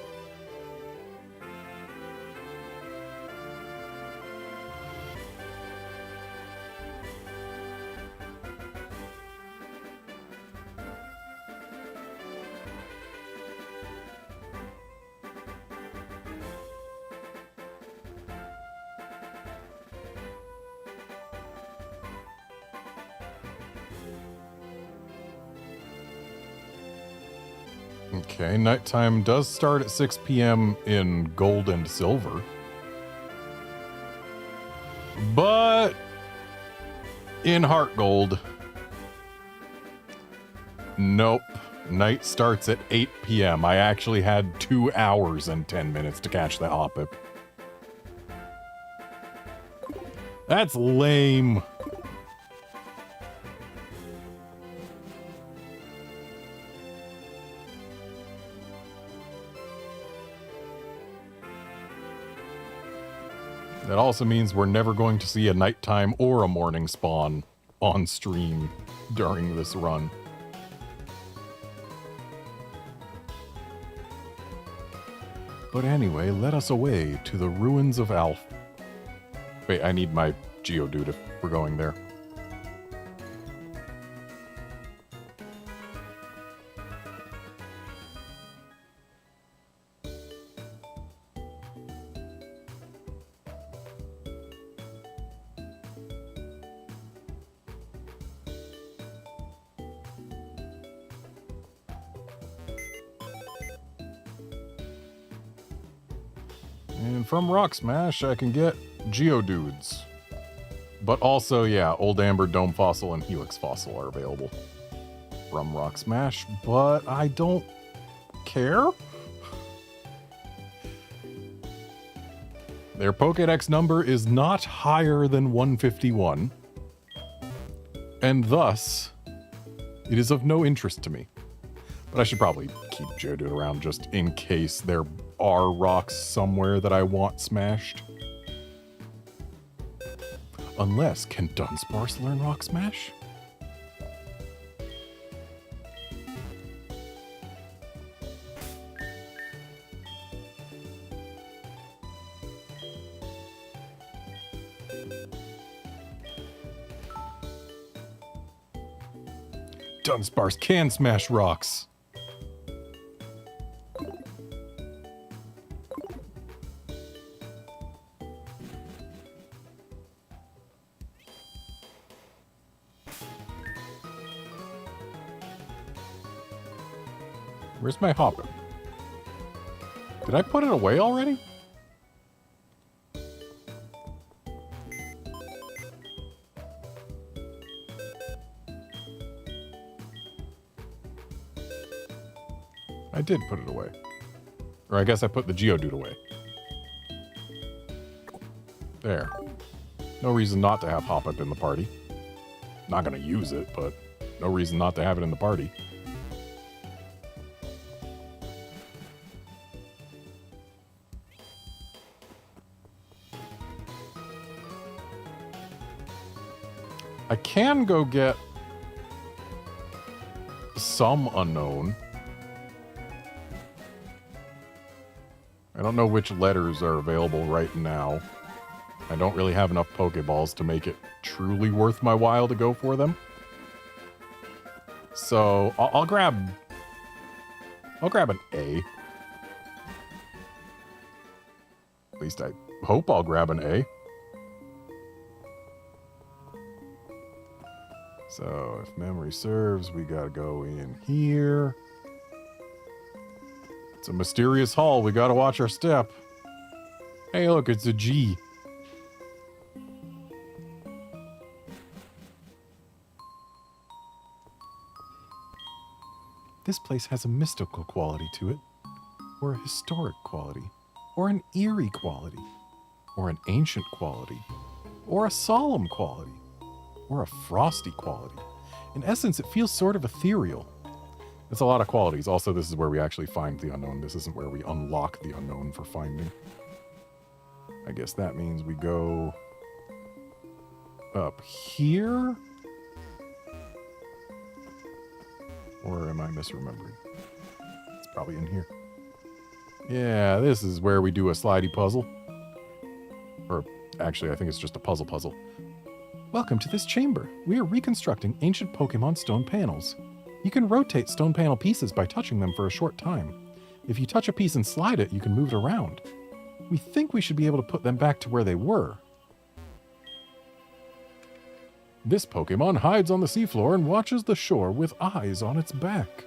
Okay, nighttime does start at 6 p.m. in Gold and Silver. But in Heart Gold, nope. Night starts at 8 p.m. I actually had 2 hours and 10 minutes to catch that Hoppip. That's lame. That also means we're never going to see a nighttime or a morning spawn on stream during this run. But anyway, let us away to the ruins of Alph. Wait, I need my Geodude if we're going there. And from Rock Smash, I can get Geodudes. But also, yeah, Old Amber, Dome Fossil, and Helix Fossil are available from Rock Smash, but I don't care. Their Pokédex number is not higher than 151, and thus, it is of no interest to me. But I should probably keep Geodude around just in case there are rocks somewhere that I want smashed. Unless, can Dunsparce learn Rock Smash? Dunsparce can smash rocks. Where's my Hoppip? Did I put it away already? I did put it away. Or I guess I put the Geodude away. There. No reason not to have Hoppip in the party. Not gonna use it, but no reason not to have it in the party. I can go get some unknown. I don't know which letters are available right now. I don't really have enough Pokeballs to make it truly worth my while to go for them. So I'll grab I'll grab an A. At least I hope I'll grab an A. So, if memory serves, we gotta go in here. It's a mysterious hall. We gotta watch our step. Hey, look, it's a G. This place has a mystical quality to it, or a historic quality, or an eerie quality, or an ancient quality, or a solemn quality, or a frosty quality. In essence, it feels sort of ethereal. It's a lot of qualities. Also, this is where we actually find the unknown. This isn't where we unlock the unknown for finding. I guess that means we go up here? Or am I misremembering? It's probably in here. Yeah, this is where we do a slidey puzzle. Or actually, I think it's just a puzzle. Welcome to this chamber. We are reconstructing ancient Pokemon stone panels. You can rotate stone panel pieces by touching them for a short time. If you touch a piece and slide it, you can move it around. We think we should be able to put them back to where they were. This Pokemon hides on the seafloor and watches the shore with eyes on its back.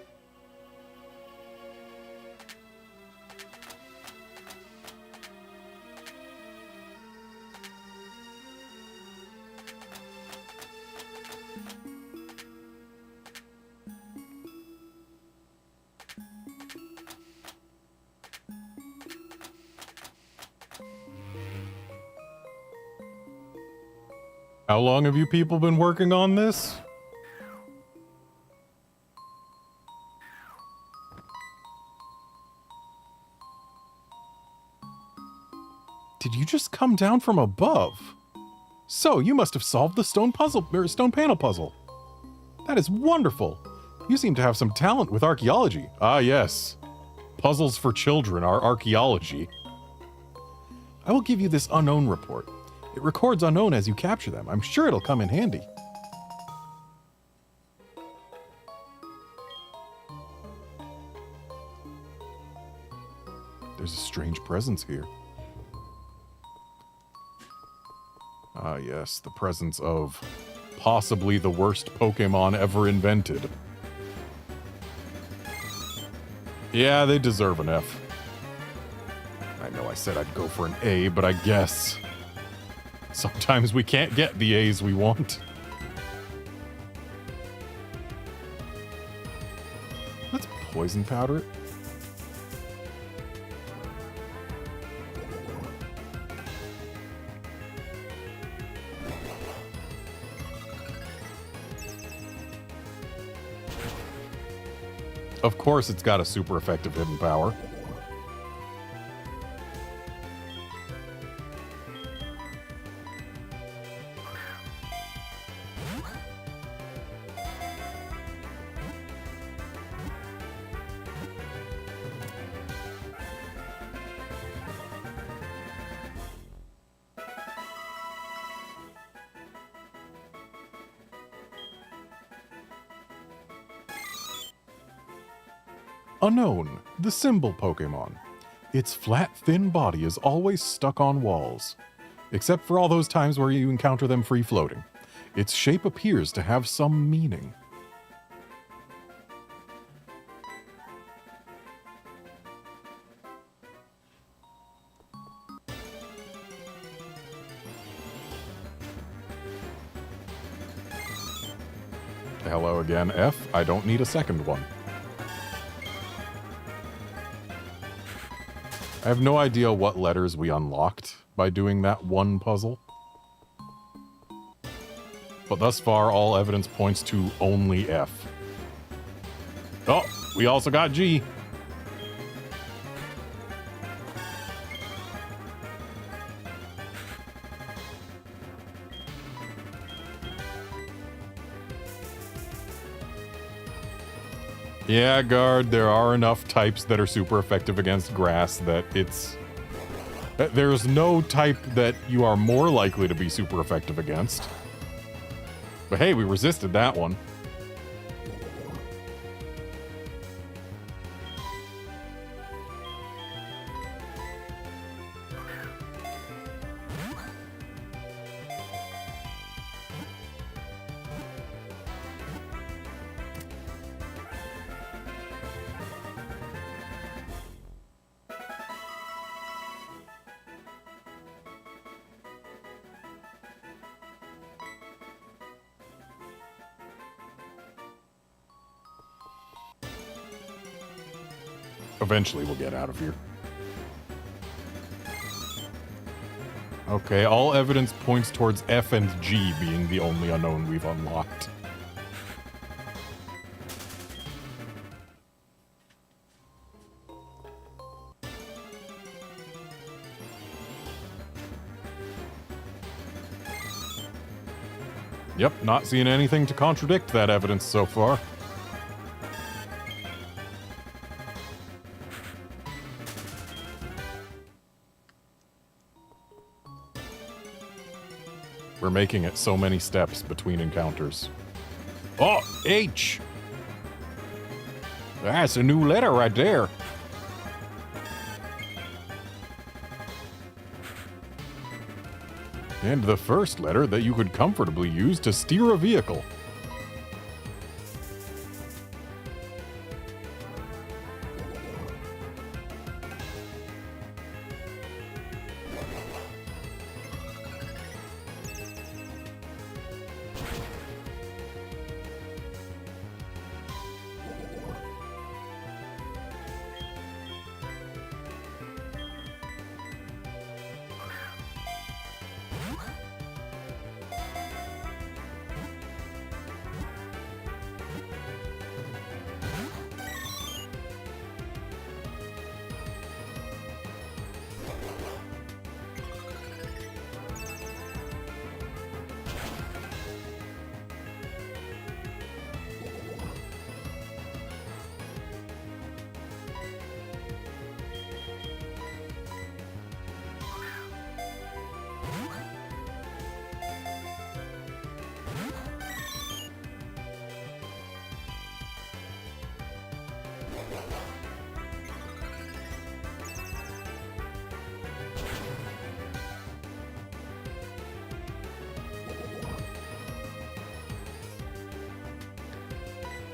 How long have you people been working on this? Did you just come down from above? So, you must have solved the stone panel puzzle. That is wonderful. You seem to have some talent with archaeology. Ah, yes. Puzzles for children are archaeology. I will give you this unknown report. It records unknown as you capture them. I'm sure it'll come in handy. There's a strange presence here. Ah, yes, the presence of possibly the worst Pokemon ever invented. Yeah, they deserve an F. I know I said I'd go for an A, but I guess sometimes we can't get the A's we want. Let's poison powder it. Of course it's got a super effective hidden power. Unknown, the symbol Pokemon. Its flat, thin body is always stuck on walls, except for all those times where you encounter them free-floating. Its shape appears to have some meaning. Hello again, F. I don't need a second one. I have no idea what letters we unlocked by doing that one puzzle. But thus far, all evidence points to only F. Oh, we also got G. Yeah, guard, there are enough types that are super effective against grass that it's... There's no type that you are more likely to be super effective against. But hey, we resisted that one. eventually we'll get out of here. Okay, all evidence points towards F and G being the only unknown we've unlocked. Yep, not seeing anything to contradict that evidence so far. We're making it so many steps between encounters. Oh, H! That's a new letter right there. And the first letter that you could comfortably use to steer a vehicle.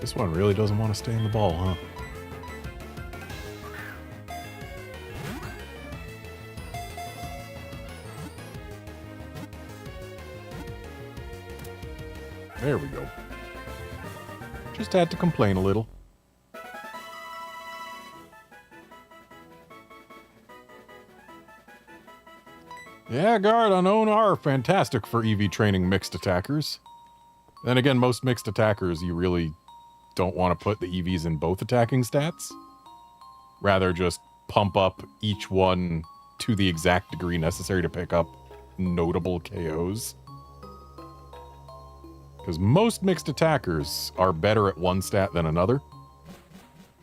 This one really doesn't want to stay in the ball, huh? There we go. Just had to complain a little. Yeah, Guard, Unknown are fantastic for EV training mixed attackers. Then again, most mixed attackers, you really don't want to put the EVs in both attacking stats. Rather just pump up each one to the exact degree necessary to pick up notable KOs. Because most mixed attackers are better at one stat than another.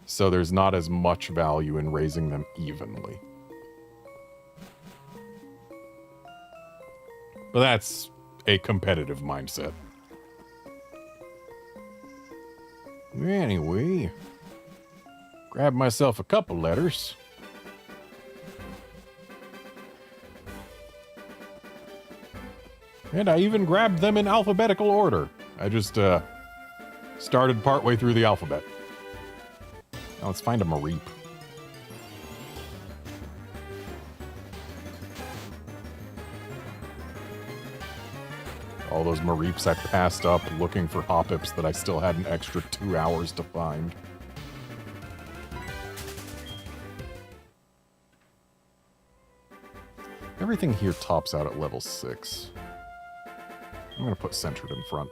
So there's not as much value in raising them evenly. But that's a competitive mindset. Anyway, grab myself a couple letters. And I even grabbed them in alphabetical order. I just started partway through the alphabet. Now let's find a Mareep. All those Mareeps I passed up looking for Hoppips that I still had an extra 2 hours to find. Everything here tops out at level 6. I'm going to put Centered in front.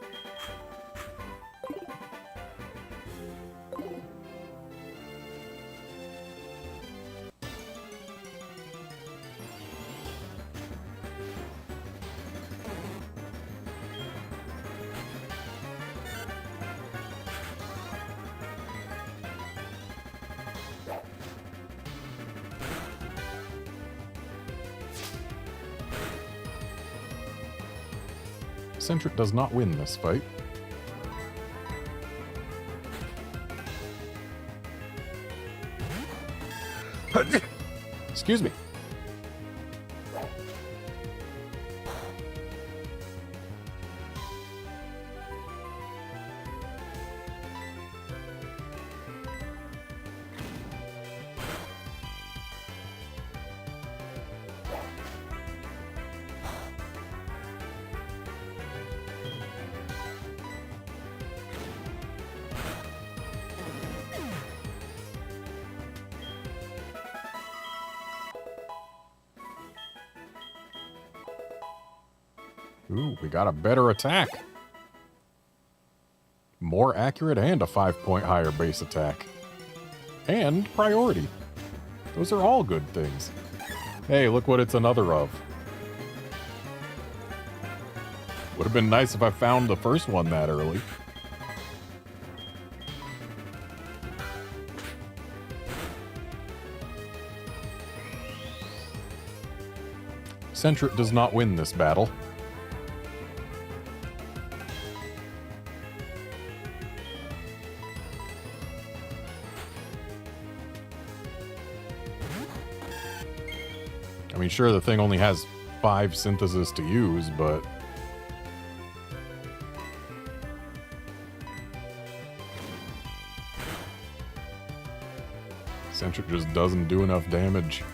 Centric does not win this fight. Excuse me. Ooh, we got a better attack. More accurate and a 5-point higher base attack. And priority. Those are all good things. Hey, look what it's another of. Would have been nice if I found the first one that early. Sentret does not win this battle. I mean, sure, the thing only has 5 synthesis to use, but... Sentret just doesn't do enough damage.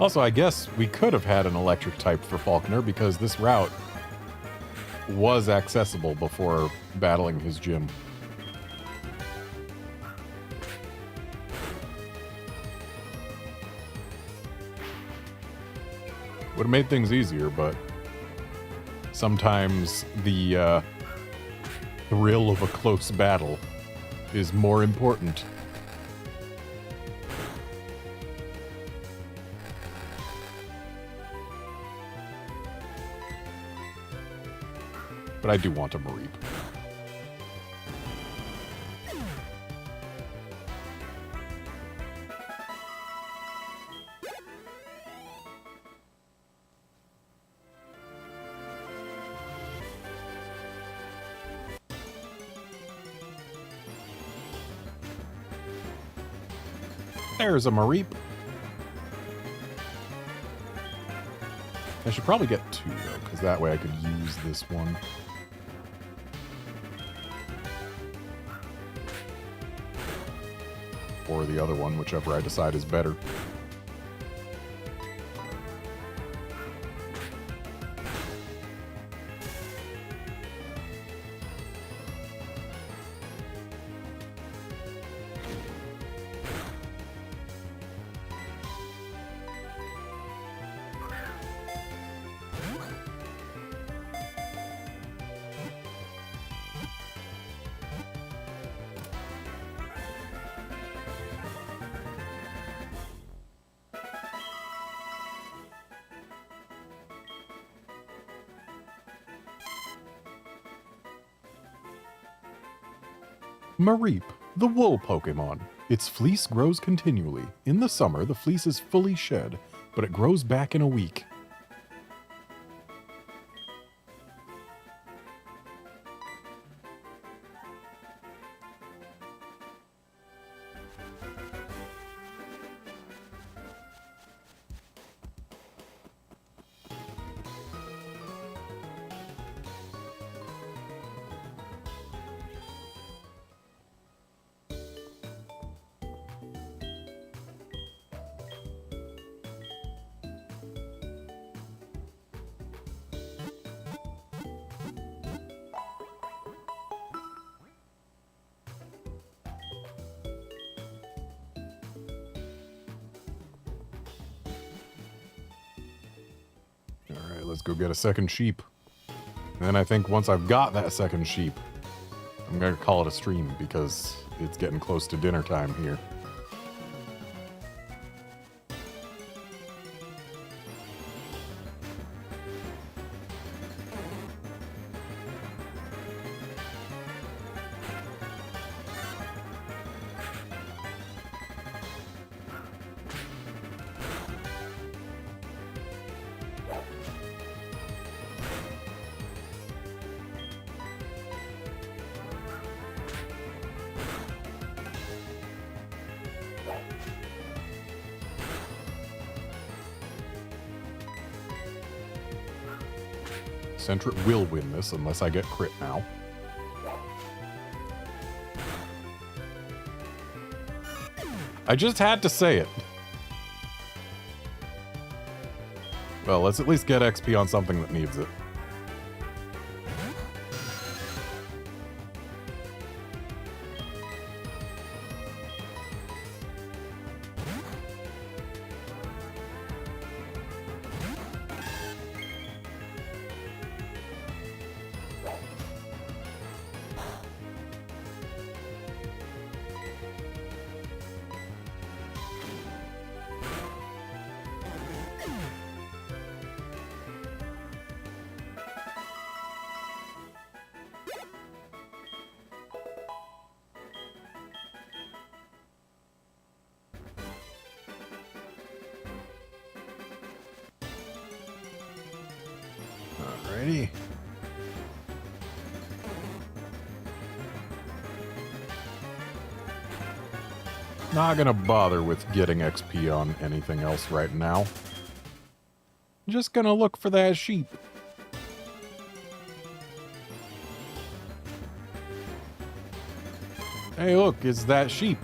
Also, I guess we could have had an electric type for Falconer because this route was accessible before battling his gym. Would have made things easier, but sometimes the thrill of a close battle is more important. But I do want a Mareep. There's a Mareep. I should probably get 2, though, because that way I could use this one. Or the other one, whichever I decide is better. Mareep, the wool Pokemon. Its fleece grows continually. In the summer, the fleece is fully shed, but it grows back in a week. Alright, let's go get a second sheep. And then I think once I've got that second sheep, I'm gonna call it a stream because it's getting close to dinner time here. Sentret will win this unless I get crit now. I just had to say it. Well, let's at least get XP on something that needs it. Alrighty. Not gonna bother with getting XP on anything else right now. Just gonna look for that sheep. Hey, look, it's that sheep.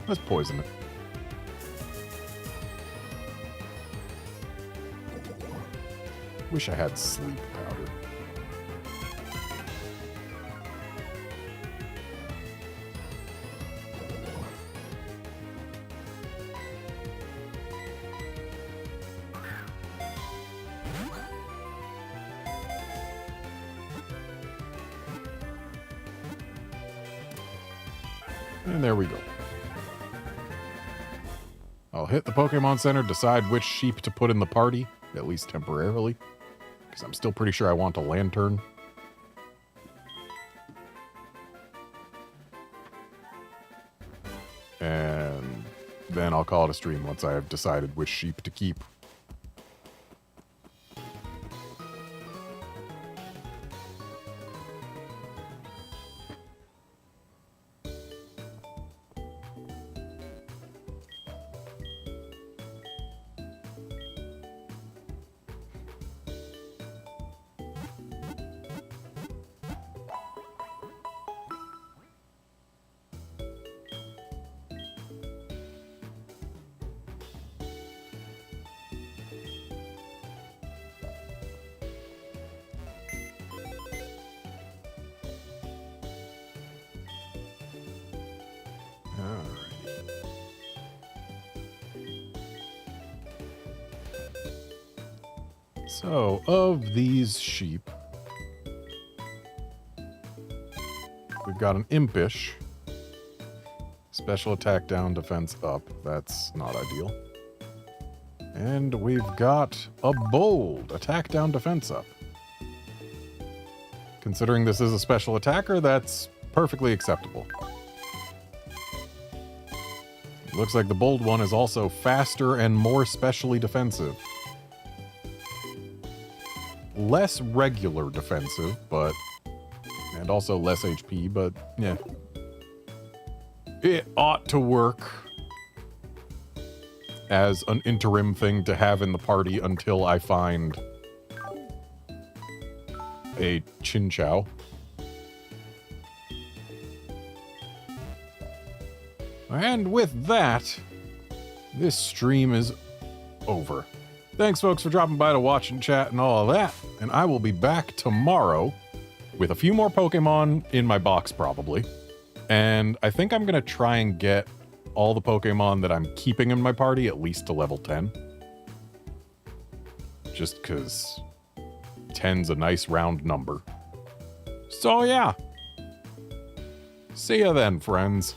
Let's poison it. Wish I had sleep powder. And there we go. I'll hit the Pokemon Center, decide which sheep to put in the party, at least temporarily, because I'm still pretty sure I want a lantern. And then I'll call it a stream once I have decided which sheep to keep. So, of these sheep, we've got an Impish. Special attack down, defense up. That's not ideal. And we've got a Bold. Attack down, defense up. Considering this is a special attacker, that's perfectly acceptable. Looks like the Bold one is also faster and more specially defensive. Less regular defensive, but... and also less HP, but yeah. It ought to work as an interim thing to have in the party until I find a Chinchou. And with that, this stream is over. Thanks, folks, for dropping by to watch and chat and all of that. And I will be back tomorrow with a few more Pokemon in my box, probably. And I think I'm going to try and get all the Pokemon that I'm keeping in my party at least to level 10. Just because 10's a nice round number. So, yeah. See ya then, friends.